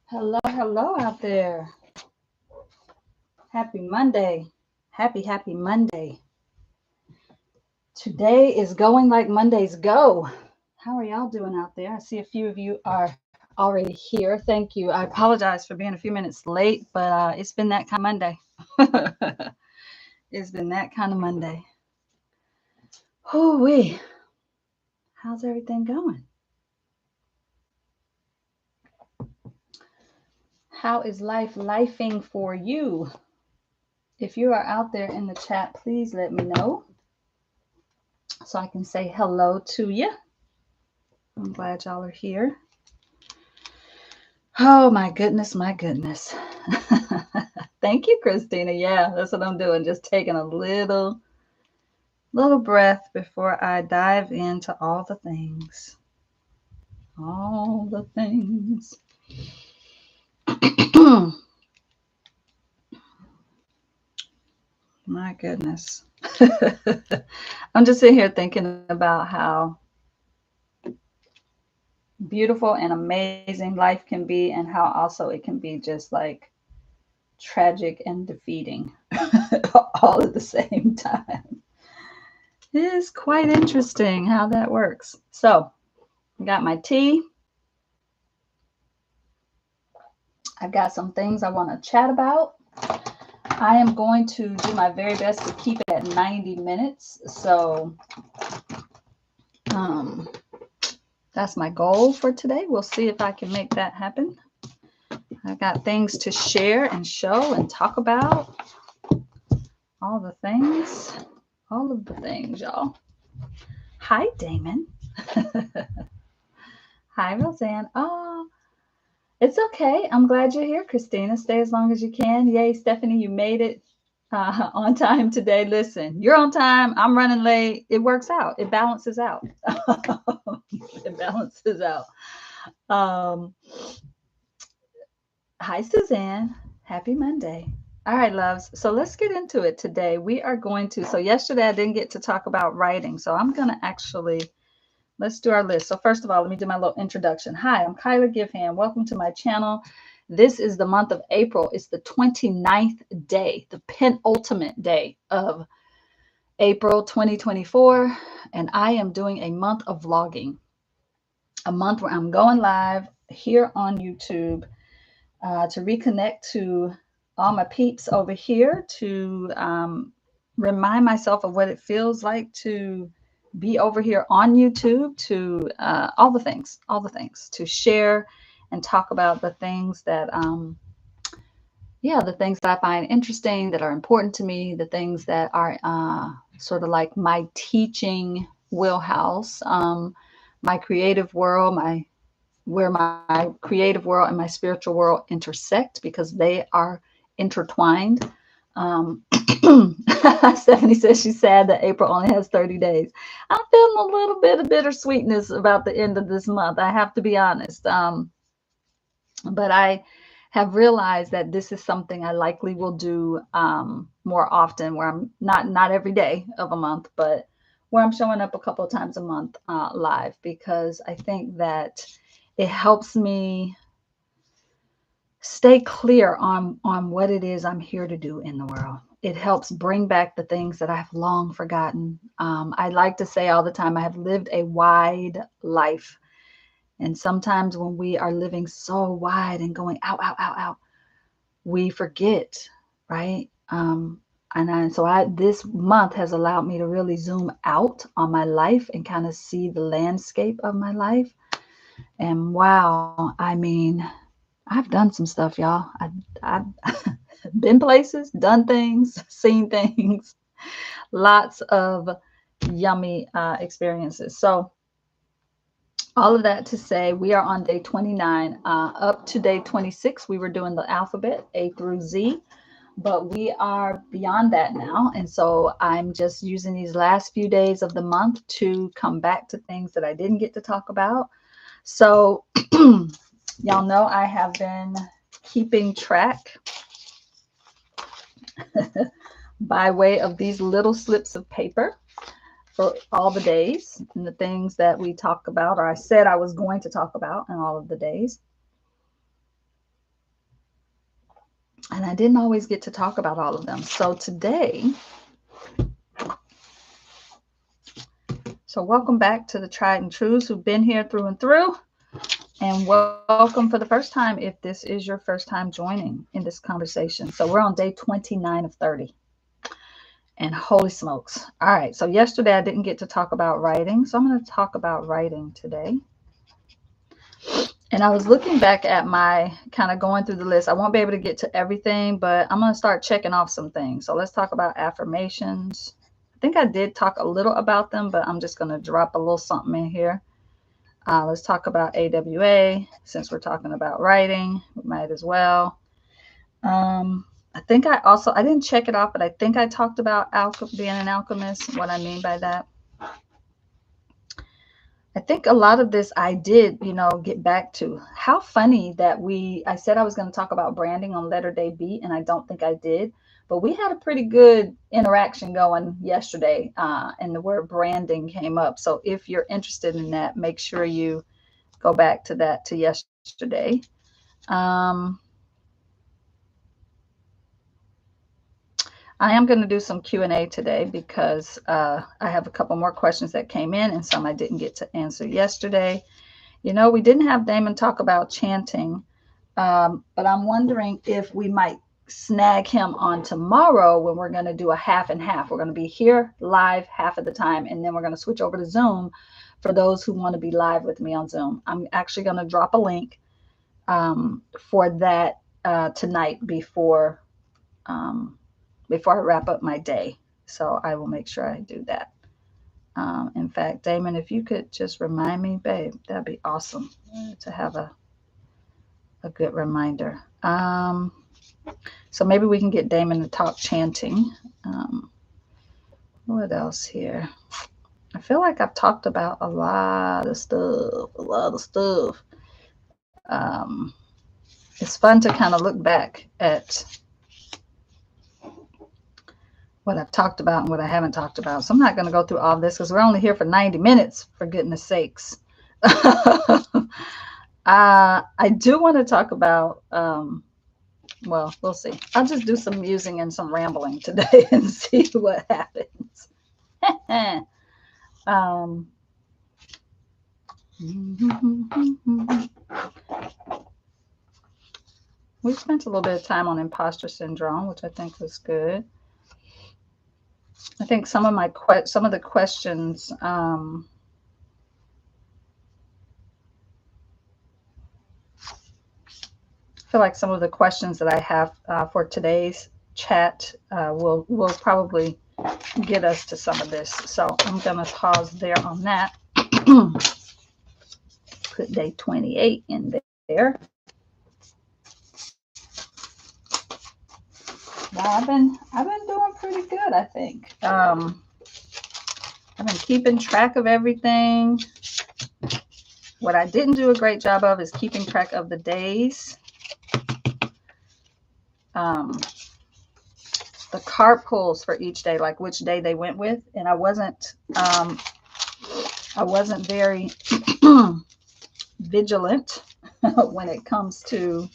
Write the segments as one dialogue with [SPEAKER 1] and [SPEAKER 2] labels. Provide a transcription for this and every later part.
[SPEAKER 1] Hello, hello out there. Happy Monday. Happy Monday. Today is going like Mondays go. How are y'all doing out there? I see a few of you are already here. Thank you. I apologize for being a few minutes late, but it's been that kind of Monday. It's been that kind of Monday. Hoo-wee. How's everything going? How is life lifing for you? If you are out there in the chat, please let me know so I can say hello to you. I'm glad y'all are here. Oh, my goodness, my goodness. Thank you, Christina. Yeah, that's what I'm doing. Just taking a little breath before I dive into all the things. All the things. My goodness. I'm just sitting here thinking about how beautiful and amazing life can be, and how also it can be just like tragic and defeating all at the same time. It is quite interesting how that works. So, I got my tea. I've got some things I want to chat about. I am going to do my very best to keep it at 90 minutes. So, that's my goal for today. We'll see if I can make that happen. I got things to share and show and talk about. All the things. All of the things, y'all. Hi, Damon. Hi, Roseanne. Oh, it's okay. I'm glad you're here, Christina. Stay as long as you can. Yay, Stephanie, you made it on time today. Listen, you're on time. I'm running late. It works out. It balances out. It balances out. Um, Hi, Suzanne. Happy Monday. All right, loves. So let's get into it today. We are going to, so yesterday I didn't get to talk about writing. So I'm going to actually, let's do our list. So first of all, let me do my little introduction. Hi, I'm Kiala Givehand. Welcome to my channel. This is the month of April. It's the 29th day, the penultimate day of April 2024. And I am doing a month of vlogging, a month where I'm going live here on YouTube to reconnect to all my peeps over here, to remind myself of what it feels like to be over here on YouTube, to all the things, to share and talk about the things that, the things that I find interesting, that are important to me, the things that are sort of like my teaching wheelhouse, my creative world, where my creative world and my spiritual world intersect, because they are intertwined. Stephanie says she's sad that April only has 30 days. I'm feeling a little bit of bittersweetness about the end of this month. I have to be honest. But I have realized that this is something I likely will do more often, where I'm not every day of a month, but where I'm showing up a couple of times a month live, because I think that it helps me stay clear on what it is I'm here to do in the world. It helps bring back the things that I've long forgotten. I like to say all the time, I have lived a wide life. And sometimes when we are living so wide and going out, we forget, right? This month has allowed me to really zoom out on my life and kind of see the landscape of my life. And wow, I mean, I've done some stuff, y'all. I've been places, done things, seen things, lots of yummy experiences. So all of that to say, we are on day 29. Up to day 26, we were doing the alphabet, A through Z, but we are beyond that now. And so I'm just using these last few days of the month to come back to things that I didn't get to talk about. So y'all know I have been keeping track by way of these little slips of paper for all the days and the things that we talk about, or I said I was going to talk about in all of the days. And I didn't always get to talk about all of them. So today, welcome back to the Tried and Trues who've been here through and through. And welcome for the first time if this is your first time joining in this conversation. So we're on day 29 of 30. And holy smokes. All right. So yesterday I didn't get to talk about writing. So I'm going to talk about writing today. And I was looking back at my kind of going through the list. I won't be able to get to everything, but I'm going to start checking off some things. So let's talk about affirmations. I think I did talk a little about them, but I'm just going to drop a little something in here. Let's talk about AWA. Since we're talking about writing, we might as well. I think I didn't check it off, but I think I talked about being an alchemist, what I mean by that. I think a lot of this I did, get back to. How funny that I said I was going to talk about branding on Letter Day B, and I don't think I did. But we had a pretty good interaction going yesterday, and the word branding came up. So if you're interested in that, make sure you go back to yesterday. I am going to do some Q&A today because I have a couple more questions that came in and some I didn't get to answer yesterday. We didn't have Damon talk about chanting, but I'm wondering if we might snag him on tomorrow when we're going to do a half and half. We're going to be here live half of the time, and then we're going to switch over to Zoom for those who want to be live with me on Zoom. I'm actually going to drop a link for that tonight before I wrap up my day. So I will make sure I do that. In fact, Damon, if you could just remind me, babe, that'd be awesome to have a good reminder. So maybe we can get Damon to talk chanting. What else here? I feel like I've talked about a lot of stuff. It's fun to kind of look back at what I've talked about and what I haven't talked about. So I'm not going to go through all this because we're only here for 90 minutes, for goodness sakes. I do want to talk about, well, we'll see. I'll just do some musing and some rambling today and see what happens. We spent a little bit of time on imposter syndrome, which I think was good. I think some of the questions I feel like some of the questions that I have for today's chat will probably get us to some of this. So I'm going to pause there on that. Put day 28 in there. Now I've been doing pretty good, I think. I've been keeping track of everything. What I didn't do a great job of is keeping track of the days. The card pulls for each day, like which day they went with, and I wasn't very vigilant when it comes to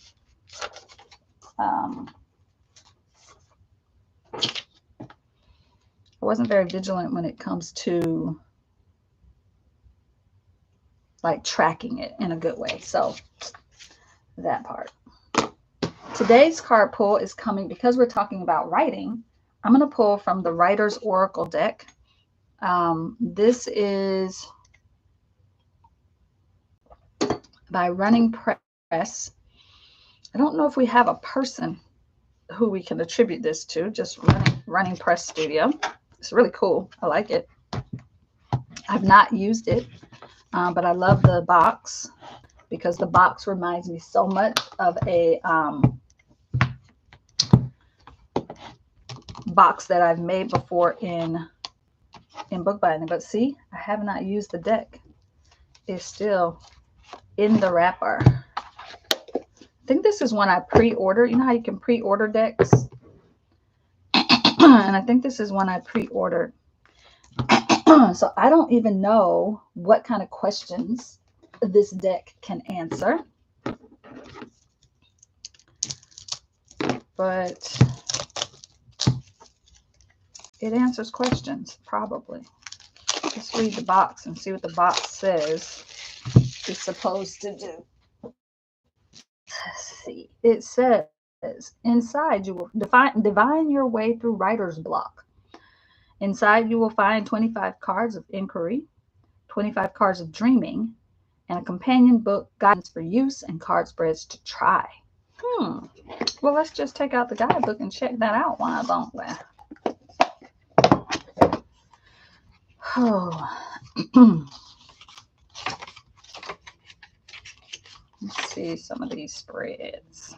[SPEAKER 1] like tracking it in a good way. So that part. Today's card pull is coming because we're talking about writing. I'm going to pull from the Writer's Oracle deck. This is by Running Press. I don't know if we have a person who we can attribute this to, just Running Press Studio. It's really cool. I like it. I've not used it, but I love the box because the box reminds me so much of a box that I've made before in bookbinding. But see, I have not used the deck. It's still in the wrapper. I think this is one I pre-ordered. You know how you can pre-order decks? And I think this is one I pre-ordered. So I don't even know what kind of questions this deck can answer. but it answers questions, probably. Let's read the box and see what the box says it's supposed to do. Let's see. It says, inside you will divine your way through writer's block. Inside you will find 25 cards of inquiry, 25 cards of dreaming, and a companion book, guidance for use, and card spreads to try. Well, let's just take out the guidebook and check that out. Why don't we? Oh. Let's see some of these spreads.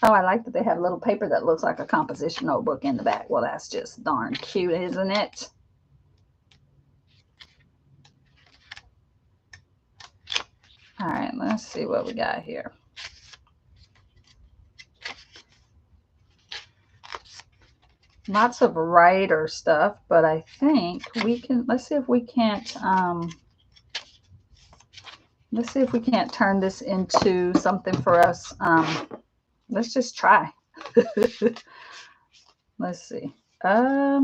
[SPEAKER 1] Oh, I like that they have a little paper that looks like a composition notebook in the back. Well, that's just darn cute, isn't it? All right, let's see what we got here. Lots of writer stuff, but I think we can, let's see if we can't turn this into something for us. Let's just try. Let's see. I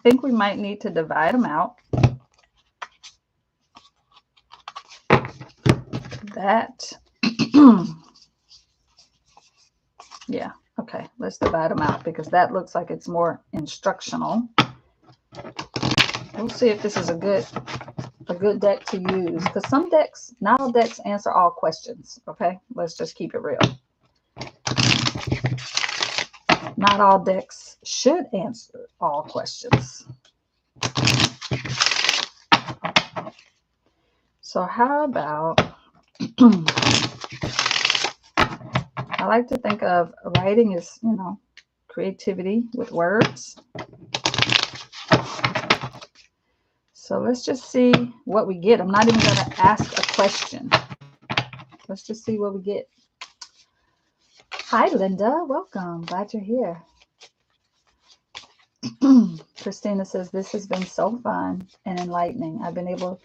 [SPEAKER 1] think we might need to divide them out. That, yeah, okay, let's divide them out because that looks like it's more instructional. We'll see if this is a good deck to use, because some decks, not all decks answer all questions. Okay, let's just keep it real. Not all decks should answer all questions. So how about I like to think of writing as, you know, creativity with words. So let's just see what we get. I'm not even going to ask a question. Let's just see what we get. Hi, Linda. Welcome. Glad you're here. Christina says, this has been so fun and enlightening. I've been able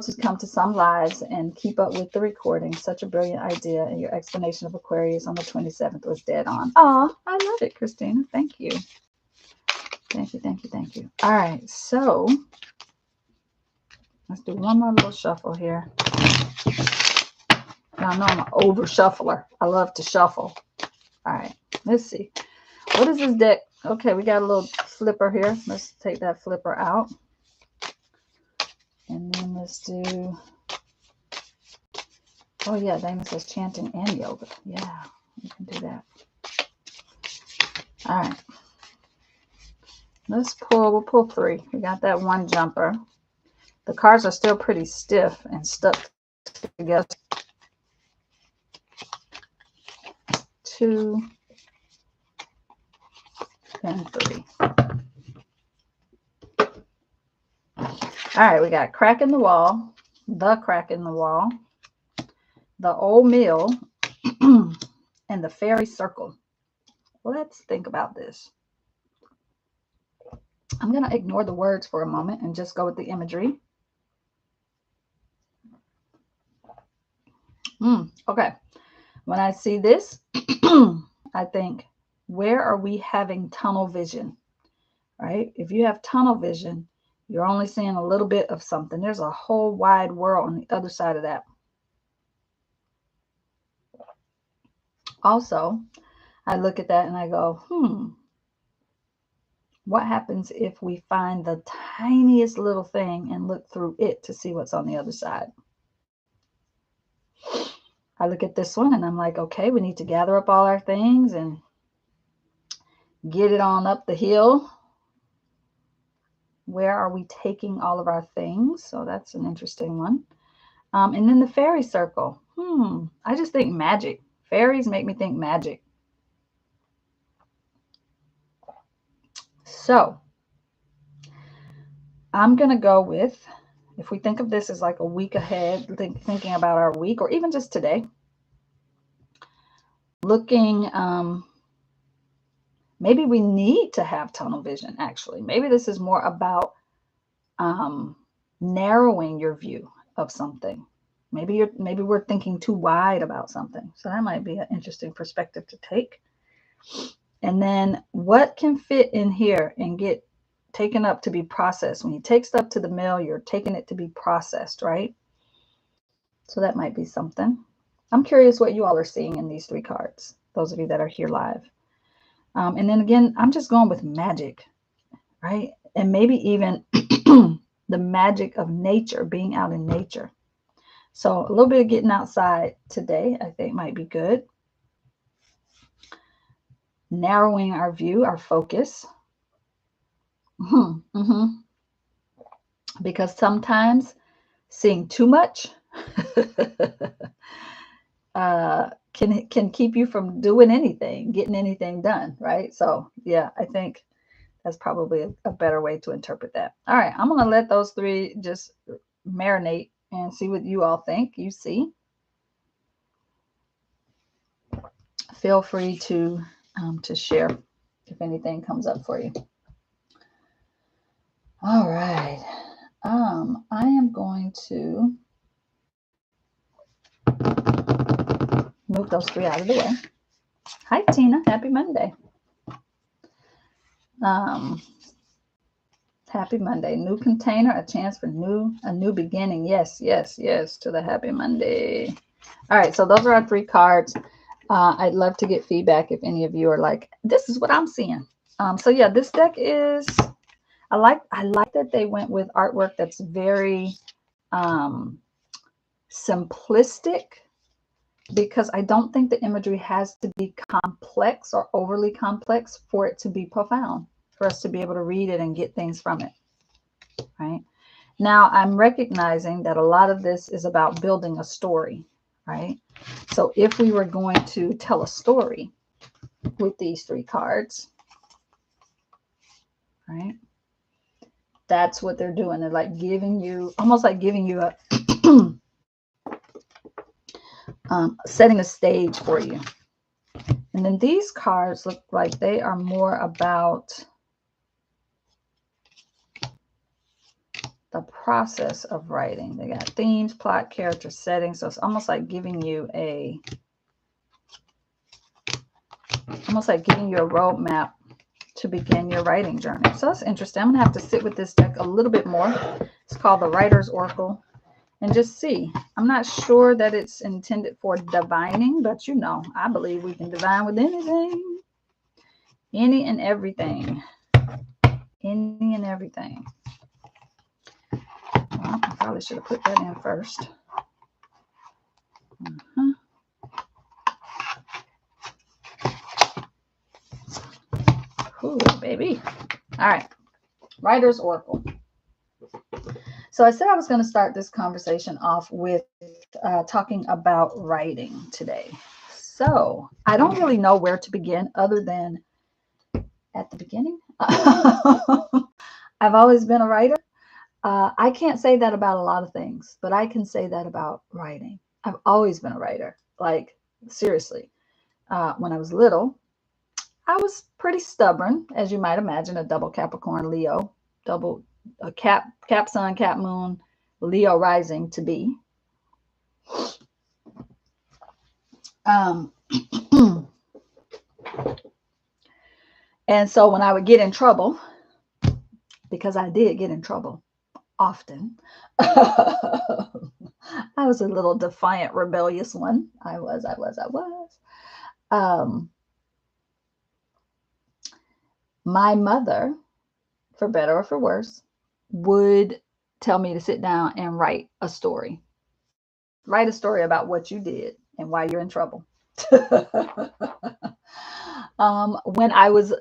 [SPEAKER 1] to come to some lives and keep up with the recording. Such a brilliant idea. And your explanation of Aquarius on the 27th was dead on. Oh, I love it, Christina. Thank you. Thank you, thank you, thank you. All right, so let's do one more little shuffle here. Y'all know I'm an over shuffler. I love to shuffle. All right, let's see. What is this deck? Okay, we got a little flipper here. Let's take that flipper out. And then let's do, oh yeah, Damon says chanting and yoga. Yeah, we can do that. All right. Let's pull, we'll pull 3. We got that one jumper. The cards are still pretty stiff and stuck together. 2 and 3. All right, we got crack in the wall, the crack in the wall, the old mill, and the fairy circle. Let's think about this. I'm going to ignore the words for a moment and just go with the imagery. Okay. When I see this, I think, where are we having tunnel vision? Right? If you have tunnel vision, you're only seeing a little bit of something. There's a whole wide world on the other side of that. Also, I look at that and I go, what happens if we find the tiniest little thing and look through it to see what's on the other side? I look at this one and I'm like, okay, we need to gather up all our things and get it on up the hill. Where are we taking all of our things? So that's an interesting one. And then the fairy circle. I just think magic. Fairies make me think magic. So I'm going to go with, if we think of this as like a week ahead, thinking about our week, or even just today, looking, maybe we need to have tunnel vision, actually. Maybe this is more about narrowing your view of something, Maybe we're thinking too wide about something. So that might be an interesting perspective to take. And then what can fit in here and get taken up to be processed? When you take stuff to the mill, you're taking it to be processed, right? So that might be something. I'm curious what you all are seeing in these 3 cards, those of you that are here live. And then again, I'm just going with magic, right? And maybe even the magic of nature, being out in nature. So a little bit of getting outside today, I think might be good. Narrowing our view, our focus. Because sometimes seeing too much can keep you from doing anything, getting anything done, right? So yeah, I think that's probably a better way to interpret that. All right, I'm going to let those 3 just marinate and see what you all think. You see. Feel free to share if anything comes up for you. All right. I am going to move those 3 out of the way. Hi, Tina. Happy Monday. Happy Monday. New container, a chance for a new beginning. Yes, yes, yes to the happy Monday. All right, so those are our 3 cards. I'd love to get feedback if any of you are like, this is what I'm seeing. So yeah, this deck is, I like that they went with artwork that's very simplistic, because I don't think the imagery has to be complex or overly complex for it to be profound, for us to be able to read it and get things from it, right? Now, I'm recognizing that a lot of this is about building a story, right? So if we were going to tell a story with these 3 cards, right? That's what they're doing. They're like giving you, almost like giving you a setting a stage for you. And then these cards look like they are more about the process of writing. They got themes, plot, character, settings. So it's almost like giving you a roadmap to begin your writing journey. So that's interesting. I'm gonna have to sit with this deck a little bit more. It's called the Writer's Oracle, and just see. I'm not sure that it's intended for divining, but you know, I believe we can divine with anything, any and everything, any and everything. Well, I probably should have put that in first. Ooh, baby. All right. Writer's Oracle. So I said I was going to start this conversation off with talking about writing today. So I don't really know where to begin other than at the beginning. I've always been a writer. I can't say that about a lot of things, but I can say that about writing. I've always been a writer. Like, seriously. When I was little, I was pretty stubborn, as you might imagine, a double Capricorn Leo, a cap sun, cap moon, Leo rising to be. And so when I would get in trouble, because I did get in trouble often, I was a little defiant, rebellious one. I was. My mother, for better or for worse, would tell me to sit down and write a story. Write a story about what you did and why you're in trouble. When I was,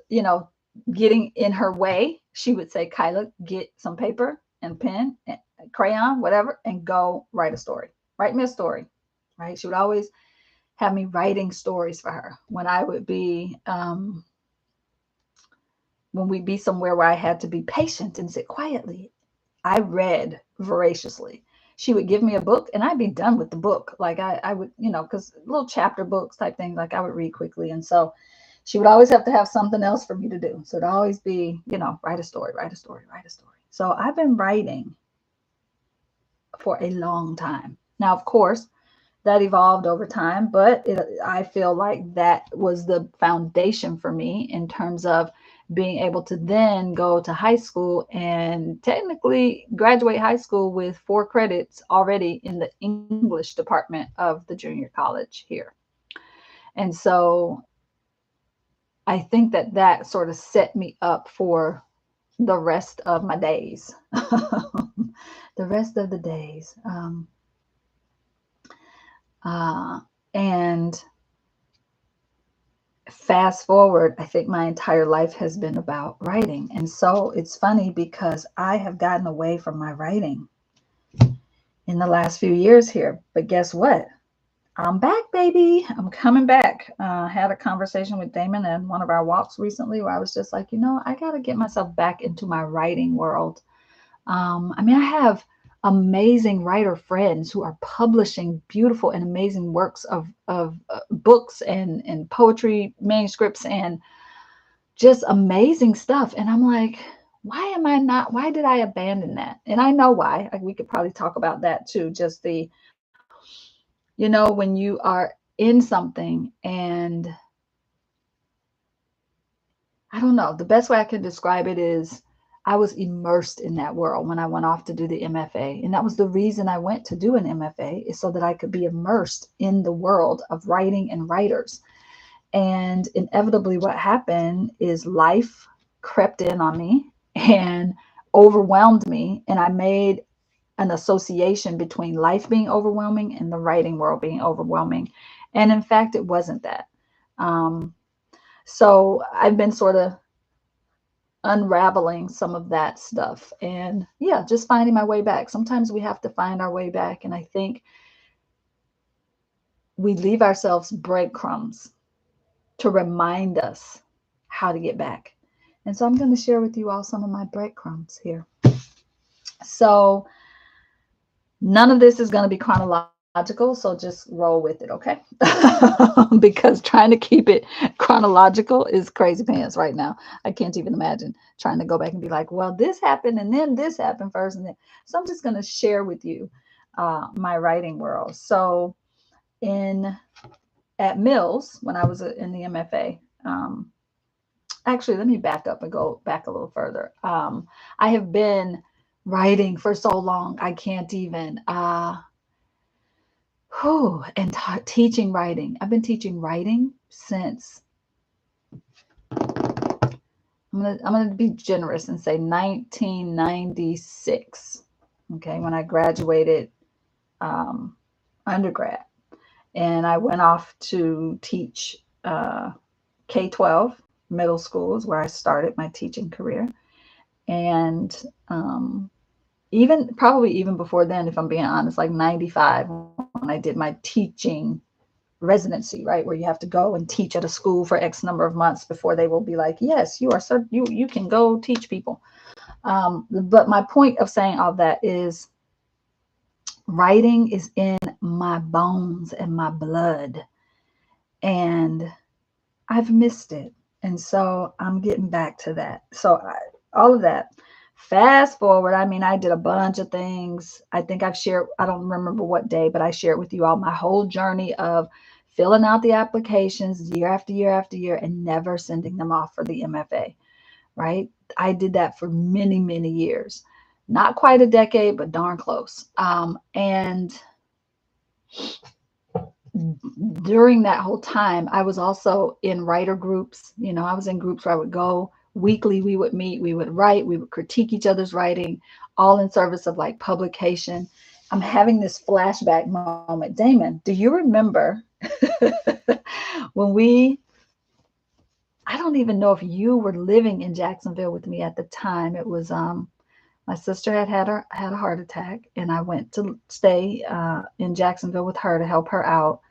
[SPEAKER 1] getting in her way, she would say, Kyla, get some paper and pen and crayon, whatever, and go write a story. Write me a story, right? She would always have me writing stories for her. When I would be, when we'd be somewhere where I had to be patient and sit quietly, I read voraciously. She would give me a book and I'd be done with the book. Like I would, because little chapter books type thing, like I would read quickly. And so she would always have to have something else for me to do. So it'd always be, write a story. So I've been writing for a long time. Now, of course, that evolved over time, but I feel like that was the foundation for me in terms of being able to then go to high school and technically graduate high school with 4 credits already in the English department of the junior college here. And so I think that that sort of set me up for the rest of my days. The rest of the days. And fast forward, I think my entire life has been about writing. And so it's funny because I have gotten away from my writing in the last few years here. But guess what? I'm back, baby. I'm coming back. Had a conversation with Damon in one of our walks recently where I was just like, I got to get myself back into my writing world. I mean, I have amazing writer friends who are publishing beautiful and amazing works of books and poetry manuscripts and just amazing stuff. And I'm like, why did I abandon that? And I know why. We could probably talk about that too. Just when you are in something, and I don't know, the best way I can describe it is I was immersed in that world when I went off to do the MFA. And that was the reason I went to do an MFA, is so that I could be immersed in the world of writing and writers. And inevitably what happened is life crept in on me and overwhelmed me. And I made an association between life being overwhelming and the writing world being overwhelming. And in fact, it wasn't that. So I've been sort of unraveling some of that stuff and just finding my way back. Sometimes we have to find our way back. And I think we leave ourselves breadcrumbs to remind us how to get back. And so I'm going to share with you all some of my breadcrumbs here. So none of this is going to be chronological, so just roll with it, okay? Because trying to keep it chronological is crazy pants right now. I can't even imagine trying to go back and be like, well, this happened and then this happened first. And then. So I'm just going to share with you my writing world. So at Mills, when I was in the MFA, actually, let me back up and go back a little further. I have been writing for so long, I can't even, and teaching writing. I've been teaching writing since, I'm gonna be generous and say 1996. Okay, when I graduated undergrad, and I went off to teach K-12 middle schools, where I started my teaching career. And probably even before then, if I'm being honest, like 95, when I did my teaching residency, right, where you have to go and teach at a school for X number of months before they will be like, yes, you are, sir, you can go teach people. But my point of saying all that is writing is in my bones and my blood, and I've missed it. And so I'm getting back to that. So all of that. Fast forward, I mean, I did a bunch of things. I think I've shared, I don't remember what day, but I shared with you all my whole journey of filling out the applications year after year after year and never sending them off for the MFA, right? I did that for many, many years. Not quite a decade, but darn close. And during that whole time, I was also in writer groups. I was in groups where I would go weekly. We would meet, we would write, we would critique each other's writing, all in service of like publication. I'm having this flashback moment. Damon, do you remember when I don't even know if you were living in Jacksonville with me at the time. It was my sister had a heart attack, and I went to stay in Jacksonville with her to help her out.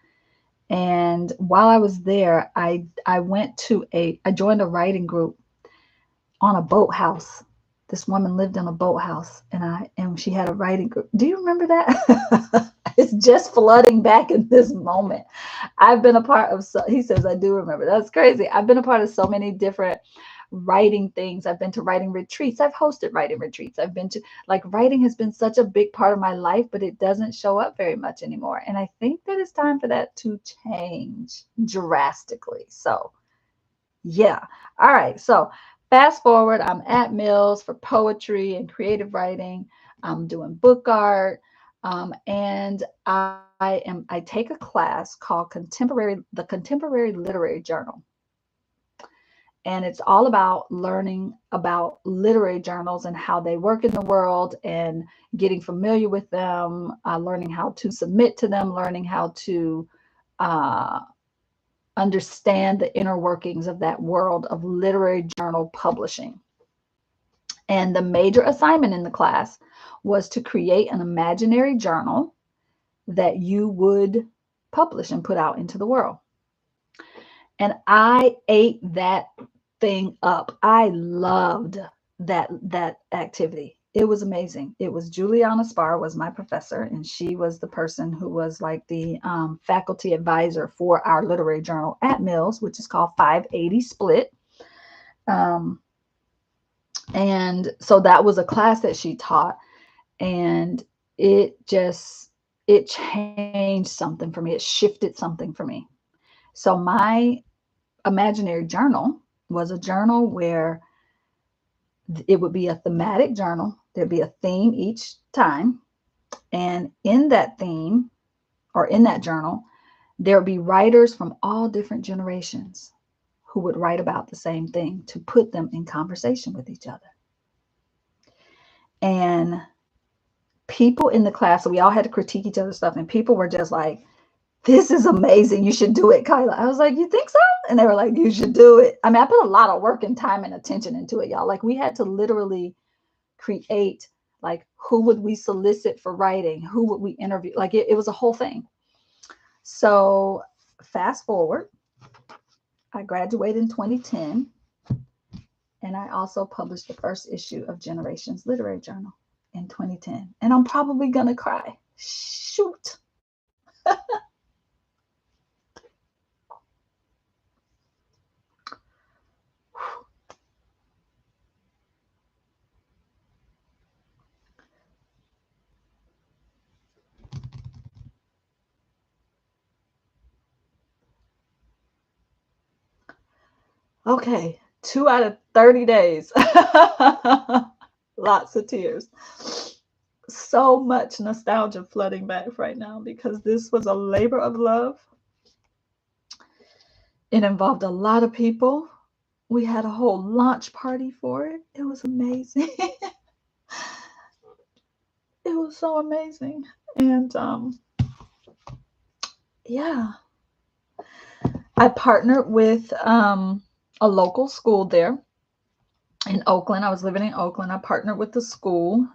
[SPEAKER 1] And while I was there, I joined a writing group on a boathouse. This woman lived in a boathouse, and she had a writing group. Do you remember that? It's just flooding back in this moment. I've been a part of, he says, I do remember. That's crazy. I've been a part of so many different writing things. I've been to writing retreats. I've hosted writing retreats. I've been to, like, writing has been such a big part of my life, but it doesn't show up very much anymore. And I think that it's time for that to change drastically. So yeah. All right. So fast forward, I'm at Mills for poetry and creative writing. I'm doing book art. And I take a class called the Contemporary Literary Journal. And it's all about learning about literary journals and how they work in the world and getting familiar with them, learning how to submit to them, learning how to understand the inner workings of that world of literary journal publishing. And the major assignment in the class was to create an imaginary journal that you would publish and put out into the world. And I ate that thing up. I loved that activity. It was amazing. It was Juliana Spar was my professor, and she was the person who was like the faculty advisor for our literary journal at Mills, which is called 580 Split. And so that was a class that she taught, and it changed something for me. It shifted something for me. So my imaginary journal was a journal where it would be a thematic journal. There'd be a theme each time. And in that theme, or in that journal, there would be writers from all different generations who would write about the same thing to put them in conversation with each other. And people in the class, so we all had to critique each other's stuff, and people were just like, this is amazing. You should do it, Kyla. I was like, you think so? And they were like, you should do it. I mean, I put a lot of work and time and attention into it, y'all. Like, we had to literally create, like, who would we solicit for writing? Who would we interview? Like, it was a whole thing. So fast forward, I graduated in 2010. And I also published the first issue of Generations Literary Journal in 2010. And I'm probably going to cry. Shoot. Okay, 2 out of 30 days. Lots of tears. So much nostalgia flooding back right now because this was a labor of love. It involved a lot of people. We had a whole launch party for it. It was amazing. It was so amazing. And yeah, I partnered with a local school there in Oakland. I was living in Oakland. I partnered with the school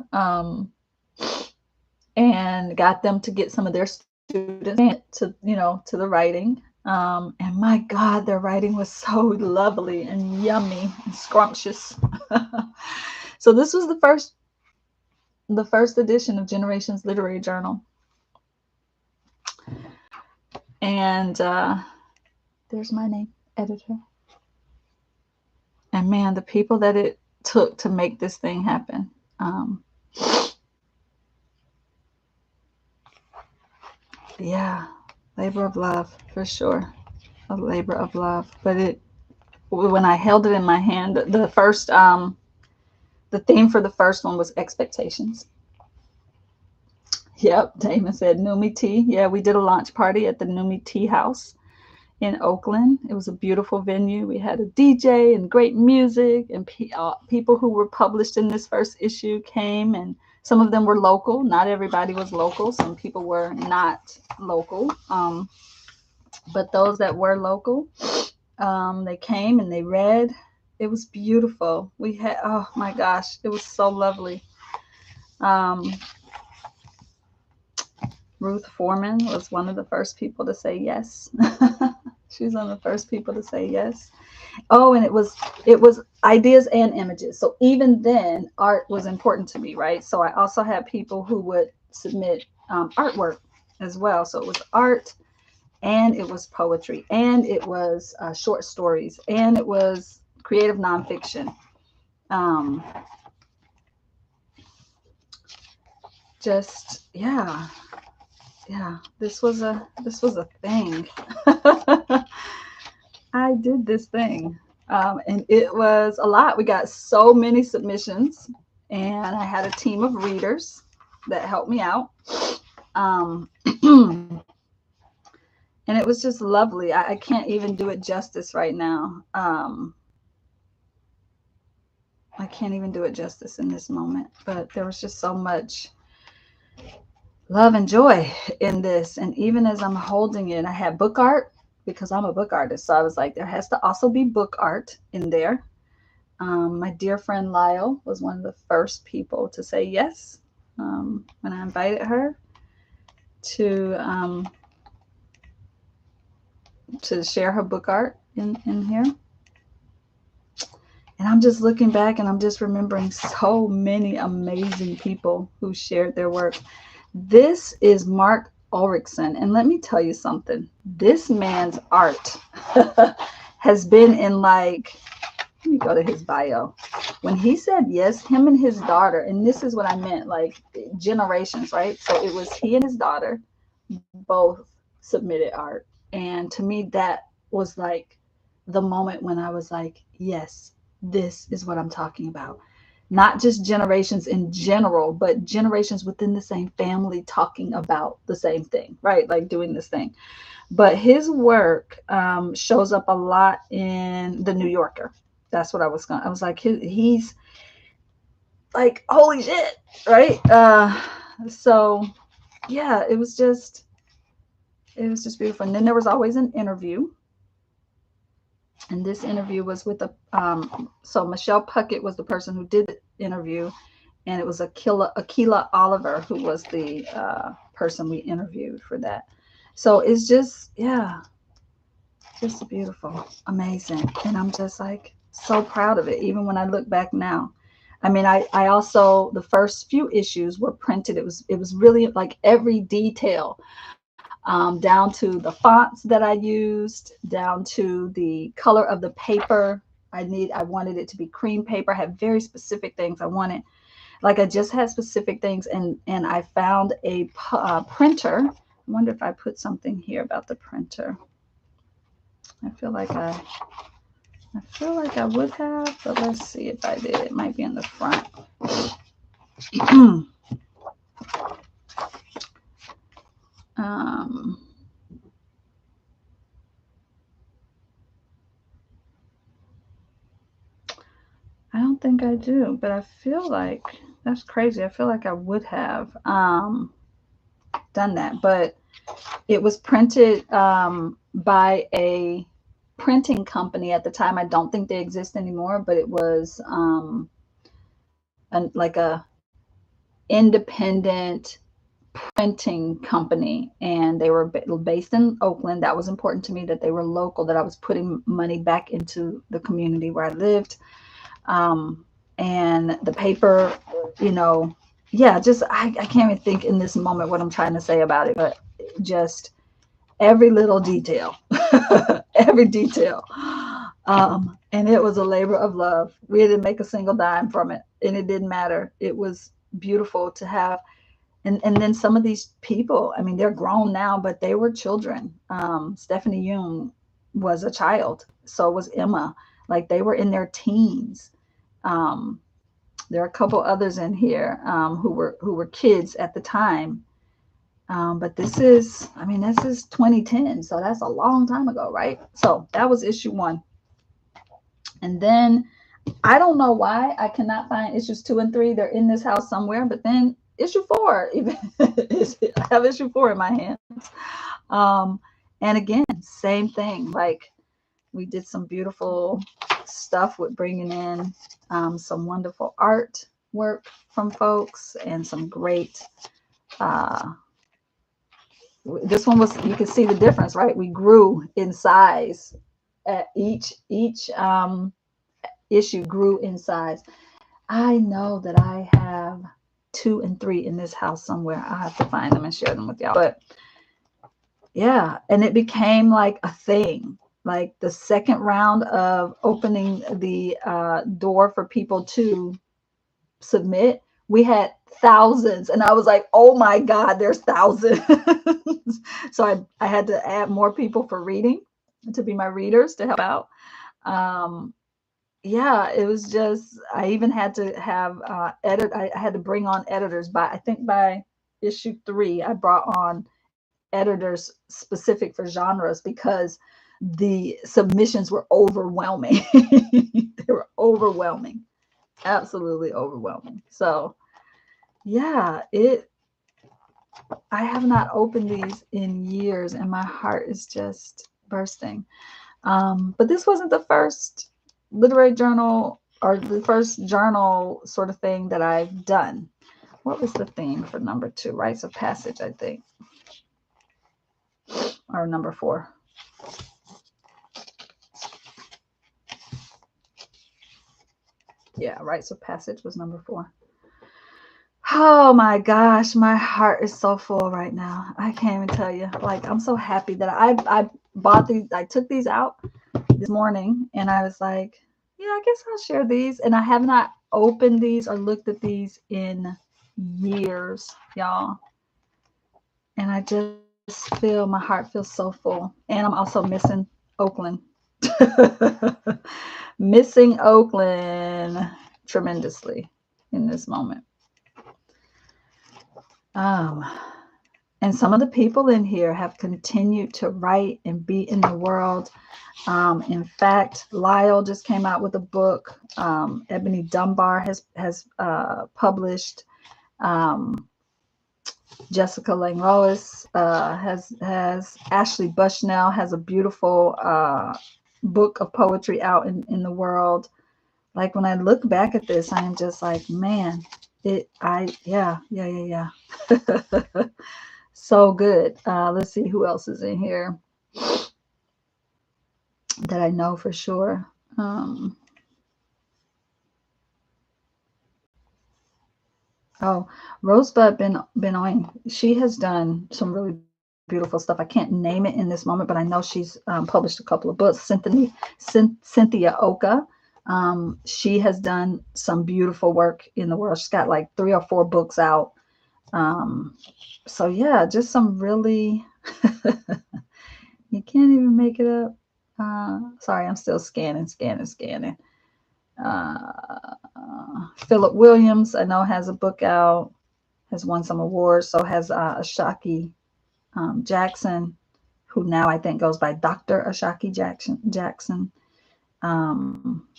[SPEAKER 1] and got them to get some of their students to, to the writing. And my God, their writing was so lovely and yummy and scrumptious. So this was the first edition of Generations Literary Journal. And there's my name, editor. And man, the people that it took to make this thing happen. Yeah, labor of love, for sure. A labor of love. But when I held it in my hand, the first, the theme for the first one was expectations. Yep, Damon said Numi Tea. Yeah, we did a launch party at the Numi Tea House in Oakland. It was a beautiful venue. We had a DJ and great music, and people who were published in this first issue came, and some of them were local. Not everybody was local. Some people were not local. But those that were local, they came and they read. It was beautiful. We had, oh my gosh, it was so lovely. Ruth Foreman was one of the first people to say yes. She's one of the first people to say yes. Oh, and it was ideas and images. So even then, art was important to me, right? So I also had people who would submit artwork as well. So it was art, and it was poetry, and it was short stories, and it was creative nonfiction. Just yeah, this was a thing. I did this thing, and it was a lot. We got so many submissions, and I had a team of readers that helped me out. And it was just lovely. I can't even do it justice right now. I can't even do it justice in this moment, but there was just so much love and joy in this. And even as I'm holding it, I had book art because I'm a book artist. So I was like, there has to also be book art in there. My dear friend Lyle was one of the first people to say yes when I invited her to share her book art in here. And I'm just looking back and I'm just remembering so many amazing people who shared their work. This is Mark Ulrichsen. And let me tell you something. This man's art has been in, like, let me go to his bio. When he said yes, him and his daughter, and this is what I meant, like generations, right? So it was he and his daughter both submitted art. And to me, that was like the moment when I was like, yes, this is what I'm talking about. Not just generations in general, but generations within the same family talking about the same thing, right? Like doing this thing. But his work shows up a lot in the New Yorker. That's what I was like, he's like, holy shit, right? So yeah, it was just beautiful. And then there was always an interview. And this interview was with so Michelle Puckett was the person who did the interview, and it was Kiala Oliver who was the person we interviewed for that. So it's just, yeah, just beautiful, amazing. And I'm just like so proud of it, even when I look back now. I mean, I also, the first few issues were printed. It was really like every detail. Down to the fonts that I used, down to the color of the paper. I wanted it to be cream paper. I had very specific things I wanted. Like I just had specific things, and I found a printer. I wonder if I put something here about the printer. I feel like I would have, but let's see if I did. It might be in the front. I don't think I do, but I feel like that's crazy. I feel like I would have done that, but it was printed by a printing company at the time. I don't think they exist anymore, but it was like a independent printing company, and they were based in Oakland. That was important to me, that they were local, that I was putting money back into the community where I lived. And the paper, yeah, just I can't even think in this moment what I'm trying to say about it, but just every little detail, every detail. And it was a labor of love. We didn't make a single dime from it, and it didn't matter. It was beautiful to have. And then some of these people, I mean, they're grown now, but they were children. Stephanie Young was a child. So was Emma. Like, they were in their teens. There are a couple others in here who were kids at the time. But this is 2010. So that's a long time ago, right? So that was issue 1. And then I don't know why I cannot find issues 2 and 3. They're in this house somewhere, but then issue 4, even I have issue 4 in my hands. And again, same thing. Like, we did some beautiful stuff with bringing in some wonderful art work from folks, and some great. This one was, you can see the difference, right? We grew in size. At each issue grew in size. I know that I have 2 and 3 in this house somewhere. I have to find them and share them with y'all. But yeah, and it became like a thing. like the second round of opening the door for people to submit, we had thousands, and I was like, oh my God, there's thousands. So I had to add more people for reading, to be my readers, to help out. Yeah, it was just, I even had to have I had to bring on editors. I think by issue 3 I brought on editors specific for genres because the submissions were overwhelming. They were overwhelming, absolutely overwhelming. So yeah, I have not opened these in years, and my heart is just bursting. But this wasn't the first literary journal or the first journal sort of thing that I've done. What was the theme for number 2? Rites of Passage, I think, or number 4. Yeah, Rites of Passage was number 4. Oh my gosh, my heart is so full right now. I can't even tell you. Like, I'm so happy that I bought these. I took these out this morning, and I was like, yeah, I guess I'll share these. And I have not opened these or looked at these in years, y'all. And I just feel, my heart feels so full. And I'm also missing Oakland. Missing Oakland tremendously in this moment. And some of the people in here have continued to write and be in the world. In fact, Lyle just came out with a book. Ebony Dunbar has published. Jessica Langlois has Ashley Bushnell has a beautiful book of poetry out in the world. Like, when I look back at this, I am just like, man, yeah. So good. Let's see who else is in here that I know for sure. Rosebud Benoit. She has done some really beautiful stuff. I can't name it in this moment, but I know she's published a couple of books. Cynthia Oka. She has done some beautiful work in the world. She's got like 3 or 4 books out. So yeah, just some really, you can't even make it up. Sorry, I'm still scanning. Philip Williams, I know, has a book out, has won some awards. So has Ashaki Jackson, who now I think goes by Dr. Ashaki Jackson.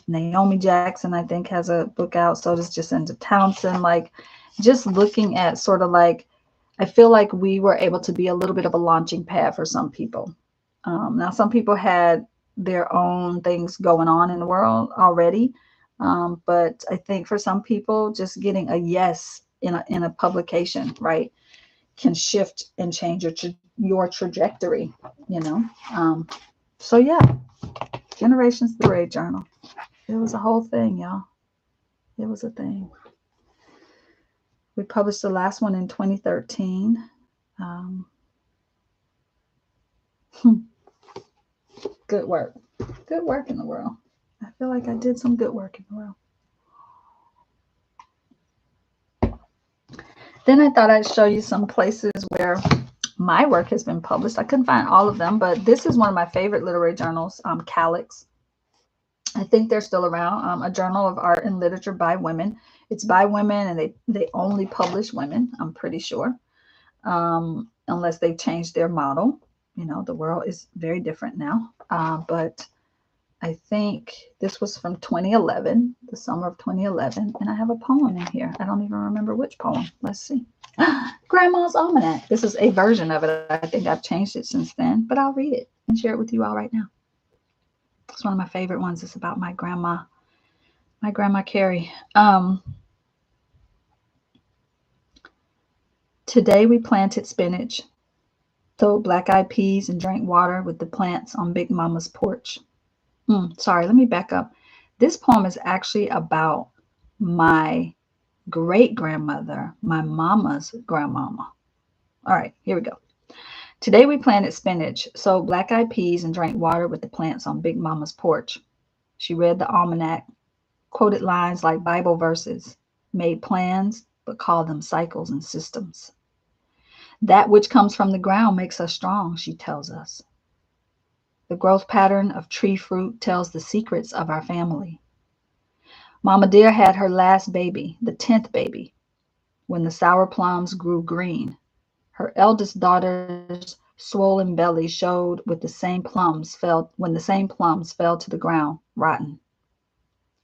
[SPEAKER 1] Naomi Jackson, I think, has a book out. So does Jacinda Townsend. Like, just looking at sort of like, I feel like we were able to be a little bit of a launching pad for some people. Now, some people had their own things going on in the world already. But I think for some people, just getting a yes in a publication, right, can shift and change your trajectory, you know. So yeah, Generations Literary Journal. It was a whole thing, y'all. It was a thing. We published the last one in 2013. Good work. Good work in the world. I feel like I did some good work in the world. Then I thought I'd show you some places where my work has been published. I couldn't find all of them, but this is one of my favorite literary journals, Calyx. I think they're still around. A journal of art and literature by women. It's by women, and they only publish women, I'm pretty sure, unless they've changed their model. You know, the world is very different now. But I think this was from 2011, the summer of 2011, and I have a poem in here. I don't even remember which poem. Let's see. Grandma's Almanac. This is a version of it. I think I've changed it since then, but I'll read it and share it with you all right now. It's one of my favorite ones. It's about my grandma Carrie. Today we planted spinach, sowed black-eyed peas, and drank water with the plants on Big Mama's porch. Sorry, let me back up. This poem is actually about my great-grandmother, my mama's grandmama. All right, here we go. Today we planted spinach, sowed black-eyed peas, and drank water with the plants on Big Mama's porch. She read the almanac, quoted lines like Bible verses, made plans, but called them cycles and systems. That which comes from the ground makes us strong, she tells us. The growth pattern of tree fruit tells the secrets of our family. Mama Dear had her last baby, the 10th baby, when the sour plums grew green. Her eldest daughter's swollen belly showed with the same plums fell when the same plums fell to the ground, rotten.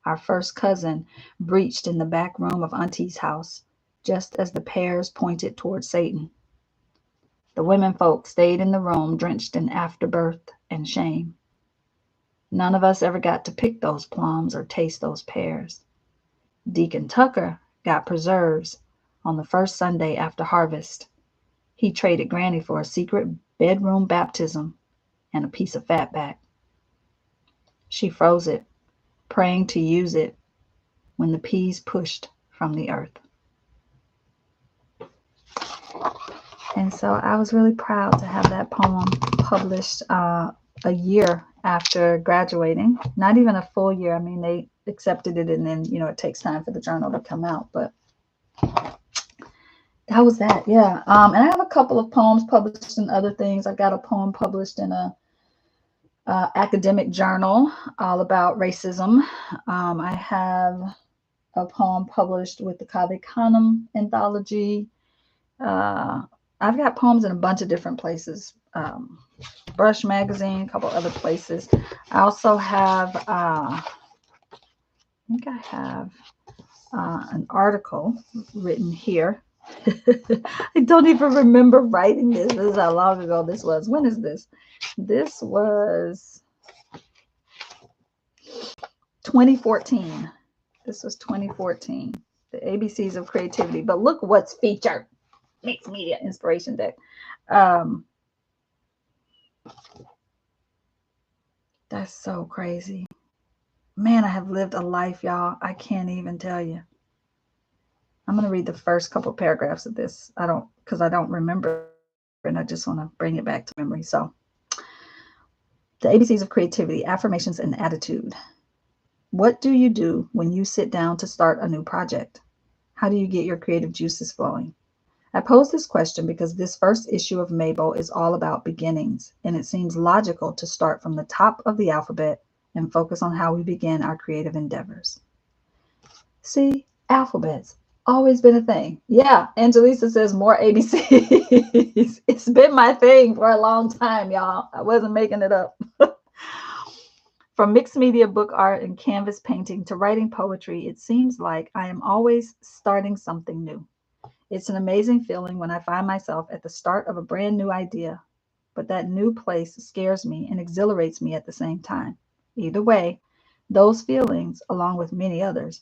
[SPEAKER 1] Our first cousin breached in the back room of Auntie's house, just as the pears pointed toward Satan. The women folk stayed in the room, drenched in afterbirth and shame. None of us ever got to pick those plums or taste those pears. Deacon Tucker got preserves on the first Sunday after harvest. He traded Granny for a secret bedroom baptism and a piece of fatback. She froze it, praying to use it when the peas pushed from the earth. And so I was really proud to have that poem published a year after graduating. Not even a full year. I mean, they accepted it, and then, it takes time for the journal to come out. But that was that, yeah. And I have a couple of poems published in other things. I got a poem published in a academic journal all about racism. I have a poem published with the Cave Canem anthology. I've got poems in a bunch of different places. Brush Magazine, a couple other places. I also have, I think I have an article written here. I don't even remember writing this. This is how long ago this was. When is this? This was 2014. This was 2014. The ABCs of Creativity. But look what's featured. Mixed Media Inspiration Deck. That's so crazy. Man, I have lived a life, y'all. I can't even tell you. I'm going to read the first couple paragraphs of this. Because I don't remember, and I just want to bring it back to memory. So, the ABCs of Creativity, Affirmations and Attitude. What do you do when you sit down to start a new project? How do you get your creative juices flowing? I pose this question because this first issue of Mabel is all about beginnings, and it seems logical to start from the top of the alphabet and focus on how we begin our creative endeavors. See, alphabets, always been a thing. Yeah, Angelisa says more ABCs. It's been my thing for a long time, y'all. I wasn't making it up. From mixed media, book art, and canvas painting to writing poetry, it seems like I am always starting something new. It's an amazing feeling when I find myself at the start of a brand new idea, but that new place scares me and exhilarates me at the same time. Either way, those feelings, along with many others,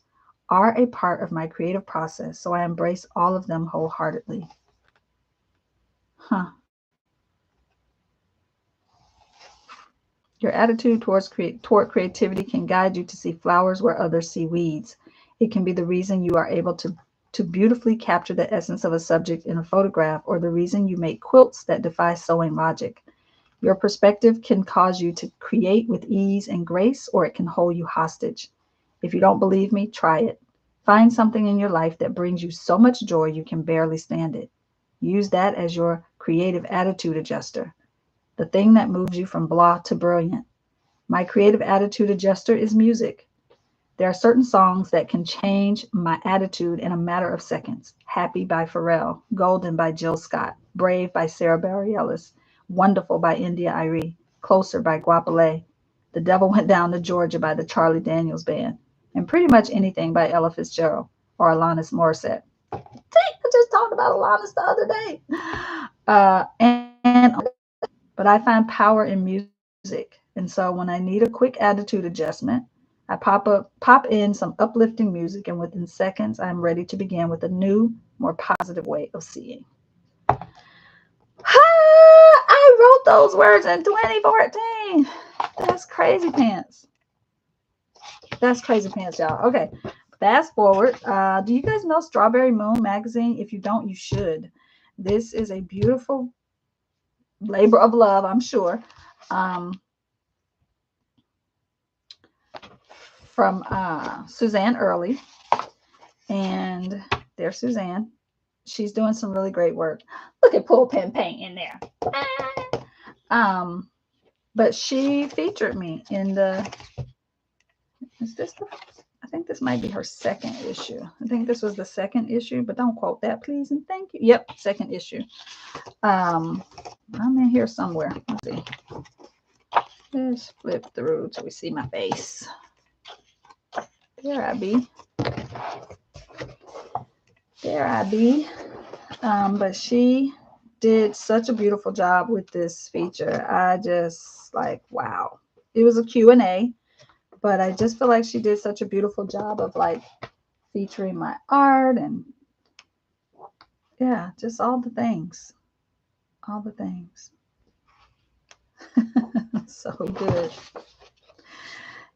[SPEAKER 1] are a part of my creative process, so I embrace all of them wholeheartedly. Your attitude toward creativity can guide you to see flowers where others see weeds. It can be the reason you are able to beautifully capture the essence of a subject in a photograph, or the reason you make quilts that defy sewing logic. Your perspective can cause you to create with ease and grace, or it can hold you hostage. If you don't believe me, try it. Find something in your life that brings you so much joy you can barely stand it. Use that as your creative attitude adjuster, the thing that moves you from blah to brilliant. My creative attitude adjuster is music. There are certain songs that can change my attitude in a matter of seconds. Happy by Pharrell, Golden by Jill Scott, Brave by Sarah Bareilles, Wonderful by India Arie, Closer by Guapale, The Devil Went Down to Georgia by the Charlie Daniels Band, and pretty much anything by Ella Fitzgerald or Alanis Morissette. I just talked about Alanis the other day. But I find power in music. And so when I need a quick attitude adjustment, I pop in some uplifting music, and within seconds, I'm ready to begin with a new, more positive way of seeing. I wrote those words in 2014. That's crazy pants. That's crazy pants, y'all. Okay, fast forward. Do you guys know Strawberry Moon magazine? If you don't, you should. This is a beautiful labor of love, I'm sure. From Suzanne Early. And there's Suzanne. She's doing some really great work. Look at Pull Pen Paint in there. But she featured me in the, is this the, I think this might be her second issue. I think this was the second issue, but don't quote that, please, and thank you. Yep, second issue. I'm in here somewhere. Let's see. Let's flip through till we see my face. There I be. There I be. But she did such a beautiful job with this feature. I just like, wow. It was a Q&A, but I just feel like she did such a beautiful job of like featuring my art and yeah, just all the things. All the things. So good.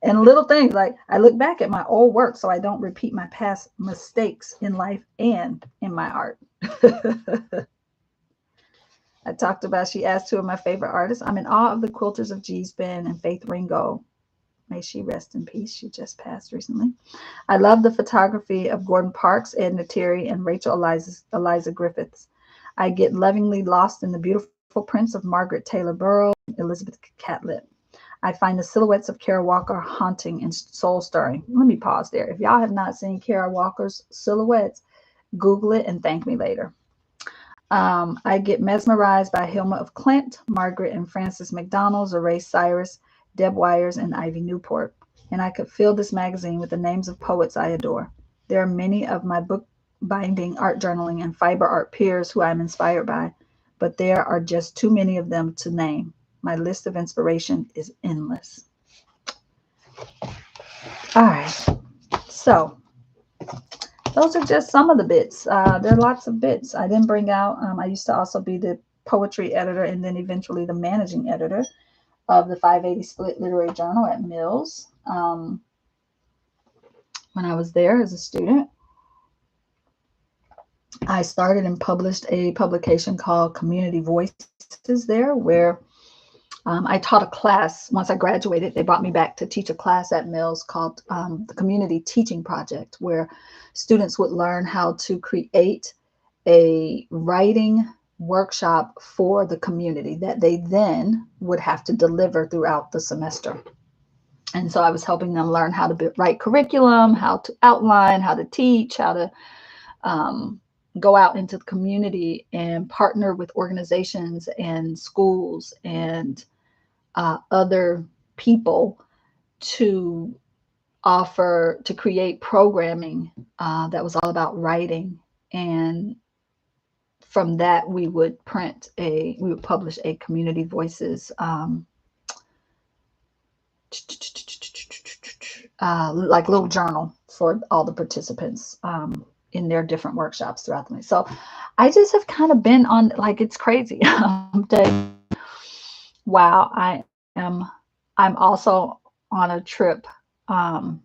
[SPEAKER 1] And little things like I look back at my old work so I don't repeat my past mistakes in life and in my art. I talked about, she asked two of my favorite artists. I'm in awe of the quilters of G's Ben and Faith Ringo. May she rest in peace. She just passed recently. I love the photography of Gordon Parks, Edna Terry, and Rachel Eliza Griffiths. I get lovingly lost in the beautiful prints of Margaret Taylor Burrow and Elizabeth Catlett. I find the silhouettes of Kara Walker haunting and soul-stirring. Let me pause there. If y'all have not seen Kara Walker's silhouettes, Google it and thank me later. I get mesmerized by Hilma of Clint, Margaret and Frances McDonald, Zeray Cyrus, Deb Wires, and Ivy Newport. And I could fill this magazine with the names of poets I adore. There are many of my bookbinding, art journaling, and fiber art peers who I'm inspired by, but there are just too many of them to name. My list of inspiration is endless. All right. So those are just some of the bits. There are lots of bits. I didn't bring out, I used to also be the poetry editor and then eventually the managing editor of the 580 Split Literary Journal at Mills when I was there as a student. I started and published a publication called Community Voices there, where I taught a class. Once I graduated, they brought me back to teach a class at Mills called the Community Teaching Project, where students would learn how to create a writing workshop for the community that they then would have to deliver throughout the semester. And so I was helping them learn how to write curriculum, how to outline, how to teach, how to go out into the community and partner with organizations and schools and other people to create programming that was all about writing. And from that, we would publish a Community Voices like little journal for all the participants in their different workshops throughout the week. So I just have kind of been on, like, it's crazy. Wow, I'm also on a trip along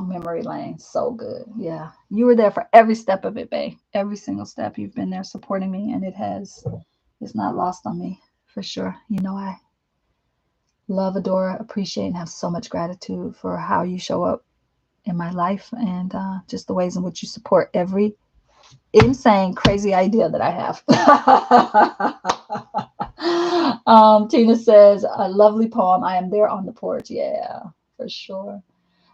[SPEAKER 1] memory lane. So good. Yeah. You were there for every step of it, babe. Every single step you've been there supporting me, and it's not lost on me for sure. You know, I love, adore, appreciate, and have so much gratitude for how you show up in my life and just the ways in which you support every insane, crazy idea that I have. Tina says, a lovely poem. I am there on the porch. Yeah, for sure.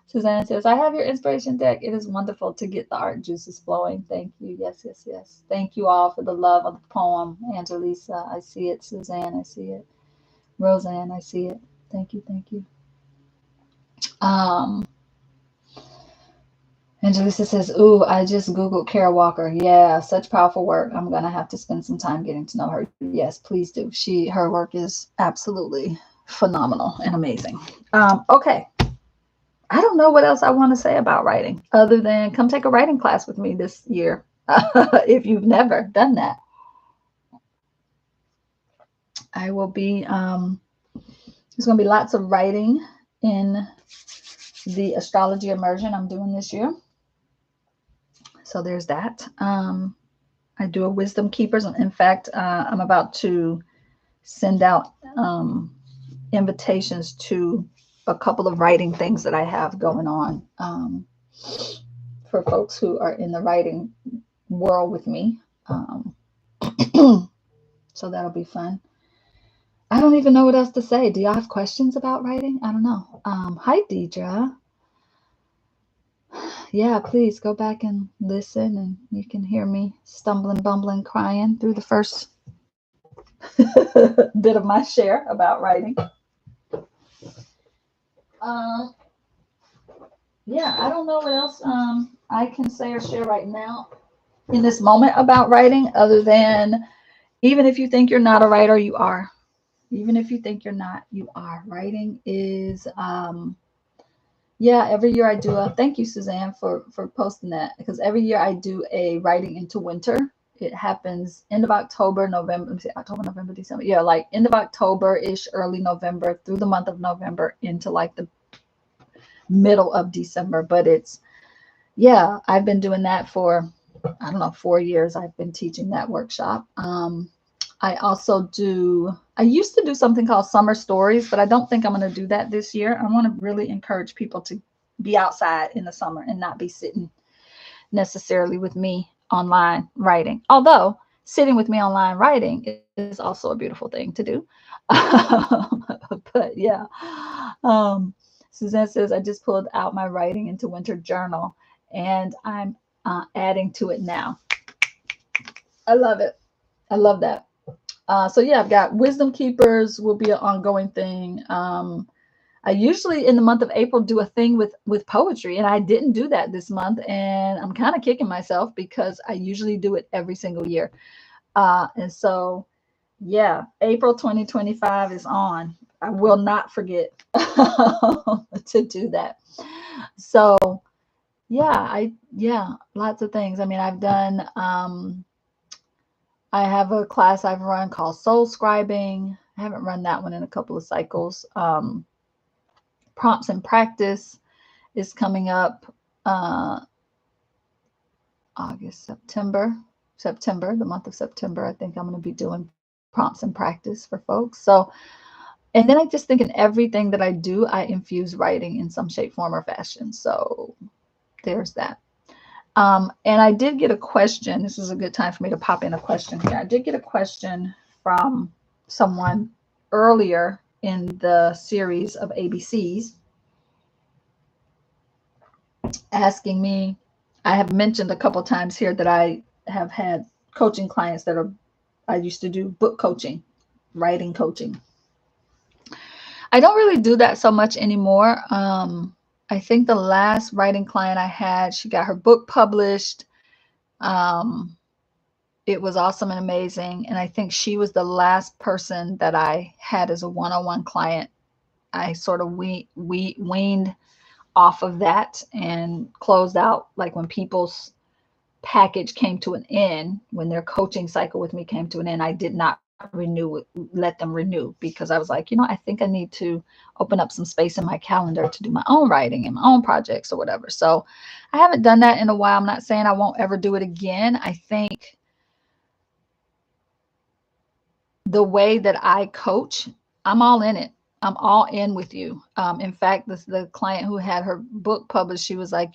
[SPEAKER 1] Suzanne says, I have your inspiration deck. It is wonderful to get the art juices flowing. Thank you. Yes, yes, yes. Thank you all for the love of the poem. Angelisa, I see it. Suzanne, I see it. Roseanne, I see it. Thank you. Thank you. Angelisa says, ooh, I just Googled Kara Walker. Yeah, such powerful work. I'm going to have to spend some time getting to know her. Yes, please do. Her work is absolutely phenomenal and amazing. Okay. I don't know what else I want to say about writing other than come take a writing class with me this year. If you've never done that. I will be, there's going to be lots of writing in the astrology immersion I'm doing this year. So there's that. I I do a wisdom keepers. In fact, I'm about to send out invitations to a couple of writing things that I have going on for folks who are in the writing world with me. So that'll be fun. I don't even know what else to say. Do y'all have questions about writing? I don't know. Hi, Deidre. Yeah, please go back and listen, and you can hear me stumbling, bumbling, crying through the first bit of my share about writing. Yeah, I don't know what else I can say or share right now in this moment about writing, other than even if you think you're not a writer, you are. Even if you think you're not, you are. Writing is, yeah, every year I do a, thank you, Suzanne, for posting that, because every year I do a writing into winter. It happens end of October, November, let me see, October, November, December. Yeah, like end of October-ish, early November, through the month of November into like the middle of December. But it's, yeah, I've been doing that for, I don't know, 4 years. I've been teaching that workshop. I also do, I used to do something called Summer Stories, but I don't think I'm going to do that this year. I want to really encourage people to be outside in the summer and not be sitting necessarily with me online writing. Although sitting with me online writing is also a beautiful thing to do. But yeah. Suzanne says, I just pulled out my writing into winter journal and I'm adding to it now. I love it. I love that. So yeah, I've got Wisdom Keepers will be an ongoing thing. I usually in the month of April do a thing with poetry, and I didn't do that this month, and I'm kind of kicking myself because I usually do it every single year. And so yeah, April 2025 is on. I will not forget to do that. So yeah, lots of things. I mean, I've done I have a class I've run called Soul Scribing. I haven't run that one in a couple of cycles. Prompts and Practice is coming up August, September, the month of September. I think I'm going to be doing prompts and practice for folks. So, and then I just think in everything that I do, I infuse writing in some shape, form, or fashion. So there's that. And I did get a question. This is a good time for me to pop in a question here. I did get a question from someone earlier in the series of ABCs asking me, I have mentioned a couple times here that I have had coaching clients that I used to do book coaching, writing coaching. I don't really do that so much anymore. I think the last writing client I had, she got her book published. It was awesome and amazing. And I think she was the last person that I had as a one-on-one client. I sort of weaned off of that and closed out, like when people's package came to an end, when their coaching cycle with me came to an end, I did not let them renew, because I was like, I think I need to open up some space in my calendar to do my own writing and my own projects or whatever. So I haven't done that in a while. I'm not saying I won't ever do it again. I think the way that I coach, I'm all in it. I'm all in with you. In fact, the client who had her book published, she was like,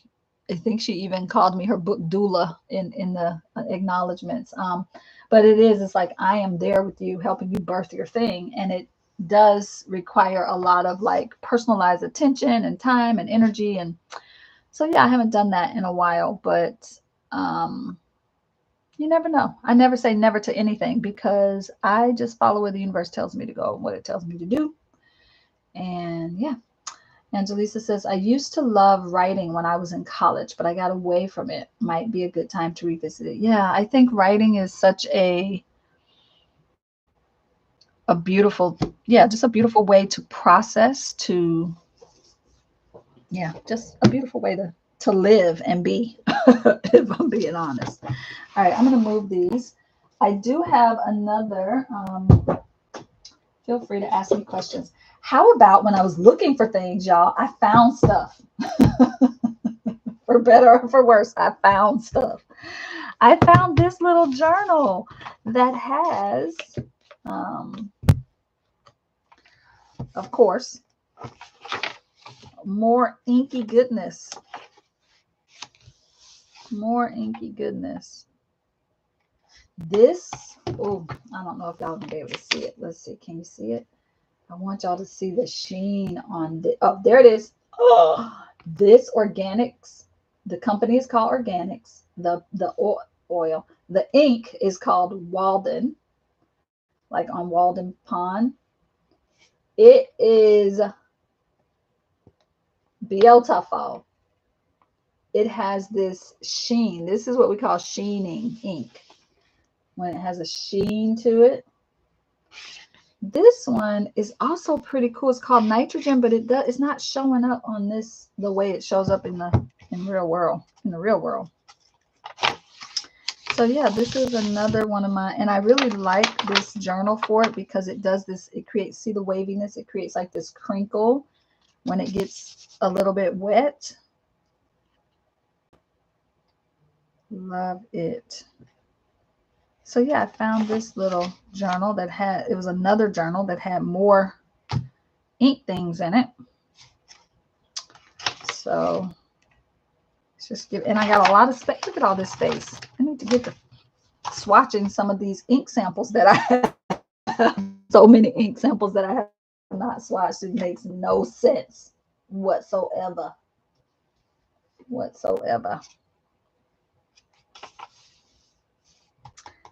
[SPEAKER 1] I think she even called me her book doula in the acknowledgments. But it's like, I am there with you, helping you birth your thing. And it does require a lot of like personalized attention and time and energy. And so, yeah, I haven't done that in a while, but you never know. I never say never to anything, because I just follow where the universe tells me to go, what it tells me to do. And yeah. Angelisa says, I used to love writing when I was in college, but I got away from it. Might be a good time to revisit it. Yeah, I think writing is such a beautiful, just a beautiful way to process, just a beautiful way to live and be, if I'm being honest. All right, I'm going to move these. I do have another, feel free to ask me questions. How about when I was looking for things, y'all, I found stuff. For better or for worse, I found stuff. I found this little journal that has, of course, more inky goodness. More inky goodness. This, oh, I don't know if y'all can be able to see it. Let's see. Can you see it? I want y'all to see the sheen on this. Oh, there it is. Oh, this Organics. The company is called Organics. The oil. The ink is called Walden, like on Walden Pond. It is beautiful. It has this sheen. This is what we call sheening ink. When it has a sheen to it. This one is also pretty cool. It's called nitrogen, but it's not showing up on this the way it shows up in the real world. So yeah, this is another one of my, and I really like this journal for it because it does this. It creates, see the waviness? It creates like this crinkle when it gets a little bit wet. Love it. So yeah, I found this little journal that had, it was another journal that had more ink things in it. So let's just give, and I got a lot of space. Look at all this space. I need to get to swatching some of these ink samples that I have. So many ink samples that I have not swatched. It makes no sense whatsoever.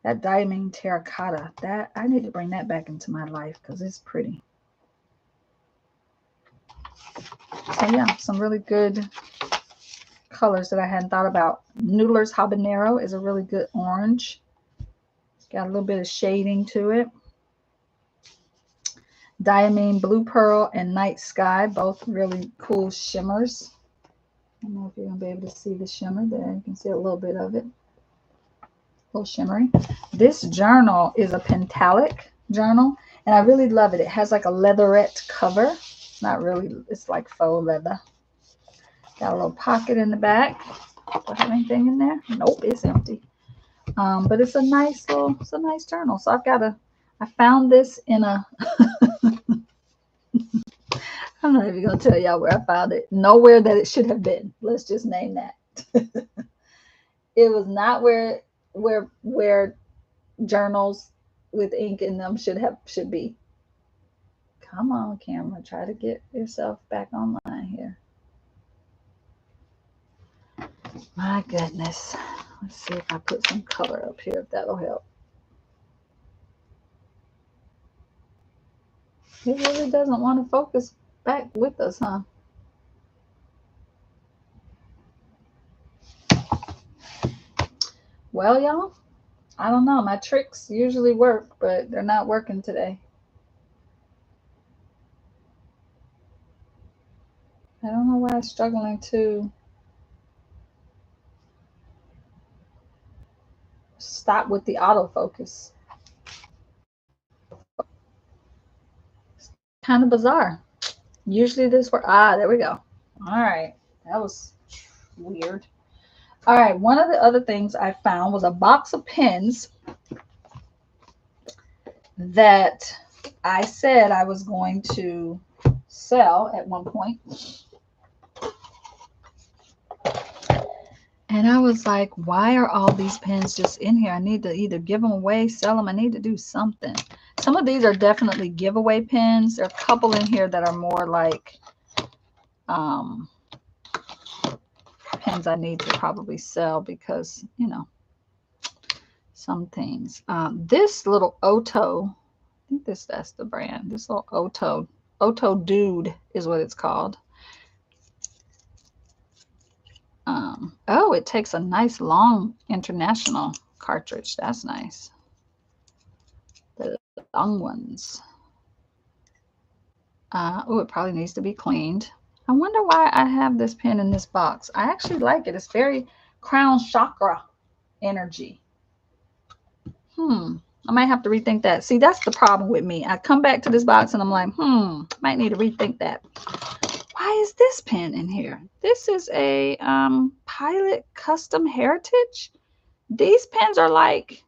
[SPEAKER 1] That diamond terracotta, that I need to bring that back into my life because it's pretty. So yeah, some really good colors that I hadn't thought about. Noodler's Habanero is a really good orange. It's got a little bit of shading to it. Diamine Blue Pearl and Night Sky, both really cool shimmers. I don't know if you're going to be able to see the shimmer there. You can see a little bit of it. A little shimmery. This journal is a pentalic journal, and I really love it. It has like a leatherette cover. Not really, it's like faux leather. Got a little pocket in the back. Do I have anything in there? Nope, it's empty. But it's a nice little, it's a nice journal. So I found this in a, I'm not even going to tell y'all where I found it. Nowhere that it should have been. Let's just name that. It was not where journals with ink in them should be. Come on, camera. Try to get yourself back online here. My goodness. Let's see if I put some color up here, if that'll help. It really doesn't want to focus back with us, huh? Well, y'all, I don't know. My tricks usually work, but they're not working today. I don't know why I'm struggling to stop with the autofocus. It's kind of bizarre. Usually this works. Ah, there we go. All right. That was weird. All right. One of the other things I found was a box of pens that I said I was going to sell at one point. And I was like, why are all these pens just in here? I need to either give them away, sell them. I need to do something. Some of these are definitely giveaway pens. There are a couple in here that are more like pens I need to probably sell because, you know, some things. This little Otto, I think that's the brand. This little Otto Dude is what it's called. Oh, it takes a nice long international cartridge. That's nice. The long ones. Oh, it probably needs to be cleaned. I wonder why I have this pen in this box. I actually like it. It's very crown chakra energy. I might have to rethink that. See, that's the problem with me. I come back to this box and I'm like, might need to rethink that. Why is this pen in here? This is a Pilot Custom Heritage. These pens are like,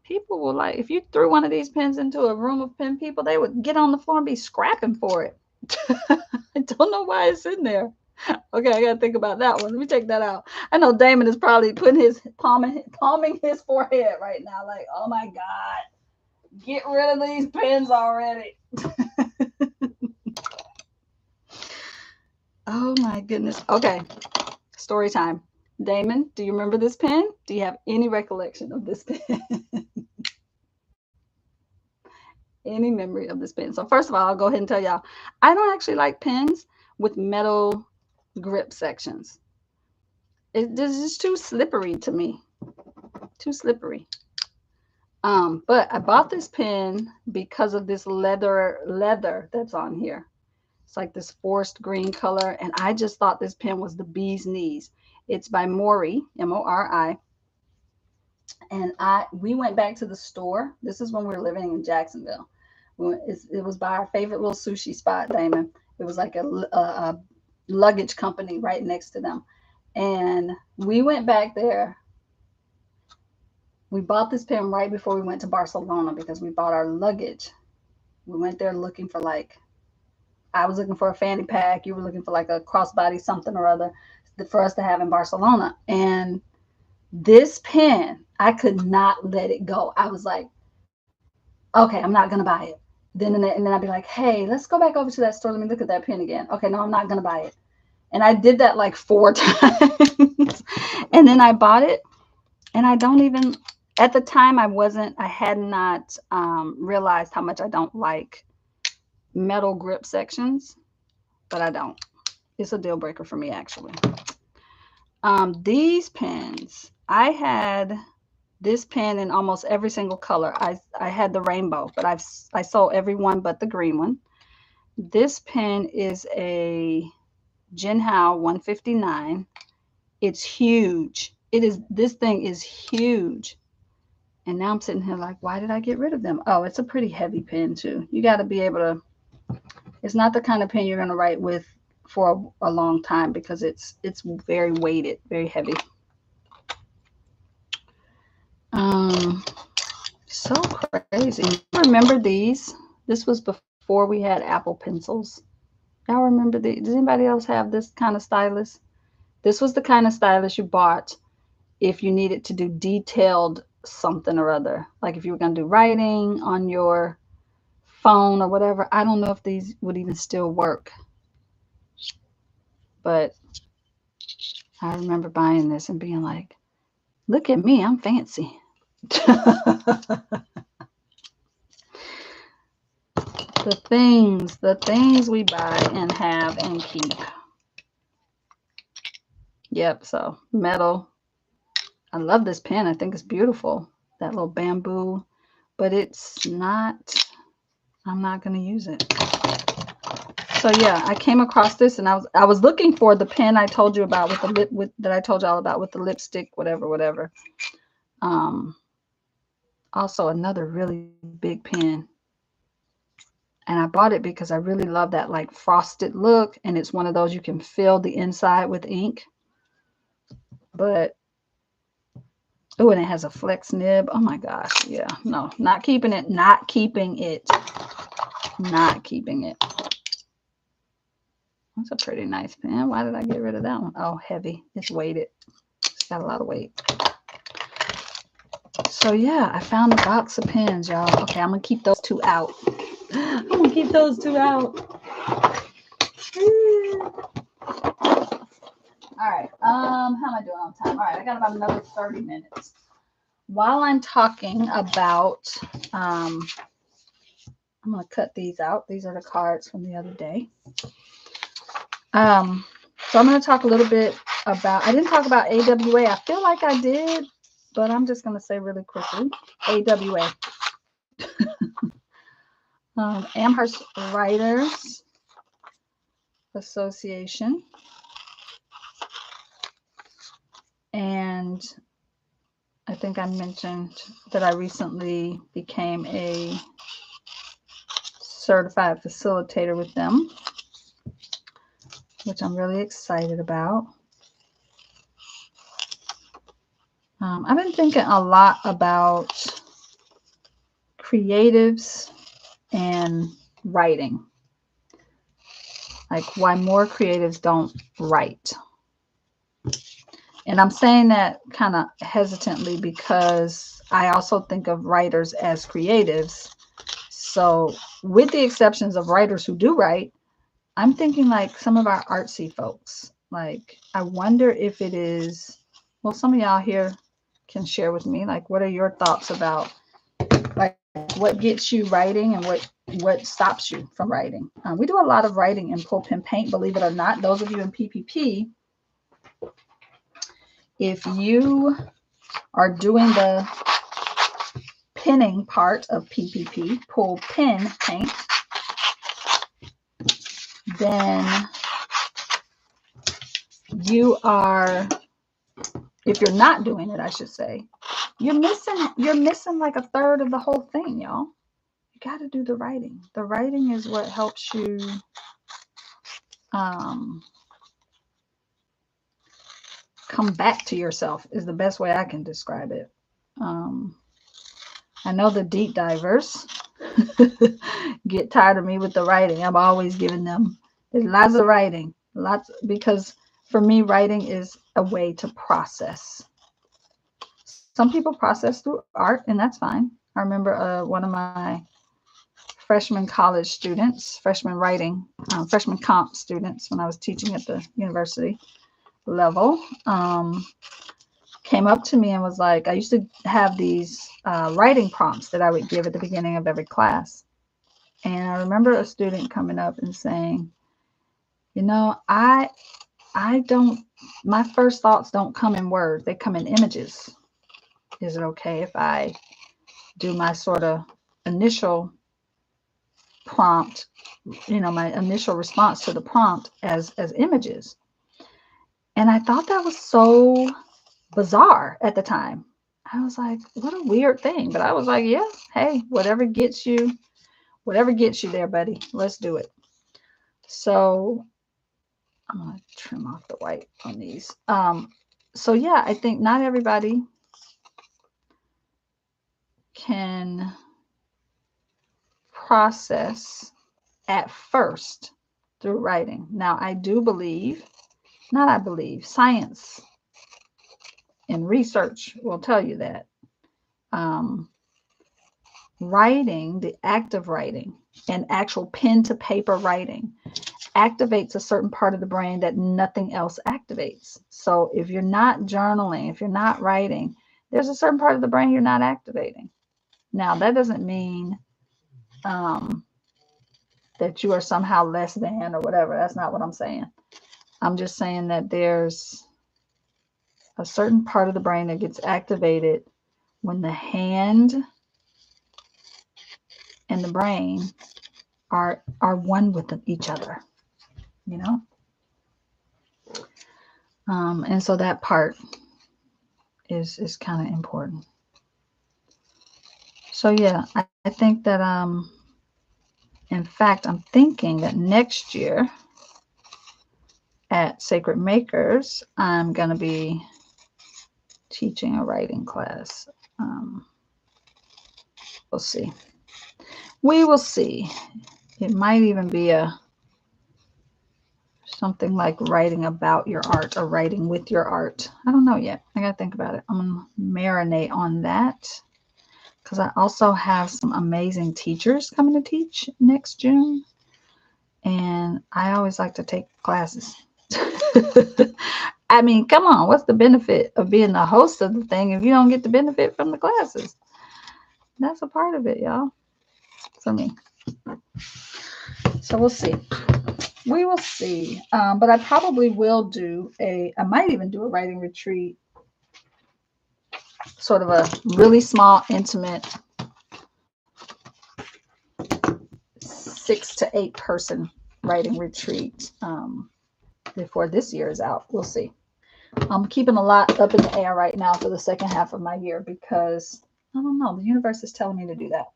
[SPEAKER 1] people will like, if you threw one of these pens into a room of pen people, they would get on the floor and be scrapping for it. I don't know why it's in there. Okay, I gotta think about that one. Let me take that out. I know Damon is probably putting his palming his forehead right now, like, oh my God, get rid of these pens already. Oh my goodness. Okay, story time. Damon, do you remember this pen? Do you have any recollection of this pen? Any memory of this pen? So first of all, I'll go ahead and tell y'all, I don't actually like pens with metal grip sections. This is too slippery to me. Too slippery. But I bought this pen because of this leather that's on here. It's like this forest green color, and I just thought this pen was the bee's knees. It's by Mori, M-O-R-I. And we went back to the store. This is when we were living in Jacksonville. It was by our favorite little sushi spot, Damon. It was like a luggage company right next to them. And we went back there. We bought this pen right before we went to Barcelona because we bought our luggage. We went there looking for, like, I was looking for a fanny pack. You were looking for like a crossbody something or other for us to have in Barcelona. And this pen, I could not let it go. I was like, okay, I'm not going to buy it. And then I'd be like, hey, let's go back over to that store. Let me look at that pen again. Okay, no, I'm not going to buy it. And I did that like 4 times. And then I bought it. And I don't even, at the time, I had not realized how much I don't like metal grip sections, but I don't. It's a deal breaker for me, actually. These pens, I had this pen in almost every single color. I had the rainbow, but I sold every one but the green one. This pen is a Givehand 159. It's huge. This thing is huge. And now I'm sitting here like, why did I get rid of them? Oh, it's a pretty heavy pen too. You got to be able to, it's not the kind of pen you're going to write with for a long time because it's very weighted, very heavy. So crazy. Remember these? This was before we had Apple pencils. Y'all remember these? Does anybody else have this kind of stylus? This was the kind of stylus you bought if you needed to do detailed something or other. Like if you were going to do writing on your phone or whatever. I don't know if these would even still work. But I remember buying this and being like, look at me, I'm fancy. The things we buy and have and keep. Yep, so metal. I love this pen. I think it's beautiful. That little bamboo, but it's not, I'm not going to use it. So yeah, I came across this and I was looking for the pen I told you about with the lip that I told y'all about with the lipstick, whatever. Also another really big pen. And I bought it because I really love that like frosted look. And it's one of those you can fill the inside with ink. But, oh, and it has a flex nib. Oh my gosh. Yeah, no, not keeping it. Not keeping it. Not keeping it. That's a pretty nice pen. Why did I get rid of that one? Oh, heavy. It's weighted. It's got a lot of weight. So yeah, I found a box of pens, y'all. Okay, I'm going to keep those 2 out. I'm going to keep those 2 out. All right. How am I doing on time? All right, I got about another 30 minutes. While I'm talking about, I'm going to cut these out. These are the cards from the other day. So I'm going to talk a little bit about, I didn't talk about AWA. I feel like I did, but I'm just going to say really quickly, AWA. Amherst Writers Association. And I think I mentioned that I recently became a certified facilitator with them, which I'm really excited about. I've been thinking a lot about creatives and writing. Like why more creatives don't write. And I'm saying that kind of hesitantly because I also think of writers as creatives. So with the exceptions of writers who do write, I'm thinking like some of our artsy folks. Like I wonder if it is, well, some of y'all here can share with me, like what are your thoughts about like what gets you writing and what stops you from writing. We do a lot of writing in Pull Pen Paint, believe it or not. Those of you in PPP, if you are doing the pinning part of PPP, Pull Pen Paint, then you are, if you're not doing it, I should say, you're missing like a third of the whole thing, y'all. You got to do the writing. The writing is what helps you come back to yourself, is the best way I can describe it. I know the deep divers get tired of me with the writing. I'm always giving them, there's lots of writing, because for me, writing is a way to process. Some people process through art, and that's fine. I remember one of my freshman college students, freshman comp students, when I was teaching at the university level, came up to me and was like, I used to have these writing prompts that I would give at the beginning of every class. And I remember a student coming up and saying, you know, I don't, my first thoughts don't come in words, they come in images. Is it okay if I do my sort of initial prompt, you know, my initial response to the prompt as images? And I thought that was so bizarre at the time. I was like, what a weird thing. But I was like, yeah, hey, whatever gets you there, buddy, let's do it. So I'm going to trim off the white on these. So yeah, I think not everybody can process at first through writing. Now, I do believe, science and research will tell you that writing, the act of writing and actual pen to paper writing activates a certain part of the brain that nothing else activates. So if you're not journaling, if you're not writing, there's a certain part of the brain you're not activating. Now, that doesn't mean that you are somehow less than or whatever. That's not what I'm saying. I'm just saying that there's a certain part of the brain that gets activated when the hand and the brain are one with each other, you know? And so that part is kind of important. So yeah, I think that in fact, I'm thinking that next year at Sacred Makers, I'm going to be teaching a writing class. We'll see. We will see. It might even be something like writing about your art or writing with your art. I don't know yet. I got to think about it. I'm going to marinate on that because I also have some amazing teachers coming to teach next June. And I always like to take classes. I mean, come on, what's the benefit of being the host of the thing if you don't get the benefit from the classes? That's a part of it, y'all, for me. So we'll see. We will see. But I probably will do I might even do a writing retreat, sort of a really small, intimate 6 to 8 person writing retreat before this year is out. We'll see. I'm keeping a lot up in the air right now for the second half of my year because I don't know. The universe is telling me to do that.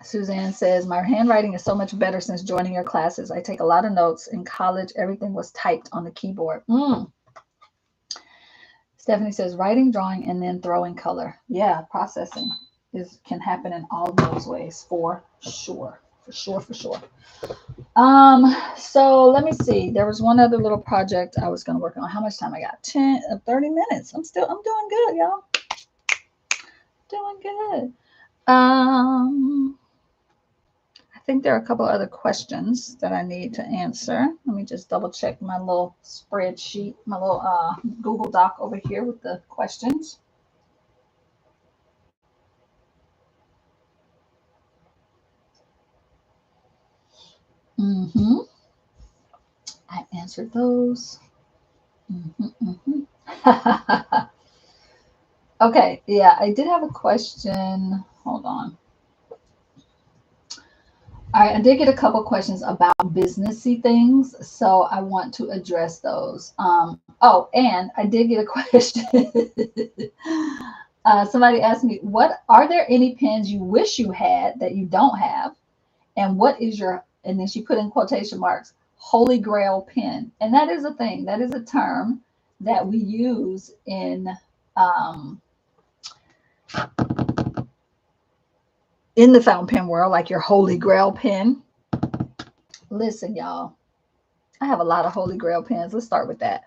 [SPEAKER 1] Suzanne says, my handwriting is so much better since joining your classes. I take a lot of notes. In college, everything was typed on the keyboard. Stephanie says writing, drawing, and then throwing color. Yeah, processing can happen in all of those ways for sure. For sure, for sure. So let me see. There was one other little project I was going to work on. How much time I got? 30 minutes. I'm doing good, y'all. Doing good. I think there are a couple other questions that I need to answer. Let me just double check my little spreadsheet, my little Google Doc over here with the questions. I answered those. Okay, yeah, I did have a question. Hold on. All right, I did get a couple questions about businessy things, so I want to address those. Oh, and I did get a question. Somebody asked me, "What are there any pens you wish you had that you don't have, and what is your?" And then she put in quotation marks, "Holy Grail pen," and that is a thing. That is a term that we use in the fountain pen world, like your Holy Grail pen. Listen, y'all, I have a lot of Holy Grail pens. Let's start with that.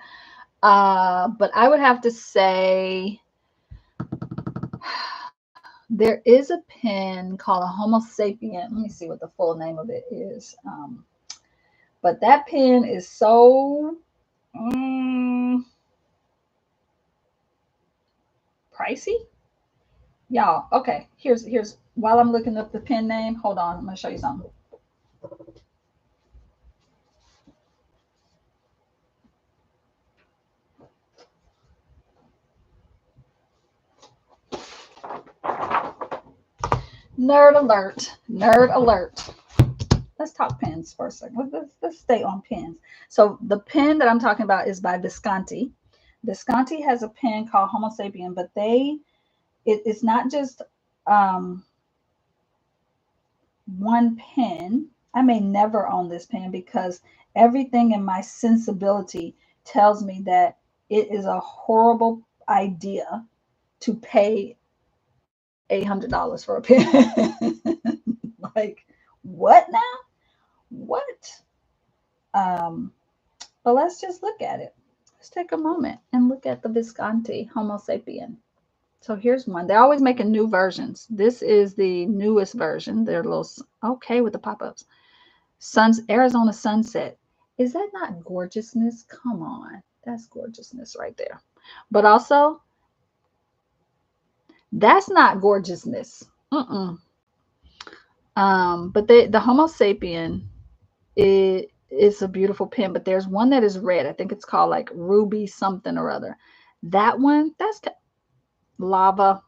[SPEAKER 1] But I would have to say there is a pen called a Homo sapien. Let me see what the full name of it is. But that pen is so pricey. Y'all, okay, here's while I'm looking up the pen name, hold on, I'm gonna show you something. Nerd alert, nerd alert. Let's talk pens for a second. Let's stay on pens. So the pen that I'm talking about is by Visconti. Visconti has a pen called Homo sapien, but it's not just one pen. I may never own this pen because everything in my sensibility tells me that it is a horrible idea to pay $800 for a pen. Like, what now? What? But let's just look at it. Let's take a moment and look at the Visconti Homo sapien. So here's one. They're always making new versions. This is the newest version. They're a little okay with the pop-ups. Arizona Sunset. Is that not gorgeousness? Come on. That's gorgeousness right there. But also, that's not gorgeousness. But the Homo sapien is a beautiful pen, but there's one that is red. I think it's called like Ruby something or other. That one, that's lava.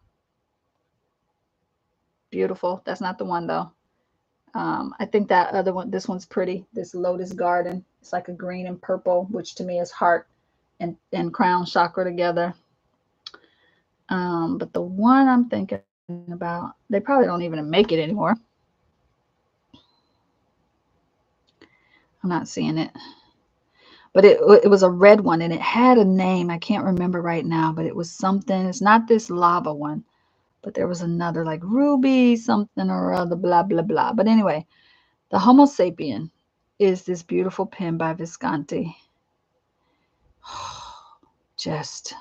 [SPEAKER 1] Beautiful. That's not the one though. I think that other one, this one's pretty. This Lotus Garden. It's like a green and purple, which to me is heart and crown chakra together. But the one I'm thinking about, they probably don't even make it anymore. I'm not seeing it. But it was a red one and it had a name. I can't remember right now, but it was something. It's not this lava one, but there was another like Ruby something or other, blah, blah, blah. But anyway, the Homo sapien is this beautiful pen by Visconti. Just,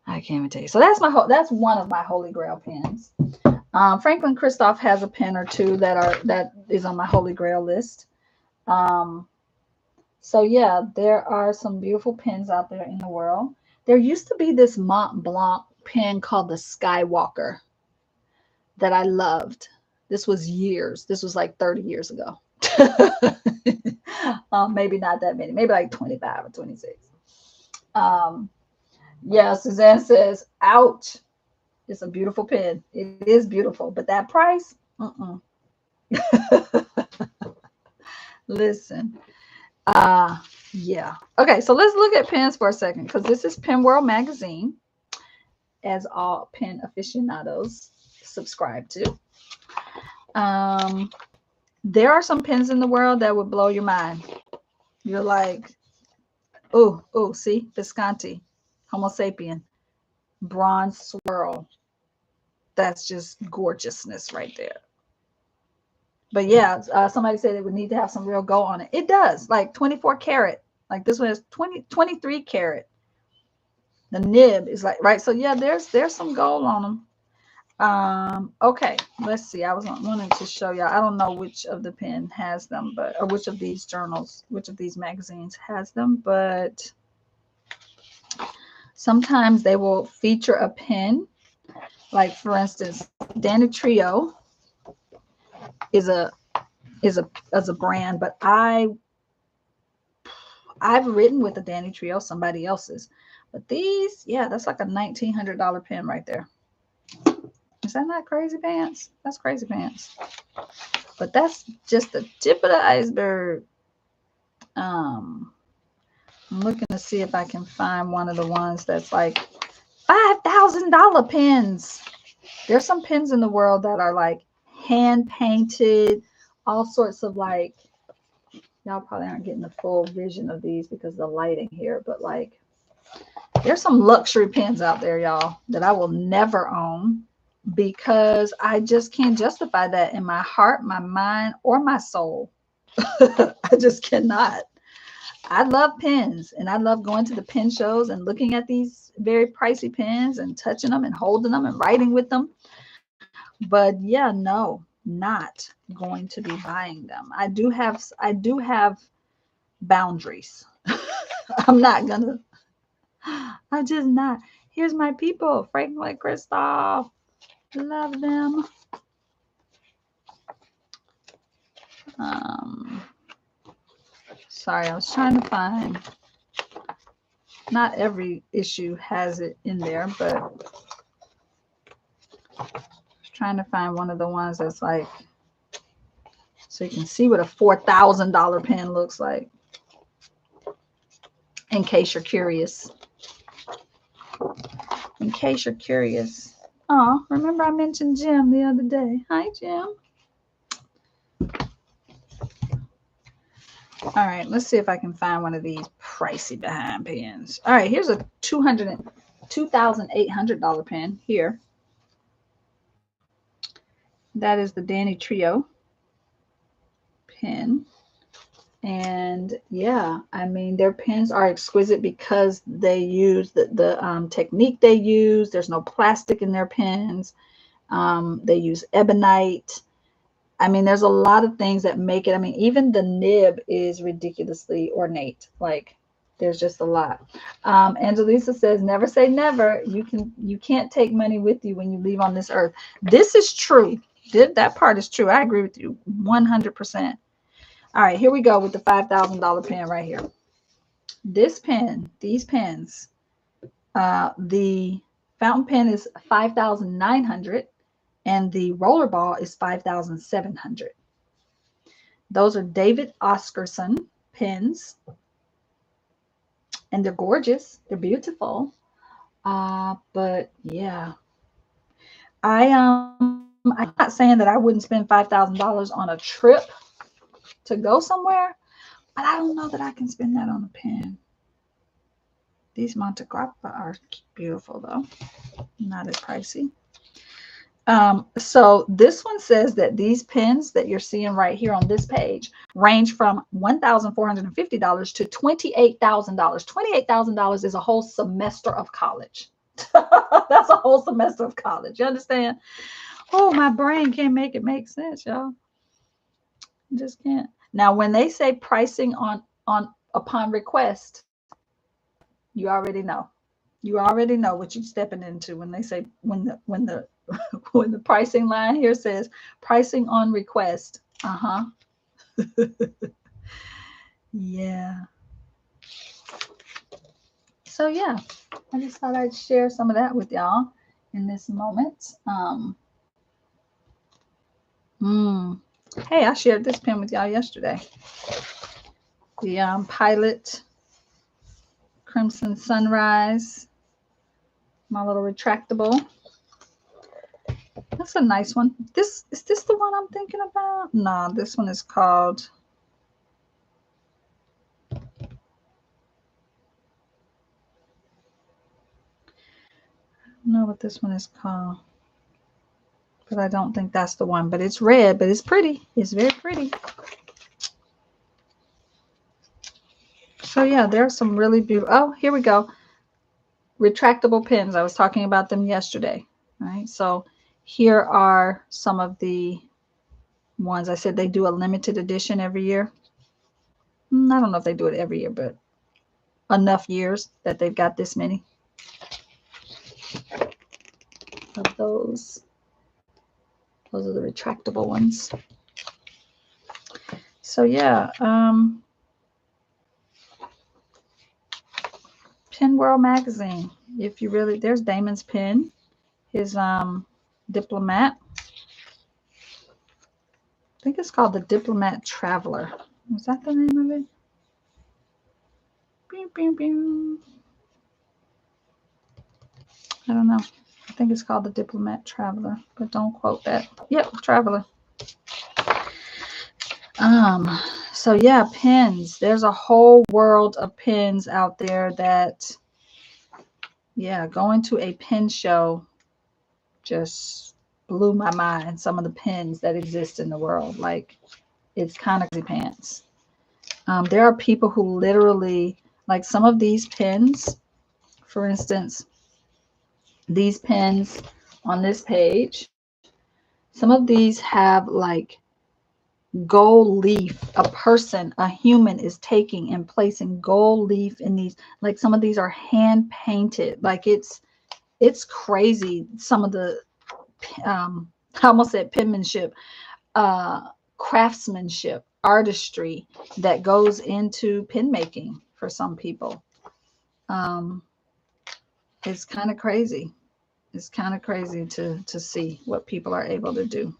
[SPEAKER 1] I can't even tell you. So that's one of my Holy Grail pens. Franklin Christoph has a pen or two that is on my Holy Grail list. So yeah, there are some beautiful pens out there in the world. There used to be this Mont Blanc pen called the Skywalker that I loved. This was years. This was like 30 years ago. Maybe not that many. Maybe like 25 or 26. Yeah, Suzanne says, ouch. It's a beautiful pen. It is beautiful. But that price? Listen. Yeah. Okay, so let's look at pens for a second because this is Pen World Magazine, as all pen aficionados subscribe to. There are some pens in the world that would blow your mind. You're like, oh, see, Visconti, Homo sapien. bronze swirl. That's just gorgeousness right there. But yeah, somebody said it would need to have some real gold on it. It does, like 24 karat. Like this one is 23 karat. The nib is like, right. So yeah, there's some gold on them. Okay, let's see. I was wanting to show y'all. I don't know which of the pen has them, but or which of these journals, which of these magazines has them, but sometimes they will feature a pen. Like for instance, Danny Trio is a brand, but I've written with a Danny Trio, somebody else's. But these, yeah, that's like a $1,900 pen right there. Is that not crazy pants? That's crazy pants. But that's just the tip of the iceberg. I'm looking to see if I can find one of the ones that's like $5,000 pens. There's some pens in the world that are like hand painted, all sorts of like, y'all probably aren't getting the full vision of these because of the lighting here, but like there's some luxury pens out there, y'all, that I will never own because I just can't justify that in my heart, my mind, or my soul. I just cannot. I love pens and I love going to the pen shows and looking at these very pricey pens and touching them and holding them and writing with them. But yeah, no, not going to be buying them. I do have boundaries. I'm not gonna. I just not. Here's my people, Franklin, Christoph. Love them. Sorry, I was trying to find. Not every issue has it in there, but I was trying to find one of the ones that's like, so you can see what a $4,000 pen looks like. In case you're curious. In case you're curious. Oh, remember I mentioned Jim the other day. Hi, Jim. All right, let's see if I can find one of these pricey behind pens. All right, here's a $2,800 pen here. That is the Danny Trio pen. And yeah, I mean, their pens are exquisite because they use the technique they use. There's no plastic in their pens. They use ebonite. I mean, there's a lot of things that make it. I mean, even the nib is ridiculously ornate. Like, there's just a lot. Angelisa says, never say never. You can't take money with you when you leave on this earth. This is true. That part is true. I agree with you 100%. All right, here we go with the $5,000 pen right here. This pen, these pens, the fountain pen is $5,900 and the rollerball is $5,700. Those are David Oscarson pens, and they're gorgeous. They're beautiful. But yeah, I'm not saying that I wouldn't spend $5,000 on a trip to go somewhere, but I don't know that I can spend that on a pen. These Monte Grappa are beautiful though, not as pricey. So this one says that these pens that you're seeing right here on this page range from $1,450 to $28,000. $28,000 is a whole semester of college. That's a whole semester of college. You understand? Oh, my brain can't make it make sense, y'all. Just can't. Now, when they say pricing on upon request, you already know. You already know what you're stepping into when they say when the when the pricing line here says pricing on request. Yeah. So yeah, I just thought I'd share some of that with y'all in this moment. Hey, I shared this pen with y'all yesterday. The Pilot Crimson Sunrise, my little retractable. That's a nice one. Is this the one I'm thinking about? No, this one is called what this one is called. But I don't think that's the one. But it's red, but it's pretty. It's very pretty. So yeah, there's some really beautiful. Oh, here we go. Retractable pens. I was talking about them yesterday. All right. So here are some of the ones. I said they do a limited edition every year. I don't know if they do it every year, but enough years that they've got this many of those. Those are the retractable ones. So yeah, Pen World magazine. If you really, there's Damon's pen, his Diplomat. I think it's called the Diplomat Traveler. Is that the name of it? Beep, beep, beep. I don't know. I think it's called the Diplomat Traveler, but don't quote that. Yep, Traveler. So yeah, pens. There's a whole world of pens out there that, yeah, going to a pen show just blew my mind. Some of the pens that exist in the world, like, it's kind of crazy pants. There are people who literally, like, some of these pens, for instance, these pens on this page, some of these have like gold leaf. A person, a human is taking and placing gold leaf in these. Like, some of these are hand painted. Like, it's crazy. Some of the I almost said penmanship, craftsmanship, artistry that goes into pen making for some people. It's kind of crazy. It's kind of crazy to see what people are able to do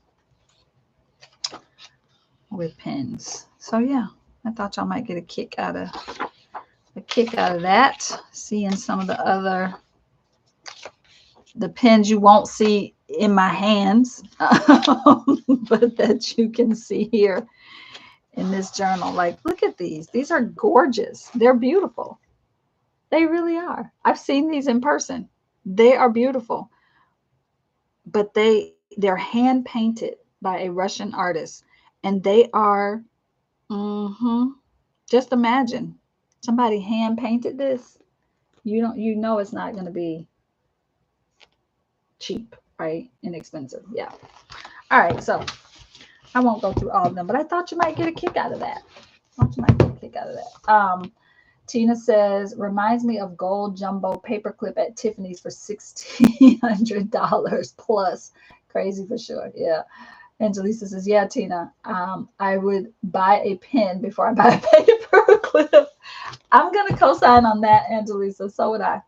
[SPEAKER 1] with pens. So yeah, I thought y'all might get a kick out of that, seeing some of the pens you won't see in my hands, but that you can see here in this journal. Like, look at these. These are gorgeous. They're beautiful. They really are. I've seen these in person. They are beautiful. But they're hand painted by a Russian artist, and they are just imagine somebody hand painted this. You know it's not going to be cheap, right? Inexpensive. Yeah. All right, so I won't go through all of them, but I thought you might get a kick out of that. Tina says, reminds me of gold jumbo paperclip at Tiffany's for $1,600 plus. Crazy for sure. Yeah. Angelisa says, yeah, Tina, I would buy a pen before I buy a paper clip. I'm going to co-sign on that, Angelisa. So would I.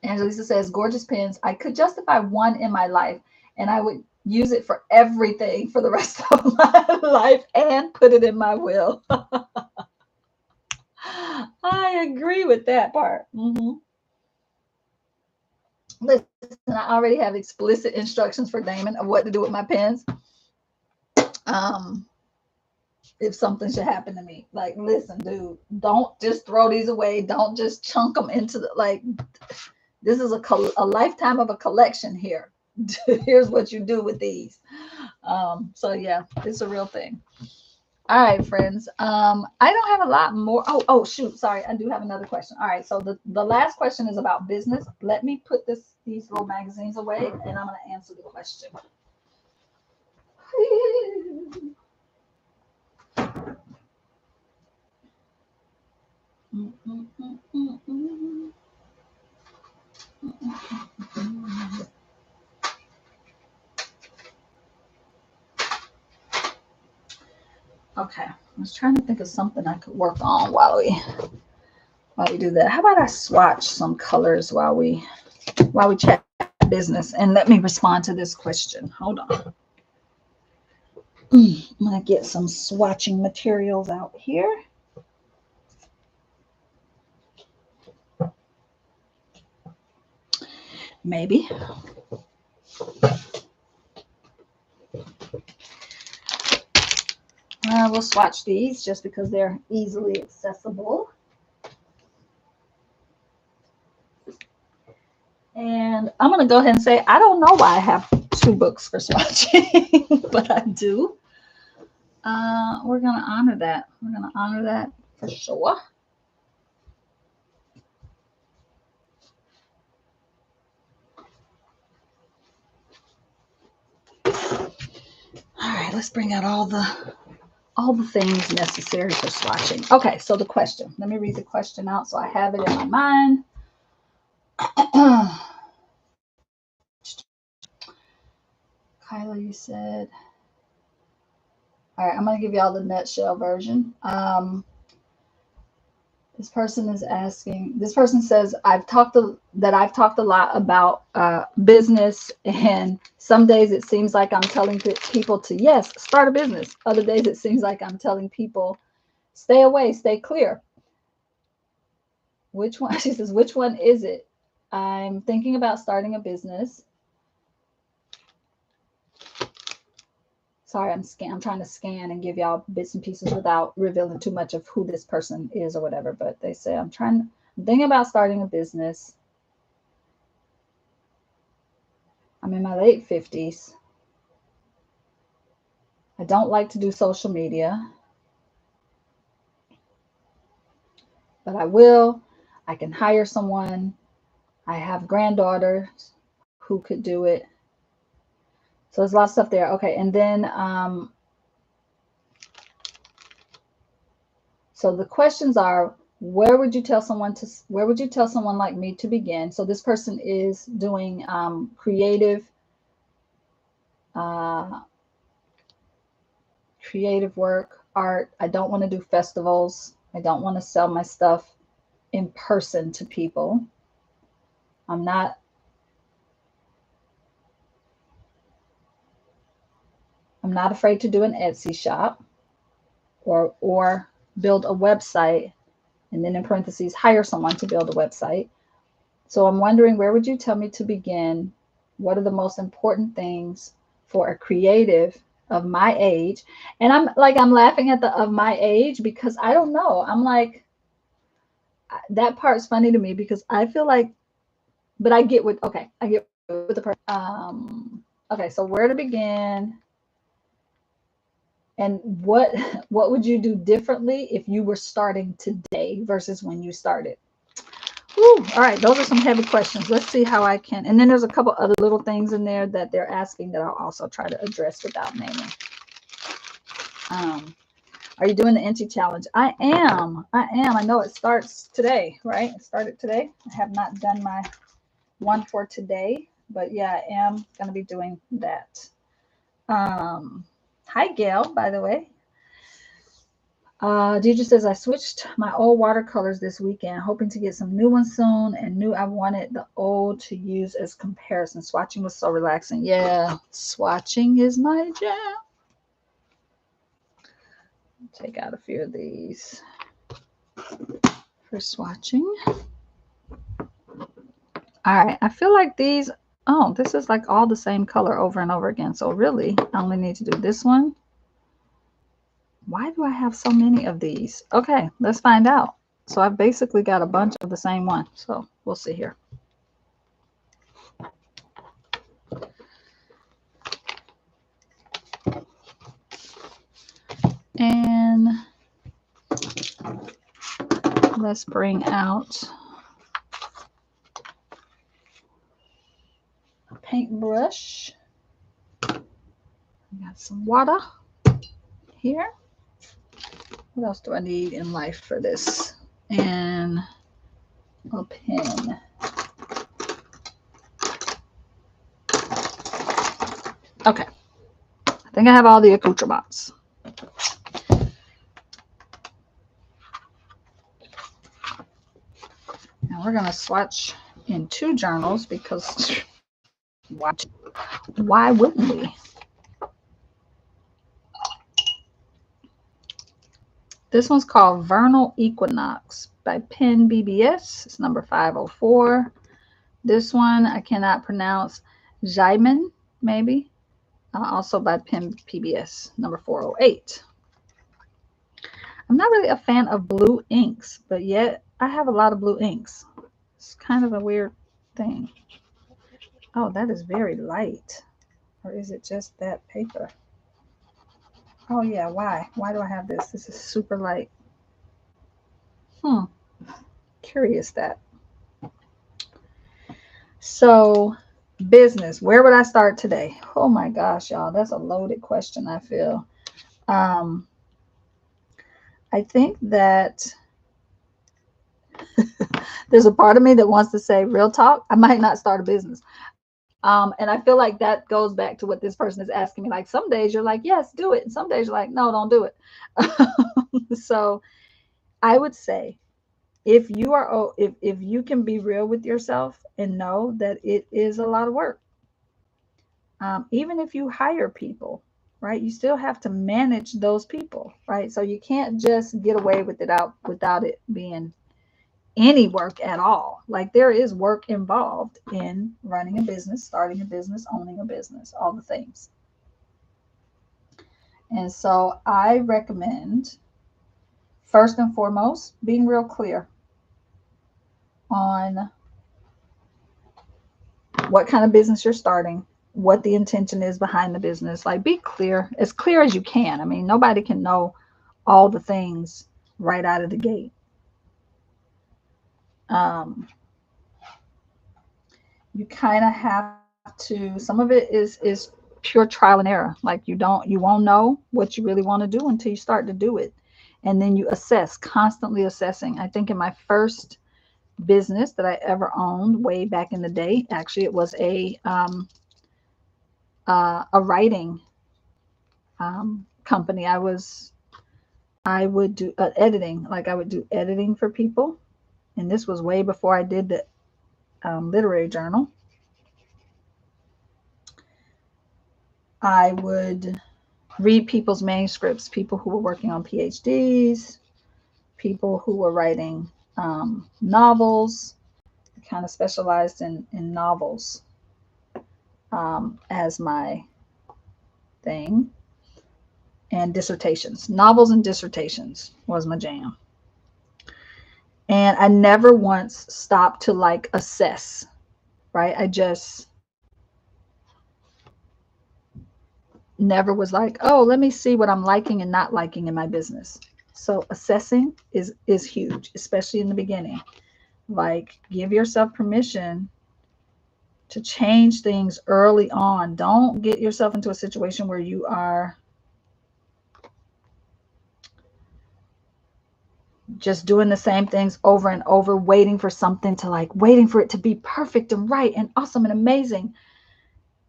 [SPEAKER 1] Angelisa says, gorgeous pens. I could justify one in my life, and I would use it for everything for the rest of my life and put it in my will. I agree with that part. Listen, I already have explicit instructions for Damon of what to do with my pens. If something should happen to me, like, listen, dude, don't just throw these away. Don't just chunk them into the, like, this is a lifetime of a collection here. Here's what you do with these. So yeah, it's a real thing. All right, friends. I don't have a lot more. Oh, shoot. Sorry. I do have another question. All right. So the last question is about business. Let me put these little magazines away, and I'm going to answer the question. Okay. I was trying to think of something I could work on while we do that. How about I swatch some colors while we chat business, and let me respond to this question. Hold on. I'm going to get some swatching materials out here. Maybe. We'll swatch these just because they're easily accessible. I'm going to go ahead and say, I don't know why I have 2 books for swatching, but I do. We're going to honor that. We're going to honor that for sure. All right, let's bring out all the things necessary for swatching. Okay, so the question. Let me read the question out so I have it in my mind. Kyla, you said. All right, I'm going to give you all the nutshell version. This person is asking, this person says, I've talked a lot about business, and some days it seems like I'm telling people to, yes, start a business. Other days it seems like I'm telling people, stay away, stay clear. Which one? She says, which one is it? I'm thinking about starting a business. Sorry, I'm trying to scan and give y'all bits and pieces without revealing too much of who this person is or whatever. But they say, I'm thinking about starting a business. I'm in my late 50s. I don't like to do social media, but I will. I can hire someone. I have granddaughters who could do it. So there's a lot of stuff there. Okay, and then so the questions are, where would you tell someone like me to begin? So this person is doing creative work, art. I don't want to do festivals. I don't want to sell my stuff in person to people. I'm not afraid to do an Etsy shop or build a website, and then in parentheses, hire someone to build a website. So I'm wondering, where would you tell me to begin? What are the most important things for a creative of my age? And I'm laughing at the of my age because I don't know. I'm like, that part's funny to me because I feel like, but I get what the person. Okay, so where to begin? And what would you do differently if you were starting today versus when you started? Ooh, all right, those are some heavy questions. Let's see how I can. And then there's a couple other little things in there that they're asking that I'll also try to address without naming. Are you doing the Inchi challenge? I am. I know it starts today, right? It started today. I have not done my one for today, but yeah, I am going to be doing that. Hi, Gail, by the way. Deidre says, I switched my old watercolors this weekend, hoping to get some new ones soon, and knew I wanted the old to use as comparison. Swatching was so relaxing. Yeah, swatching is my jam. Take out a few of these for swatching. All right, I feel like these, oh, this is like all the same color over and over again. So really, I only need to do this one. Why do I have so many of these? Okay, let's find out. So I've basically got a bunch of the same one. So we'll see here. And let's bring out a paintbrush. Got some water here. What else do I need in life for this? And a pen. Okay. I think I have all the accoutrements. Now we're going to swatch in 2 journals because why wouldn't we? This one's called Vernal Equinox by Pen BBS. It's number 504. This one I cannot pronounce. Jaimin, maybe. Also by Pen PBS, number 408. I'm not really a fan of blue inks, but yet I have a lot of blue inks. It's kind of a weird thing. Oh, that is very light. Or is it just that paper? Oh yeah, why? Why do I have this? This is super light. Hmm, curious that. So, business, where would I start today? Oh my gosh, y'all, that's a loaded question, I feel. Um, I think that there's a part of me that wants to say, real talk, I might not start a business. And I feel like that goes back to what this person is asking me. Like some days you're like, yes, do it. And some days you're like, no, don't do it. So I would say if you can be real with yourself and know that it is a lot of work, even if you hire people, right, you still have to manage those people, right? So you can't just get away with it out without it being any work at all. Like there is work involved in running a business, starting a business, owning a business, all the things. And so I recommend, first and foremost, being real clear on what kind of business you're starting, what the intention is behind the business. Like be clear, as clear as you can. I mean, nobody can know all the things right out of the gate. Um, you kind of have to, some of it is pure trial and error. Like you won't know what you really want to do until you start to do it. And then you assess, constantly assessing. I think in my first business that I ever owned way back in the day, actually it was a writing company. I would do editing, like I would do editing for people. And this was way before I did the literary journal. I would read people's manuscripts, people who were working on PhDs, people who were writing novels. I kind of specialized in novels as my thing, and dissertations. Novels and dissertations was my jam. And I never once stopped to like assess, right? I just never was like, oh, let me see what I'm liking and not liking in my business. So assessing is huge, especially in the beginning. Like give yourself permission to change things early on. Don't get yourself into a situation where you are just doing the same things over and over, waiting for something to like, waiting for it to be perfect and right and awesome and amazing.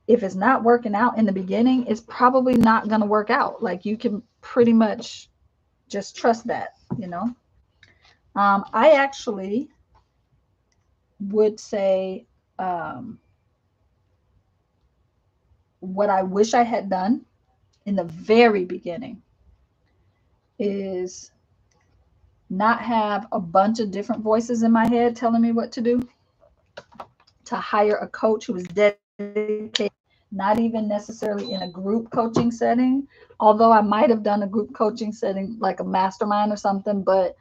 [SPEAKER 1] If it's not working out in the beginning, it's probably not going to work out. Like you can pretty much just trust that, you know. I actually would say um, what I wish I had done in the very beginning is not have a bunch of different voices in my head telling me what to do, to hire a coach who is dedicated, not even necessarily in a group coaching setting, although I might have done a group coaching setting like a mastermind or something, but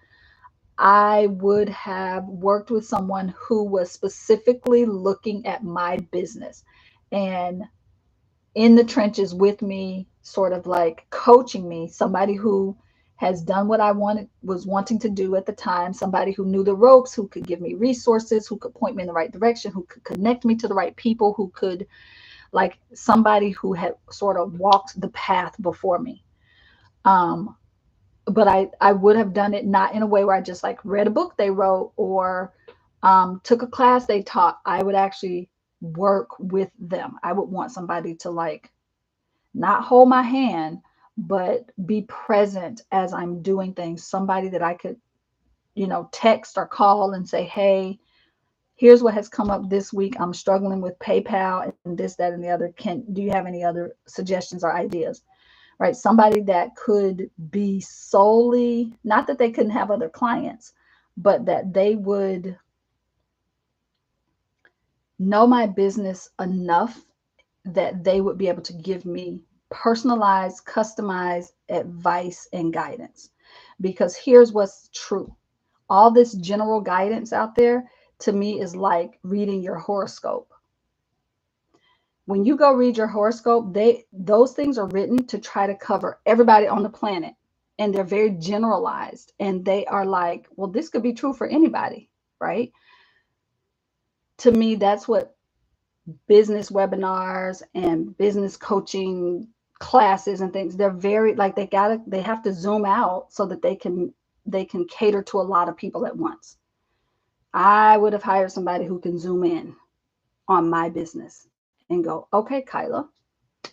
[SPEAKER 1] I would have worked with someone who was specifically looking at my business and in the trenches with me, sort of like coaching me, somebody who has done what I was wanting to do at the time, somebody who knew the ropes, who could give me resources, who could point me in the right direction, who could connect me to the right people, who could, like somebody who had sort of walked the path before me. Um, but I would have done it not in a way where I just like read a book they wrote or took a class they taught. I would actually work with them. I would want somebody to like not hold my hand, but be present as I'm doing things. Somebody that I could, text or call and say, hey, here's what has come up this week. I'm struggling with PayPal and this, that, and the other. Do you have any other suggestions or ideas? Right? Somebody that could be solely, not that they couldn't have other clients, but that they would know my business enough that they would be able to give me personalized, customized advice and guidance. Because here's what's true. All this general guidance out there to me is like reading your horoscope. when you go read your horoscope, those things are written to try to cover everybody on the planet. And they're very generalized. And they are like, well, this could be true for anybody, right? To me, that's what business webinars and business coaching classes and things, they're very like they have to zoom out so that they can cater to a lot of people at once. I would have hired somebody who can zoom in on my business and go, okay, Kyla,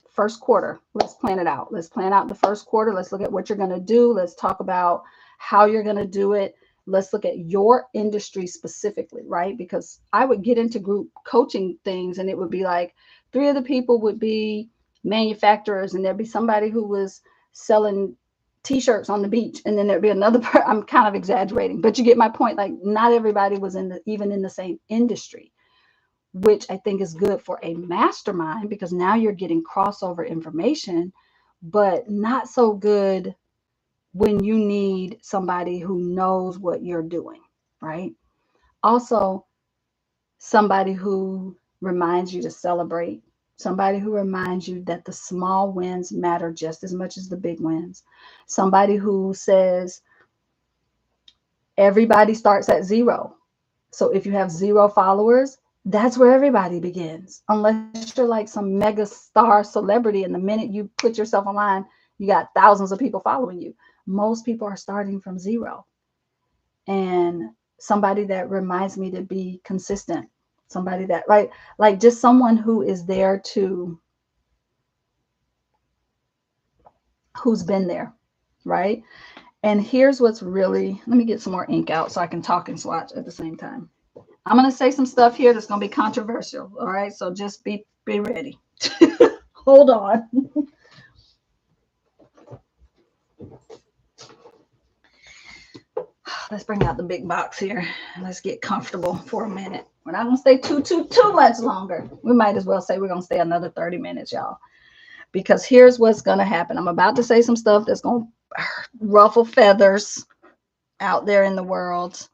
[SPEAKER 1] first quarter, let's plan it out. Let's plan out the first quarter. Let's look at what you're going to do. Let's talk about how you're going to do it. Let's look at your industry specifically, right? Because I would get into group coaching things and it would be like 3 of the people would be manufacturers and there'd be somebody who was selling t-shirts on the beach. And then there'd be another, I'm kind of exaggerating, but you get my point. Like not everybody was even in the same industry, which I think is good for a mastermind because now you're getting crossover information, but not so good when you need somebody who knows what you're doing, right? Also, somebody who reminds you to celebrate, somebody who reminds you that the small wins matter just as much as the big wins, somebody who says everybody starts at 0. So if you have 0 followers, that's where everybody begins, unless you're like some mega star celebrity and the minute you put yourself online, you got thousands of people following you. Most people are starting from 0. And somebody that reminds me to be consistent, somebody that like just someone who is there who's been there, right? And here's what's really, let me get some more ink out so I can talk and swatch at the same time. I'm going to say some stuff here that's going to be controversial. All right. So just be ready. Hold on. Let's bring out the big box here. Let's get comfortable for a minute. We're not going to stay too much longer. We might as well say we're going to stay another 30 minutes, y'all. Because here's what's going to happen. I'm about to say some stuff that's going to ruffle feathers out there in the world.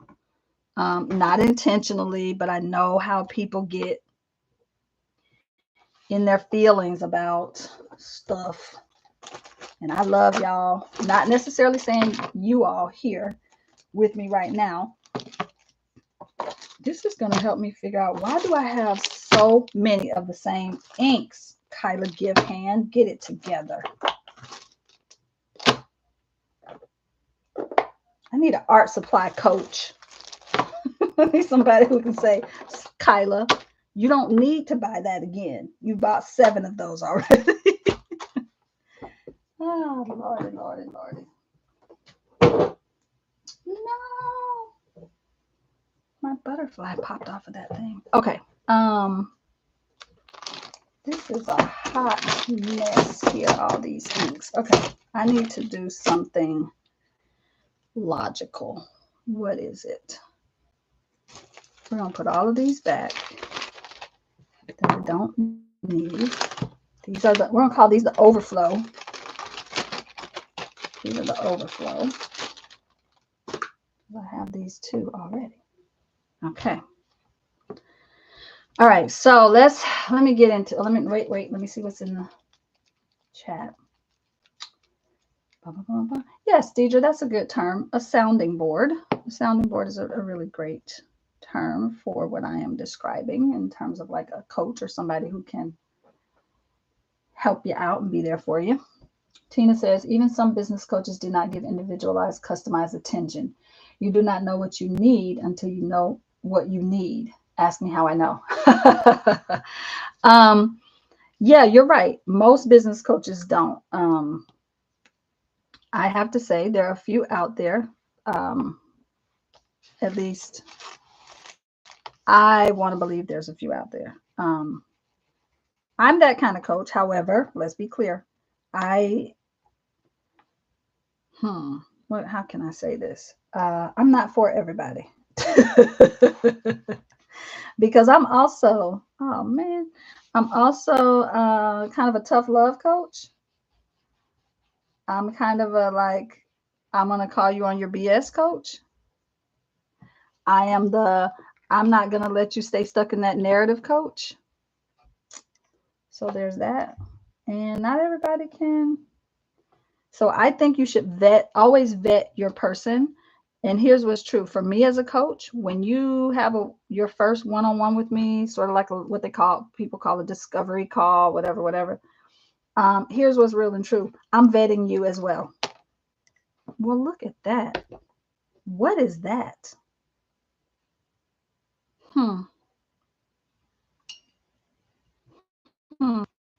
[SPEAKER 1] Not intentionally, but I know how people get in their feelings about stuff. And I love y'all. Not necessarily saying you all here with me right now. This is going to help me figure out, why do I have so many of the same inks? Kyla Givehand, get it together. I need an art supply coach. I need somebody who can say, Kyla, you don't need to buy that again. You bought 7 of those already. Oh, Lordy, Lordy, Lordy. No. My butterfly popped off of that thing. Okay. This is a hot mess here, all these inks. Okay. I need to do something logical. What is it? We're going to put all of these back that we don't need. These are we're going to call these the overflow. These are the overflow. I have these 2 already. Okay. All right. So let me get into, let me see what's in the chat. Yes, Deidre, that's a good term. A sounding board. A sounding board is a really great term for what I am describing in terms of like a coach or somebody who can help you out and be there for you. Tina says, even some business coaches do not give individualized, customized attention. You do not know what you need until you know what you need. Ask me how I know. Yeah, you're right. Most business coaches don't. I have to say there are a few out there. At least I want to believe there's a few out there. I'm that kind of coach. However, let's be clear. How can I say this? I'm not for everybody. Because I'm also, I'm also kind of a tough love coach. I'm kind of I'm going to call you on your BS coach. I'm not going to let you stay stuck in that narrative coach. So there's that. And not everybody can. So I think you should always vet your person. And here's what's true for me as a coach: when you have your first one-on-one with me, sort of like what people call a discovery call, whatever. Here's what's real and true: I'm vetting you as well. Well, look at that. What is that?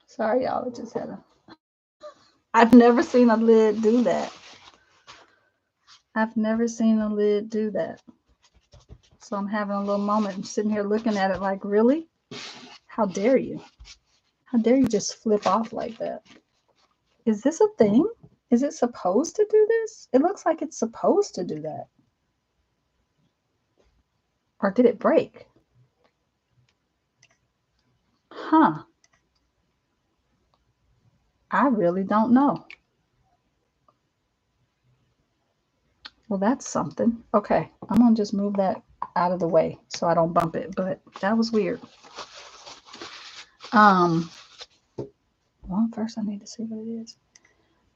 [SPEAKER 1] Sorry, y'all. It just had I've never seen a lid do that. I've never seen a lid do that. So I'm having a little moment. I'm sitting here looking at it like, really? How dare you? How dare you just flip off like that? Is this a thing? Is it supposed to do this? It looks like it's supposed to do that. Or did it break? Huh. I really don't know. Well, that's something. Okay, I'm going to just move that out of the way so I don't bump it, but that was weird. Well, first I need to see what it is.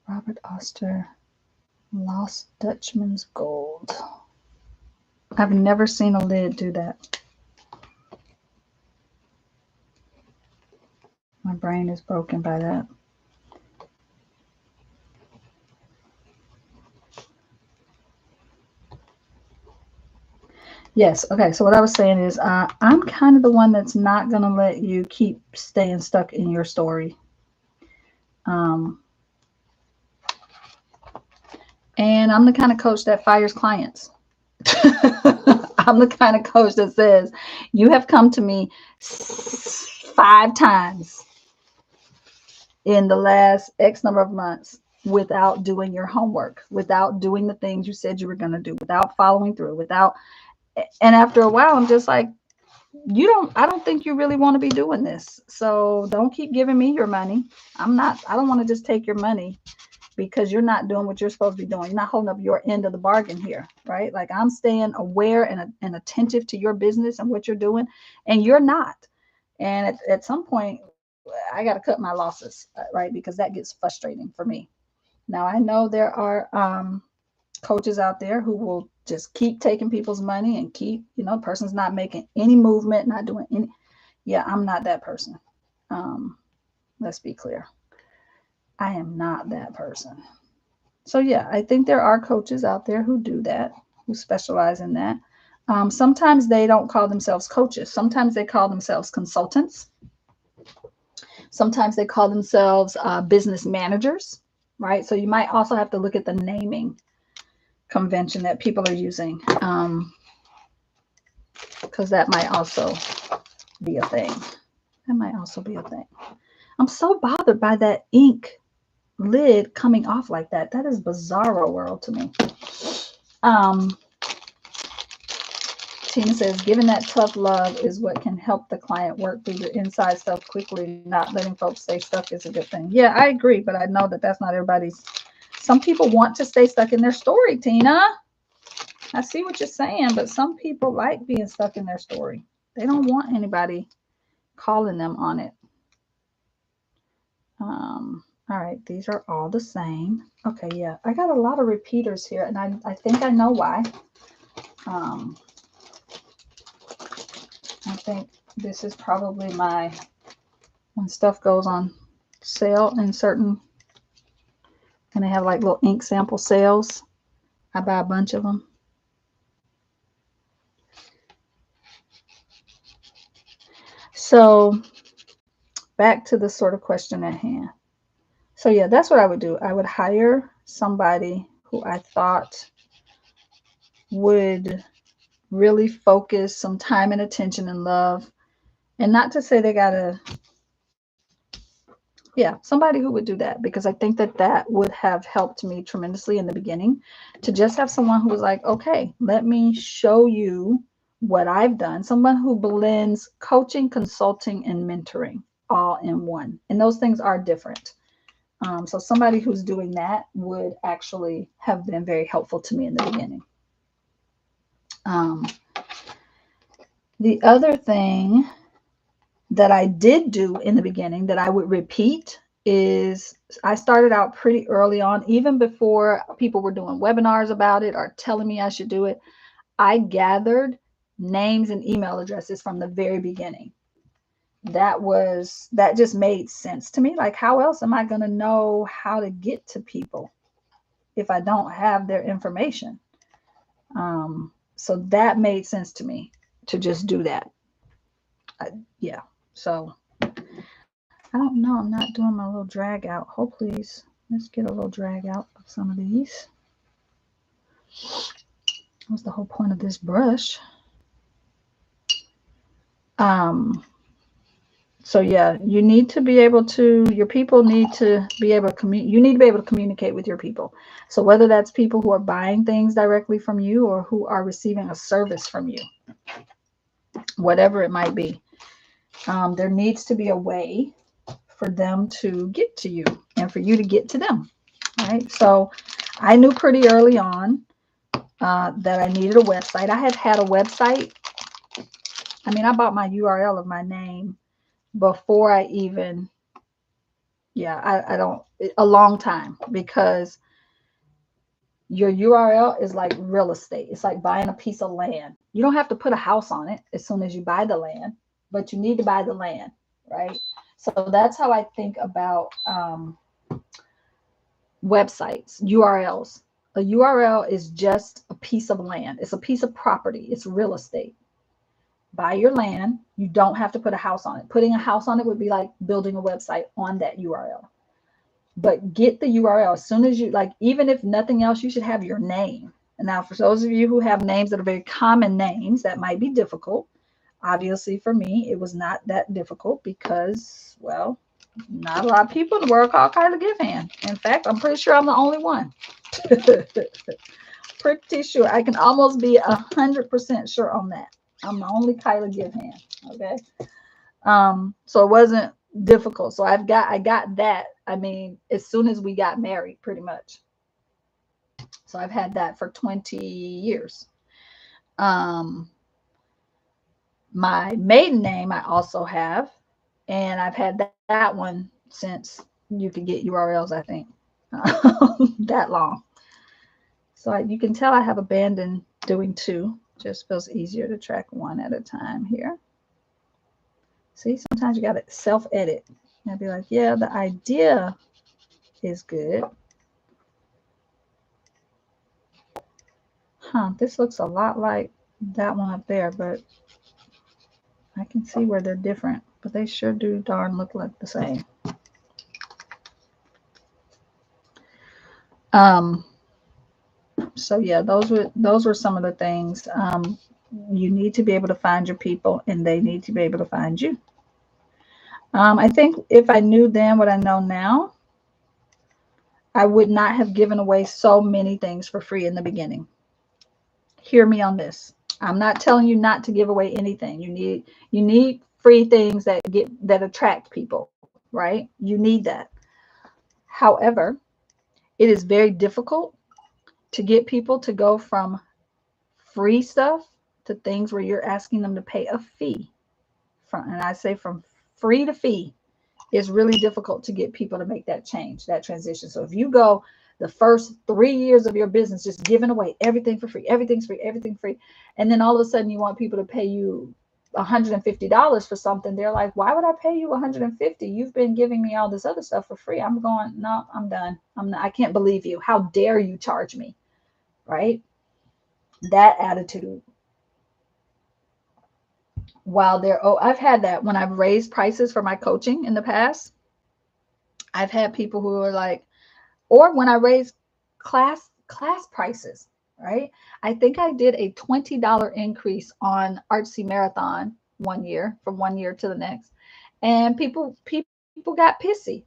[SPEAKER 1] Robert Oster, Lost Dutchman's Gold. I've never seen a lid do that. My brain is broken by that. Yes. Okay. So what I was saying is, I'm kind of the one that's not going to let you keep staying stuck in your story. And I'm the kind of coach that fires clients. I'm the kind of coach that says, you have come to me 5 times in the last X number of months without doing your homework, without doing the things you said you were going to do, without following through, and after a while, I'm just like, I don't think you really want to be doing this. So don't keep giving me your money. I don't want to just take your money because you're not doing what you're supposed to be doing. You're not holding up your end of the bargain here, right? Like, I'm staying aware and attentive to your business and what you're doing, and you're not. And at some point, I got to cut my losses, right? Because that gets frustrating for me. Now, I know there are coaches out there who will just keep taking people's money and keep, the person's not making any movement, not doing any. Yeah, I'm not that person. Let's be clear. I am not that person. So yeah, I think there are coaches out there who do that, who specialize in that. Sometimes they don't call themselves coaches. Sometimes they call themselves consultants. Sometimes they call themselves business managers, right? So you might also have to look at the naming convention that people are using, because that might also be a thing. I'm so bothered by that ink lid coming off like that. That is bizarro world to me. Tina says, giving that tough love is what can help the client work through the inside stuff quickly. Not letting folks stay stuck is a good thing. Yeah, I agree, but I know that that's not everybody's. Some people want to stay stuck in their story, Tina. I see what you're saying, but some people like being stuck in their story. They don't want anybody calling them on it. All right, these are all the same. Okay, yeah, I got a lot of repeaters here, and I think I know why. I think this is probably when stuff goes on sale in certain, and they have like little ink sample sales. I buy a bunch of them. So back to the sort of question at hand. So yeah, that's what I would do. I would hire somebody who I thought would really focus some time and attention and love. And not to say they gotta, somebody who would do that, because I think that would have helped me tremendously in the beginning, to just have someone who was like, okay, let me show you what I've done. Someone who blends coaching, consulting, and mentoring all in one. And those things are different. So somebody who's doing that would actually have been very helpful to me in the beginning. The other thing that I did do in the beginning that I would repeat is I started out pretty early on, even before people were doing webinars about it or telling me I should do it. I gathered names and email addresses from the very beginning. That just made sense to me. Like, how else am I going to know how to get to people if I don't have their information? So that made sense to me to just do that. Yeah. So I don't know. I'm not doing my little drag out. Hopefully, let's get a little drag out of some of these. What's the whole point of this brush? So yeah, you need to be able to, your people need to be able to you need to be able to communicate with your people. So whether that's people who are buying things directly from you or who are receiving a service from you, whatever it might be, there needs to be a way for them to get to you and for you to get to them. Right. So I knew pretty early on that I needed a website. I had a website. I mean, I bought my URL of my name before I even, I don't, a long time, because your URL is like real estate. It's like buying a piece of land. You don't have to put a house on it as soon as you buy the land, but you need to buy the land, right? So that's how I think about websites, URLs. A URL is just a piece of land. It's a piece of property. It's real estate. Buy your land. You don't have to put a house on it. Putting a house on it would be like building a website on that URL. But get the URL as soon as you, like, even if nothing else, you should have your name. And now for those of you who have names that are very common names, that might be difficult. Obviously for me, it was not that difficult because, well, not a lot of people in the world call Kiala Givehand. In fact, I'm pretty sure I'm the only one. Pretty sure. I can almost be 100% sure on that. I'm the only Kiala Givehand. Okay. So it wasn't difficult. So I got that. I mean, as soon as we got married, pretty much. So I've had that for 20 years. My maiden name I also have, and I've had that one since you could get URLs, I think. That long. So you can tell I have abandoned doing two. Just feels easier to track one at a time here. See, sometimes you got to self-edit. And be like, yeah, the idea is good. This looks a lot like that one up there, but I can see where they're different. But they sure do darn look like the same. So yeah, those were some of the things. You need to be able to find your people, and they need to be able to find you. I think if I knew then what I know now, I would not have given away so many things for free in the beginning. Hear me on this. I'm not telling you not to give away anything. You need free things that attract people, right? You need that. However, it is very difficult to get people to go from free stuff to things where you're asking them to pay a fee. And I say from free to fee, it's really difficult to get people to make that change, that transition. So if you go the first 3 years of your business just giving away everything for free, everything's free, everything free, and then all of a sudden you want people to pay you $150 for something, they're like, why would I pay you $150? You've been giving me all this other stuff for free. I'm going, no, I'm done. I can't believe you. How dare you charge me? Right? That attitude. I've had that when I've raised prices for my coaching in the past. I've had people who are like, or when I raise class prices, right? I think I did a $20 increase on Artsy Marathon one year, from one year to the next. And people got pissy.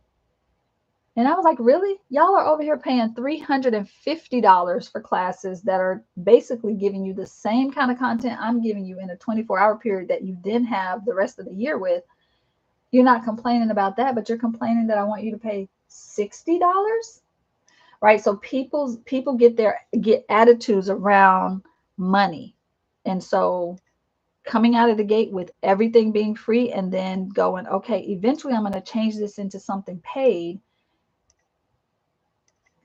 [SPEAKER 1] And I was like, really? Y'all are over here paying $350 for classes that are basically giving you the same kind of content I'm giving you in a 24-hour period that you then have the rest of the year with. You're not complaining about that, but you're complaining that I want you to pay $60? Right? So people get attitudes around money. And so coming out of the gate with everything being free and then going, okay, eventually I'm going to change this into something paid.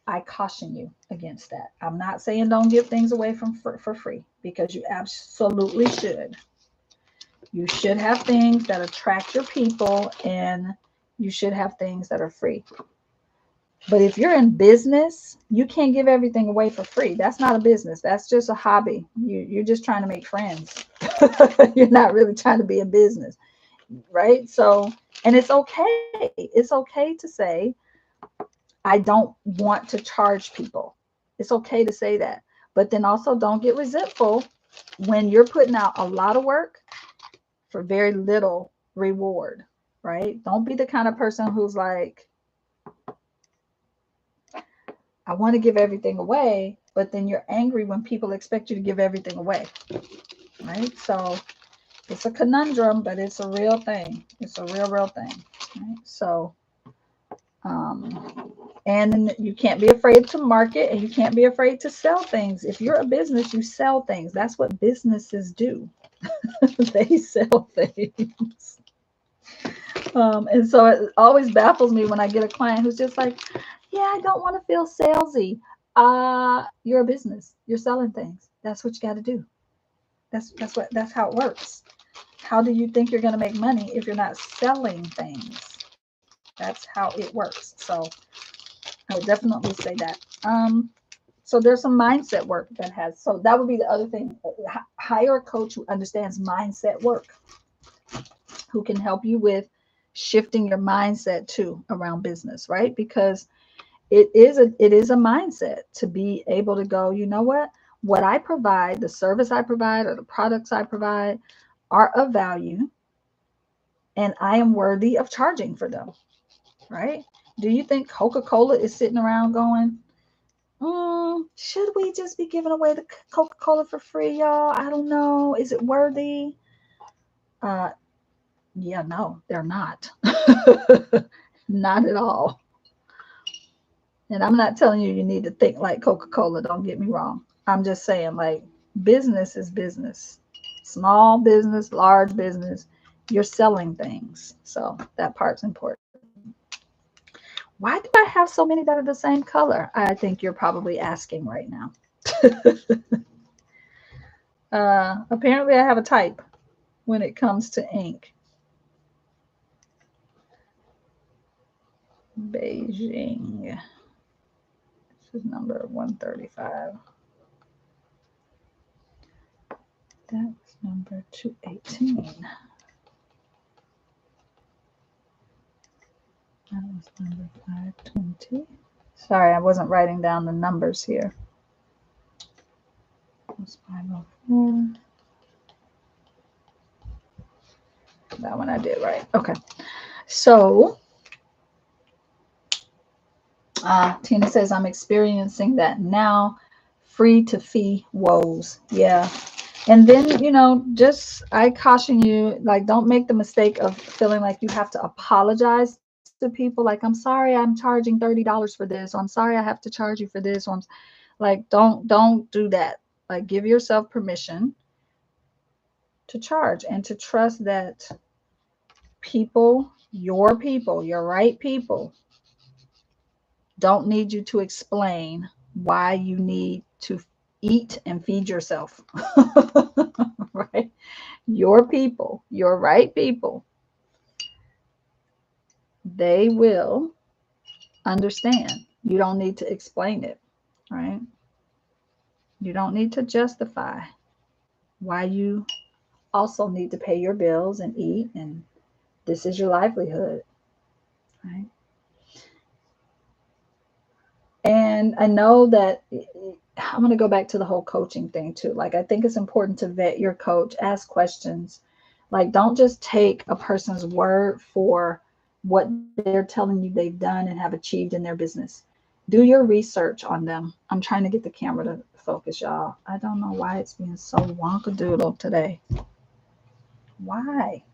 [SPEAKER 1] I caution you against that. I'm not saying don't give things away for free, because you absolutely should. You should have things that attract your people, and you should have things that are free. But if you're in business, you can't give everything away for free. That's not a business. That's just a hobby. You're just trying to make friends. You're not really trying to be in business, right? So, and it's okay. It's okay to say, I don't want to charge people. It's okay to say that. But then also don't get resentful when you're putting out a lot of work for very little reward, right? Don't be the kind of person who's like, I want to give everything away, but then you're angry when people expect you to give everything away, right? So it's a conundrum, but it's a real thing. It's a real thing, right? So, and you can't be afraid to market, and you can't be afraid to sell things. If you're a business, you sell things. That's what businesses do. They sell things. And so it always baffles me when I get a client who's just like, yeah, I don't want to feel salesy. You're a business. You're selling things. That's what you got to do. That's how it works. How do you think you're going to make money if you're not selling things? That's how it works. So I would definitely say that. So there's some mindset work that has, so that would be the other thing. Hire a coach who understands mindset work, who can help you with shifting your mindset too around business, right? Because it is a mindset to be able to go, you know what I provide, the service I provide, or the products I provide are of value, and I am worthy of charging for them, right? Do you think Coca-Cola is sitting around going, should we just be giving away the Coca-Cola for free, y'all? I don't know. Is it worthy? Yeah, no, they're not. Not at all. And I'm not telling you need to think like Coca-Cola. Don't get me wrong. I'm just saying, like, business is business. Small business, large business, you're selling things. So that part's important. Why do I have so many that are the same color? I think you're probably asking right now. Apparently I have a type when it comes to ink. Beijing. This is number 135. That's number 218. That was number 520. Sorry, I wasn't writing down the numbers here. That was 504. That one I did right. Okay. So, Tina says, I'm experiencing that now. Free to fee woes. Yeah. And then, just I caution you, like, don't make the mistake of feeling like you have to apologize to people. Like, I'm sorry, I'm charging $30 for this. Or I'm sorry, I have to charge you for this. Or I'm like, don't do that. Like, give yourself permission to charge and to trust that people, your right people, don't need you to explain why you need to eat and feed yourself. Right? Your people, your right people, they will understand. You don't need to explain it, right? You don't need to justify why you also need to pay your bills and eat, and this is your livelihood, right? And I know that I'm going to go back to the whole coaching thing too. Like, I think it's important to vet your coach, ask questions. Like, don't just take a person's word for what they're telling you they've done and have achieved in their business. Do your research on them. I'm trying to get the camera to focus, y'all. I don't know why it's being so wonkadoodle today. Why?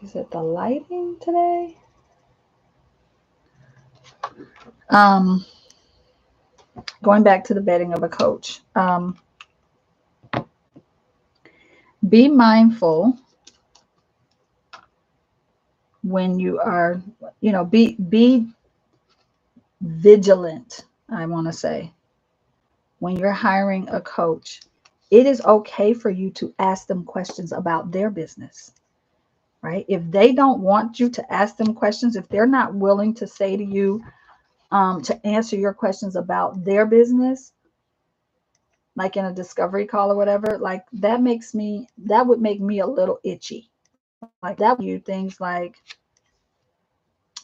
[SPEAKER 1] Is it the lighting today? Going back to the vetting of a coach. Be mindful when you are, be vigilant, I want to say, when you're hiring a coach. It is okay for you to ask them questions about their business, right? If they don't want you to ask them questions, if they're not willing to say to you, to answer your questions about their business, like in a discovery call or whatever, like that would make me a little itchy. Like that would you things like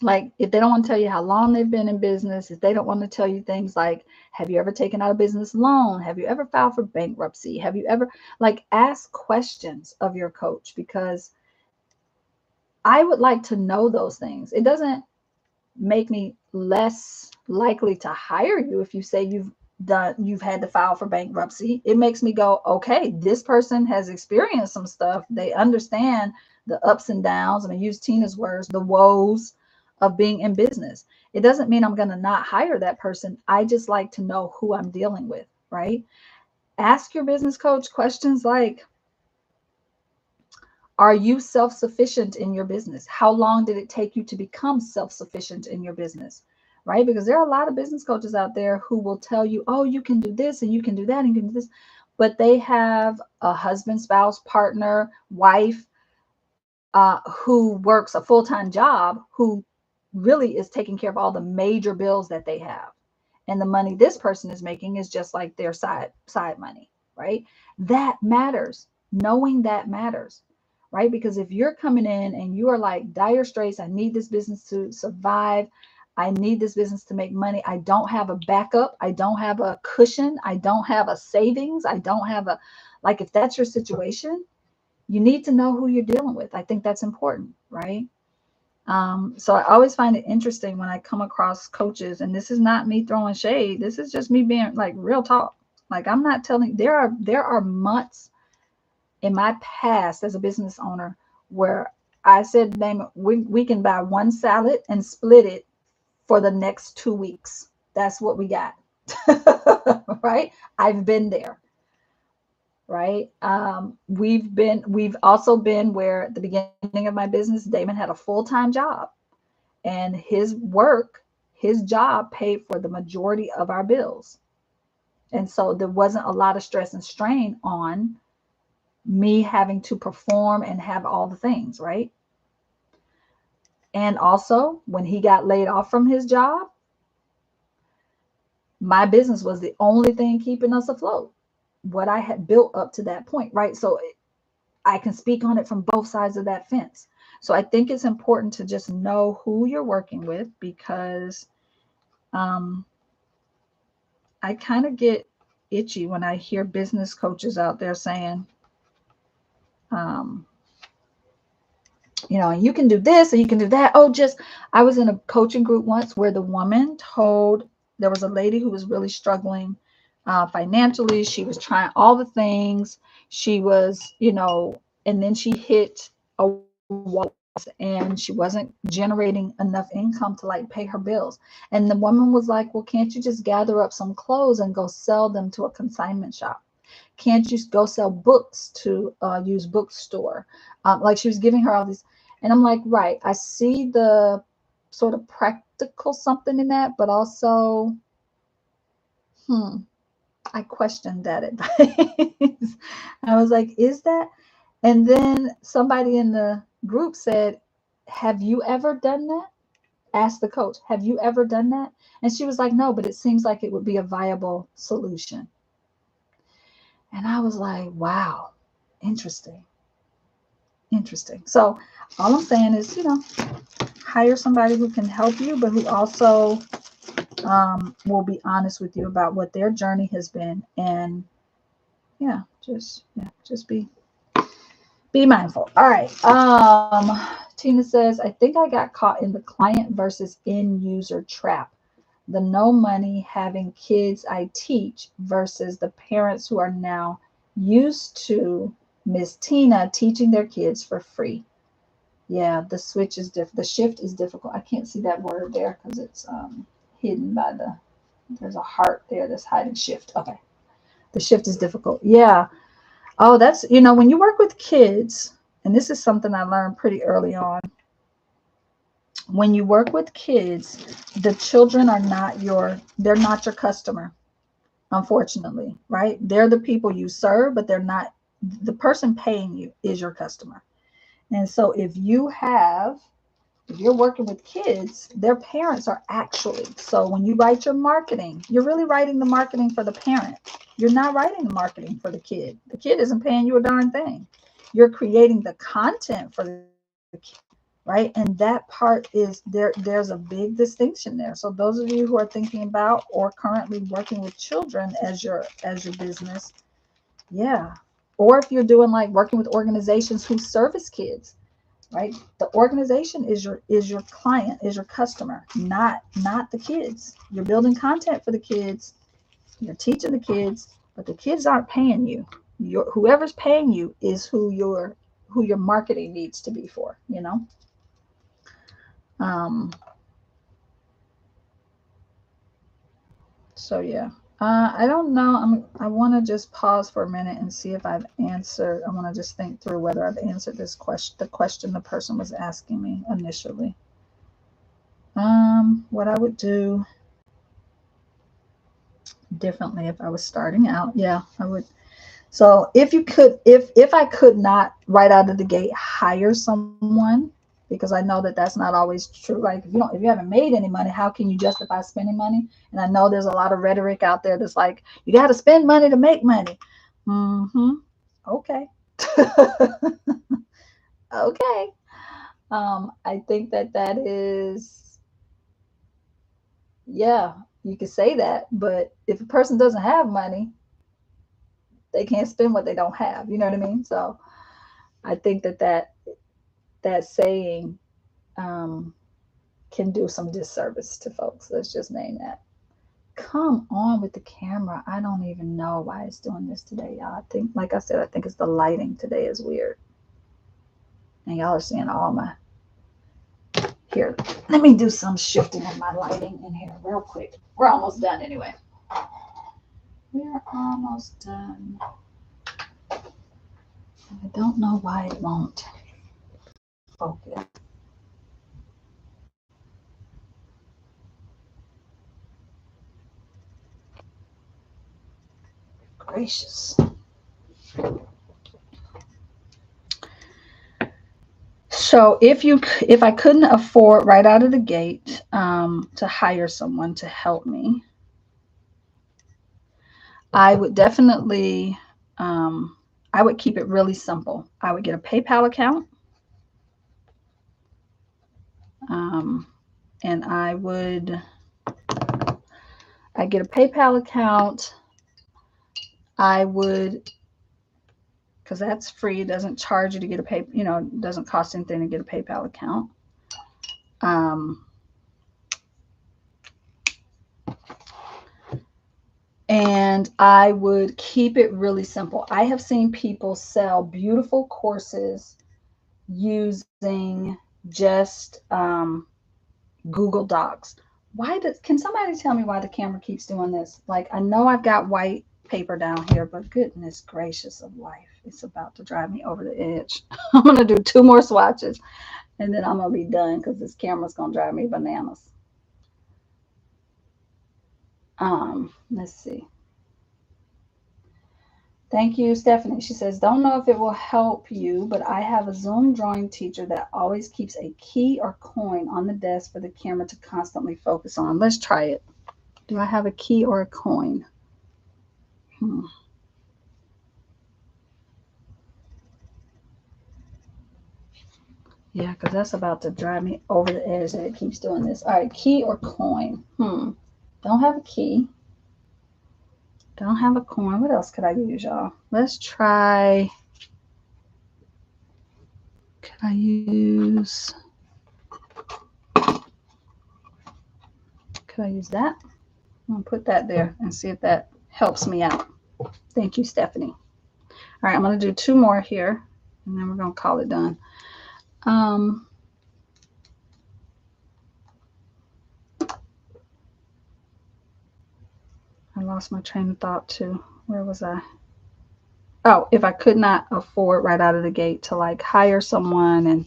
[SPEAKER 1] if they don't want to tell you how long they've been in business, if they don't want to tell you things like, have you ever taken out a business loan? Have you ever filed for bankruptcy? Have you ever, like, ask questions of your coach, because I would like to know those things. It doesn't make me less likely to hire you if you say you've had to file for bankruptcy. It makes me go, okay, this person has experienced some stuff. They understand the ups and downs. I'm gonna use Tina's words, the woes of being in business. It doesn't mean I'm gonna not hire that person. I just like to know who I'm dealing with, right? Ask your business coach questions like, are you self-sufficient in your business? How long did it take you to become self-sufficient in your business? Right? Because there are a lot of business coaches out there who will tell you, oh, you can do this and you can do that and you can do this. But they have a husband, spouse, partner, wife, who works a full-time job, who really is taking care of all the major bills that they have. And the money this person is making is just like their side money, right? That matters. Knowing that matters, right? Because if you're coming in and you are like dire straits, I need this business to survive. I need this business to make money. I don't have a backup. I don't have a cushion. I don't have a savings. I don't have a, like, if that's your situation, you need to know who you're dealing with. I think that's important, right? So I always find it interesting when I come across coaches, and this is not me throwing shade. This is just me being like real talk. Like, I'm not telling, there are months in my past as a business owner where I said, name it, we can buy one salad and split it for the next 2 weeks. That's what we got. Right? I've been there. Right. We've also been where at the beginning of my business, Damon had a full-time job, and his job paid for the majority of our bills. And so there wasn't a lot of stress and strain on me having to perform and have all the things, right? And also, when he got laid off from his job, my business was the only thing keeping us afloat, what I had built up to that point, right? So I can speak on it from both sides of that fence. So I think it's important to just know who you're working with, because I kind of get itchy when I hear business coaches out there saying, um, and you can do this and you can do that. Oh, I was in a coaching group once where the woman there was a lady who was really struggling financially. She was trying all the things. She was, and then she hit a wall and she wasn't generating enough income to like pay her bills. And the woman was like, well, can't you just gather up some clothes and go sell them to a consignment shop? Can't you go sell books to use bookstore? Like, she was giving her all these. And I'm like, right, I see the sort of practical something in that, but also, I questioned that advice. I was like, is that? And then somebody in the group said, have you ever done that? Asked the coach, have you ever done that? And she was like, no, but it seems like it would be a viable solution. And I was like, wow, interesting. So all I'm saying is, hire somebody who can help you, but who also will be honest with you about what their journey has been. And just be mindful. All right. Tina says, I think I got caught in the client versus end user trap. The no money having kids I teach versus the parents who are now used to Miss Tina teaching their kids for free. Yeah, the switch is different. The shift is difficult. I can't see that word there because it's hidden by there's a heart there that's hiding shift. Okay. The shift is difficult. Yeah. Oh, that's, you know, when you work with kids, and this is something I learned pretty early on. When you work with kids, the children are they're not your customer, unfortunately, right? They're the people you serve, but they're not, the person paying you is your customer. And so if you're working with kids, their parents are actually, so when you write your marketing, you're really writing the marketing for the parent. You're not writing the marketing for the kid. The kid isn't paying you a darn thing. You're creating the content for the kid, right? And that part is there's a big distinction there. So those of you who are thinking about or currently working with children as your business, yeah. Or if you're doing like working with organizations who service kids, right? The organization is your client, is your customer, not the kids. You're building content for the kids, you're teaching the kids, but the kids aren't paying you. Whoever's paying you is who your marketing needs to be for, you know. Um, so yeah. I don't know. I want to just pause for a minute and see if I've answered. I want to just think through whether I've answered this question, the question the person was asking me initially. What I would do differently if I was starting out, yeah, I would. So if I could not right out of the gate hire someone, because I know that that's not always true. Like if you haven't made any money, how can you justify spending money? And I know there's a lot of rhetoric out there that's like you got to spend money to make money. Mm-hmm. Okay. Okay. I think that is, yeah, you could say that, but if a person doesn't have money, they can't spend what they don't have. You know what I mean? So I think that saying um, can do some disservice to folks. Let's just name that. Come on with the camera. I don't even know why it's doing this today, y'all. I think, like I said, I think it's the lighting today is weird. And y'all are seeing all my. Here, let me do some shifting of my lighting in here real quick. We're almost done anyway. We're almost done. I don't know why it won't focus. Gracious. So if I couldn't afford right out of the gate to hire someone to help me, I would definitely I would keep it really simple. I would get a PayPal account, um, and I get a PayPal account. I would, because that's free. It doesn't charge you to get a pay. It doesn't cost anything to get a PayPal account. Um, and I would keep it really simple. I have seen people sell beautiful courses using just Google Docs. Can somebody tell me why the camera keeps doing this? Like, I know I've got white paper down here, but goodness gracious of life, it's about to drive me over the edge. I'm going to do 2 more swatches and then I'm going to be done because this camera's going to drive me bananas. Let's see. Thank you, Stephanie. She says, don't know if it will help you, but I have a Zoom drawing teacher that always keeps a key or coin on the desk for the camera to constantly focus on. Let's try it. Do I have a key or a coin? Yeah, because that's about to drive me over the edge that it keeps doing this. All right, key or coin? Don't have a key. Don't have a coin. What else could I use, y'all? Let's try. Could I use? Could I use that? I'm gonna put that there and see if that helps me out. Thank you, Stephanie. All right, I'm gonna do 2 more here, and then we're gonna call it done. I lost my train of thought too. Where was I? Oh, if I could not afford right out of the gate to like hire someone and,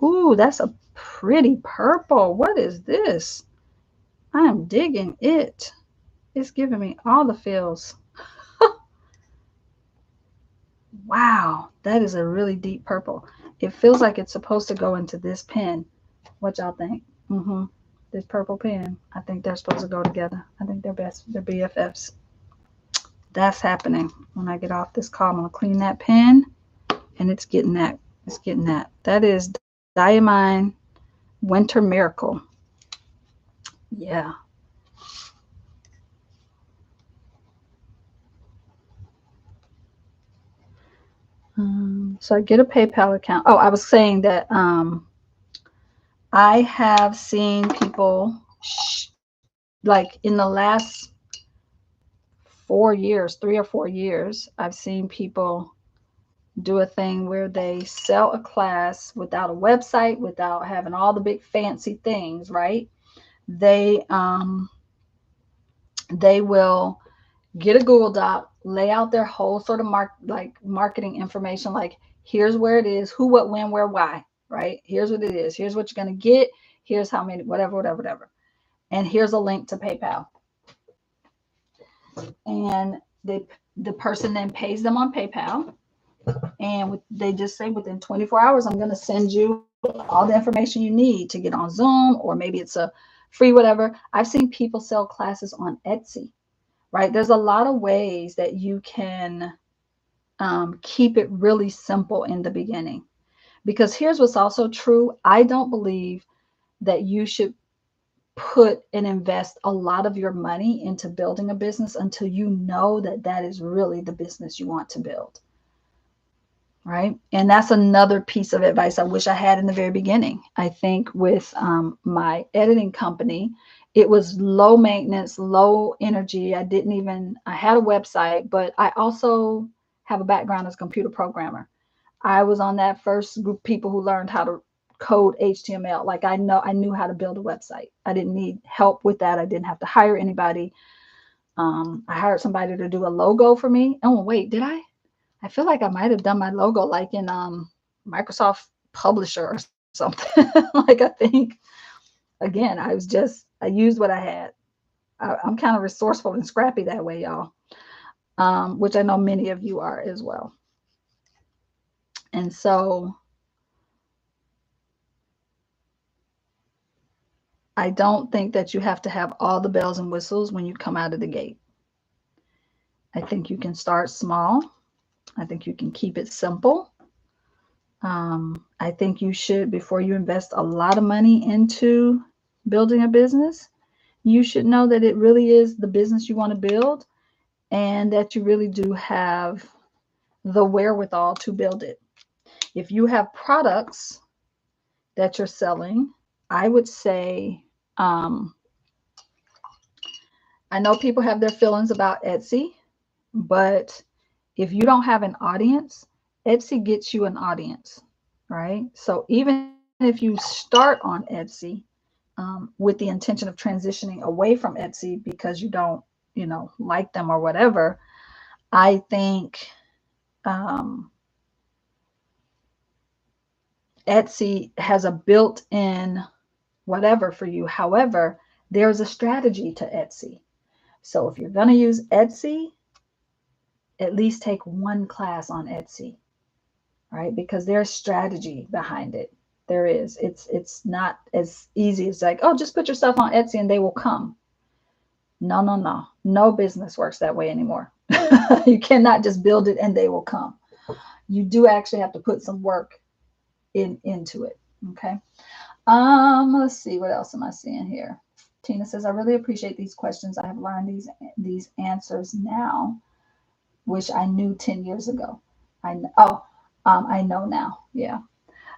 [SPEAKER 1] ooh, that's a pretty purple. What is this? I am digging it. It's giving me all the feels. Wow, that is a really deep purple. It feels like it's supposed to go into this pen. What y'all think? Mm-hmm. This purple pen. I think they're supposed to go together. I think they're best. They're BFFs. That's happening. When I get off this call, I'm gonna clean that pen, and it's getting that. It's getting that. That is Diamine Winter Miracle. Yeah. So I get a PayPal account. Oh, I was saying that I have seen people like in the last 4 years, 3 or 4 years, I've seen people do a thing where they sell a class without a website, without having all the big fancy things, right? They they will get a Google Doc, lay out their whole sort of marketing information, like here's where it is, who, what, when, where, why, right? Here's what it is. Here's what you're going to get. Here's how many, whatever, whatever, whatever. And here's a link to PayPal. And the person then pays them on PayPal. And they just say within 24 hours, I'm going to send you all the information you need to get on Zoom, or maybe it's a free whatever. I've seen people sell classes on Etsy, right? There's a lot of ways that you can keep it really simple in the beginning. Because here's what's also true. I don't believe that you should put and invest a lot of your money into building a business until you know that that is really the business you want to build. Right. And that's another piece of advice I wish I had in the very beginning. I think with my editing company, it was low maintenance, low energy. I had a website, but I also have a background as a computer programmer. I was on that first group of people who learned how to code HTML. Like I knew how to build a website. I didn't need help with that. I didn't have to hire anybody. I hired somebody to do a logo for me. Oh, wait, did I? I feel like I might have done my logo like in Microsoft Publisher or something. Like I think, again, I used what I had. I'm kind of resourceful and scrappy that way, y'all, which I know many of you are as well. And so I don't think that you have to have all the bells and whistles when you come out of the gate. I think you can start small. I think you can keep it simple. I think you should, before you invest a lot of money into building a business, you should know that it really is the business you want to build and that you really do have the wherewithal to build it. If you have products that you're selling, I would say, I know people have their feelings about Etsy, but if you don't have an audience, Etsy gets you an audience, right? So even if you start on Etsy with the intention of transitioning away from Etsy because you don't, like them or whatever, I think Etsy has a built-in whatever for you. However, there's a strategy to Etsy. So if you're going to use Etsy, at least take one class on Etsy, right? Because there's strategy behind it. There is. It's not as easy as like, oh, just put yourself on Etsy and they will come. No, no, no. No business works that way anymore. You cannot just build it and they will come. You do actually have to put some work into it. Okay. Let's see, what else am I seeing here? Tina says, I really appreciate these questions. I have learned these answers now, which I knew 10 years ago. I know now. Yeah.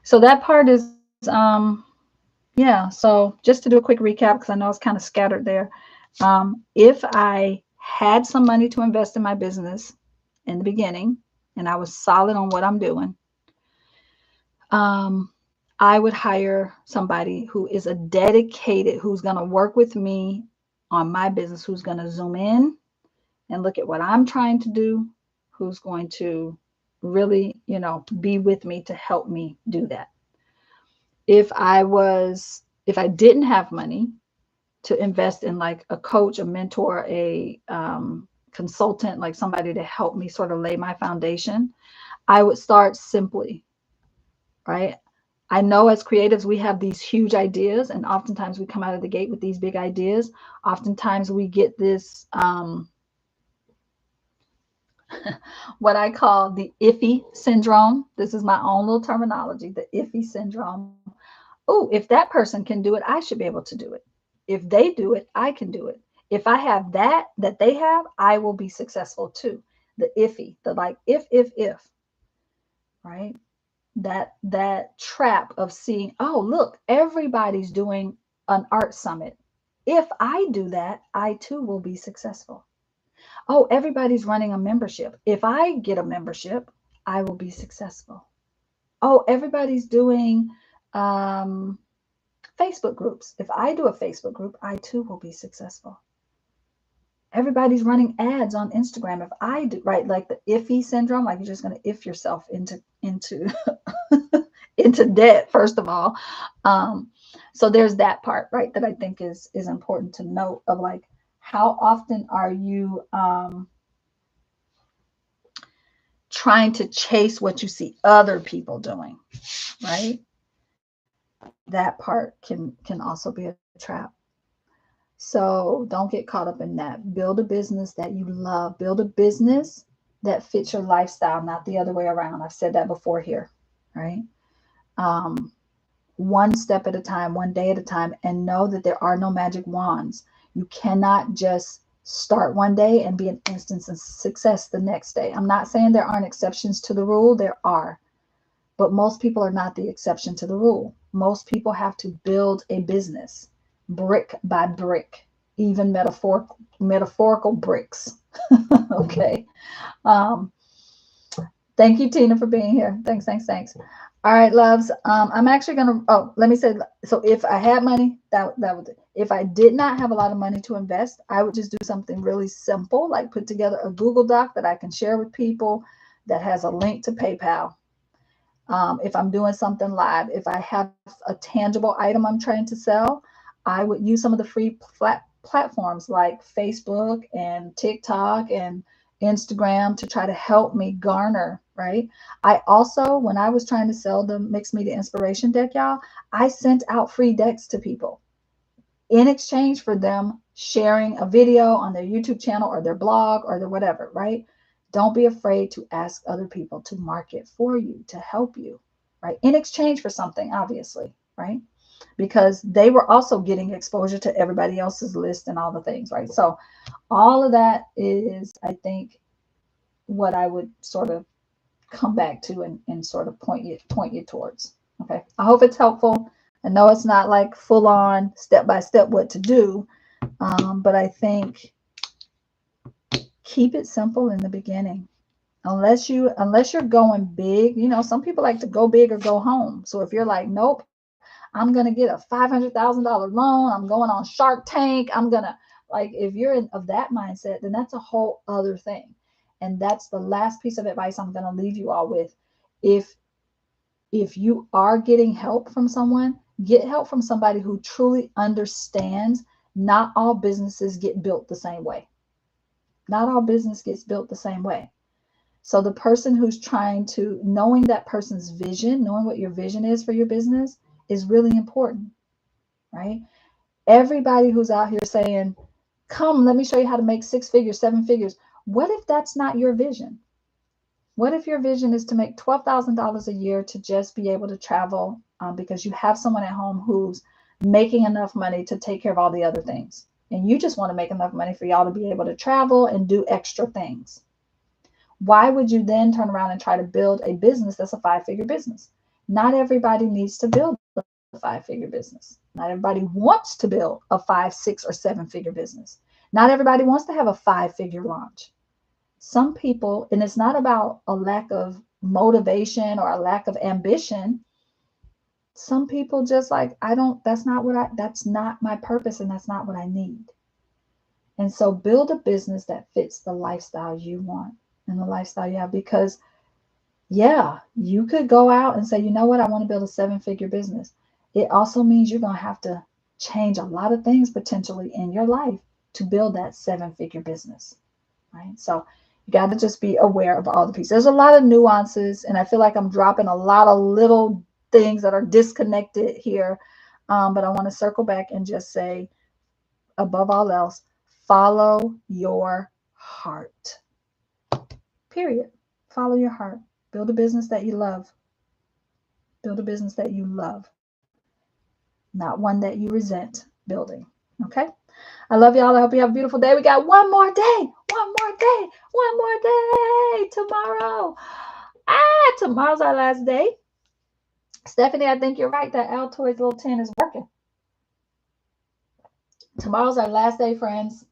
[SPEAKER 1] So that part is, yeah. So just to do a quick recap, because I know it's kind of scattered there. If I had some money to invest in my business in the beginning, and I was solid on what I'm doing, I would hire somebody who is a dedicated, who's going to work with me on my business, who's going to zoom in and look at what I'm trying to do, who's going to really, be with me to help me do that. If I didn't have money to invest in like a coach, a mentor, a consultant, like somebody to help me sort of lay my foundation, I would start simply, right? I know as creatives, we have these huge ideas, and oftentimes we come out of the gate with these big ideas. Oftentimes we get this, what I call the iffy syndrome. This is my own little terminology, the iffy syndrome. Oh, if that person can do it, I should be able to do it. If they do it, I can do it. If I have that they have, I will be successful too. The iffy, the like, if, right? That trap of seeing, oh, look, everybody's doing an art summit. If I do that, I too will be successful. Oh, everybody's running a membership. If I get a membership, I will be successful. Oh, everybody's doing Facebook groups. If I do a Facebook group, I too will be successful. Everybody's running ads on Instagram. If I do, right, like the iffy syndrome, like you're just going to if yourself into into debt, first of all. So there's that part, right, that I think is important to note, of like, how often are you trying to chase what you see other people doing, right? That part can also be a trap. So don't get caught up in that. Build a business that you love. Build a business that fits your lifestyle, not the other way around. I've said that before here, right? One step at a time, one day at a time, and know that there are no magic wands. You cannot just start one day and be an instant success the next day. I'm not saying there aren't exceptions to the rule. There are. But most people are not the exception to the rule. Most people have to build a business brick by brick, even metaphorical bricks. Okay. Thank you, Tina, for being here. Thanks. All right, loves. I'm actually gonna. Oh, let me say. So if I had money, that would. If I did not have a lot of money to invest, I would just do something really simple, like put together a Google Doc that I can share with people, that has a link to PayPal. If I'm doing something live, if I have a tangible item I'm trying to sell, I would use some of the free platforms like Facebook and TikTok and Instagram to try to help me garner, right? I also, when I was trying to sell the Mixed Media Inspiration deck, y'all, I sent out free decks to people in exchange for them sharing a video on their YouTube channel or their blog or their whatever, right? Don't be afraid to ask other people to market for you, to help you, right? In exchange for something, obviously, right? Because they were also getting exposure to everybody else's list and all the things, right? So all of that is, I think, what I would sort of come back to and sort of point you towards. Okay. I hope it's helpful. I know it's not like full on step by step what to do, but I think keep it simple in the beginning. Unless you're going big, some people like to go big or go home. So if you're like, nope, I'm going to get a $500,000 loan, I'm going on Shark Tank, I'm going to, like, if you're of that mindset, then that's a whole other thing. And that's the last piece of advice I'm going to leave you all with. If you are getting help from someone, get help from somebody who truly understands not all businesses get built the same way. Not all business gets built the same way. So the person who's trying to, knowing that person's vision, knowing what your vision is for your business is really important, right? Everybody who's out here saying, come, let me show you how to make 6 figures, 7 figures. What if that's not your vision? What if your vision is to make $12,000 a year to just be able to travel because you have someone at home who's making enough money to take care of all the other things. And you just want to make enough money for y'all to be able to travel and do extra things. Why would you then turn around and try to build a business that's a 5-figure business? Not everybody needs to build a 5-figure business. Not everybody wants to build a 5, 6, or 7-figure business. Not everybody wants to have a 5-figure launch. Some people, and it's not about a lack of motivation or a lack of ambition. Some people just like, that's not my purpose, and that's not what I need. And so build a business that fits the lifestyle you want. and the lifestyle you have. Because yeah, you could go out and say, you know what, I want to build a 7-figure business. It also means you're going to have to change a lot of things potentially in your life to build that 7-figure business, right? So you got to just be aware of all the pieces. There's a lot of nuances, and I feel like I'm dropping a lot of little things that are disconnected here. But I want to circle back and just say, above all else, follow your heart. Period. Follow your heart. Build a business that you love. Build a business that you love, not one that you resent building. Okay? I love y'all. I hope you have a beautiful day. We got one more day. One more day. One more day. Tomorrow. Tomorrow's our last day. Stephanie, I think you're right. That Altoids little 10 is working. Tomorrow's our last day, friends.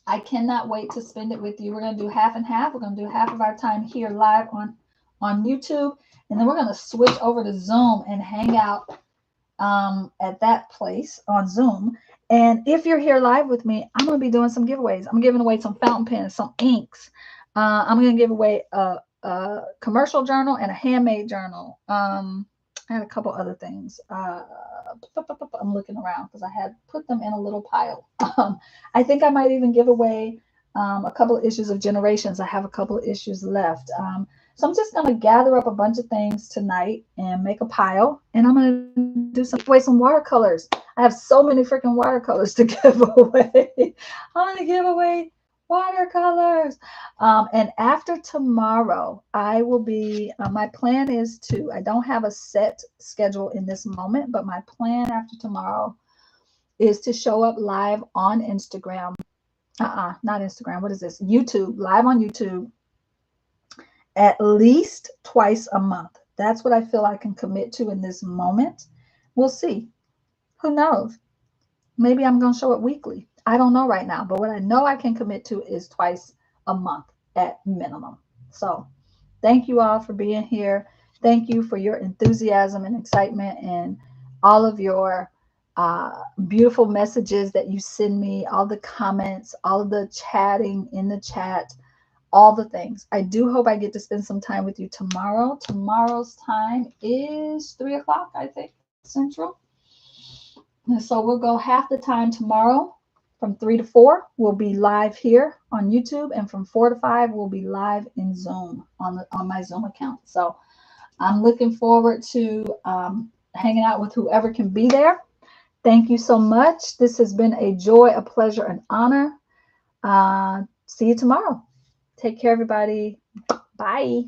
[SPEAKER 1] I cannot wait to spend it with you. We're going to do half and half. We're going to do half of our time here live on YouTube. And then we're going to switch over to Zoom and hang out at that place on Zoom. And if you're here live with me, I'm going to be doing some giveaways. I'm giving away some fountain pens, some inks. I'm going to give away a commercial journal and a handmade journal. And a couple other things. I'm looking around because I had put them in a little pile. I think I might even give away a couple of issues of Generations. I have a couple of issues left. So I'm just going to gather up a bunch of things tonight and make a pile. And I'm going to do some watercolors. I have so many freaking watercolors to give away. I'm going to give away watercolors. And after tomorrow, I will be, my plan is to, I don't have a set schedule in this moment, but my plan after tomorrow is to show up live on Instagram. Not Instagram. What is this? YouTube, live on YouTube at least twice a month. That's what I feel I can commit to in this moment. We'll see. Who knows? Maybe I'm going to show up weekly. I don't know right now, but what I know I can commit to is twice a month at minimum. So thank you all for being here. Thank you for your enthusiasm and excitement and all of your beautiful messages that you send me, all the comments, all of the chatting in the chat, all the things. I do hope I get to spend some time with you tomorrow. Tomorrow's time is 3 o'clock, I think, Central. And so we'll go half the time tomorrow. From 3 to 4, we'll be live here on YouTube, and from 4 to 5, we'll be live in Zoom on my Zoom account. So I'm looking forward to hanging out with whoever can be there. Thank you so much. This has been a joy, a pleasure, an honor. See you tomorrow. Take care, everybody. Bye.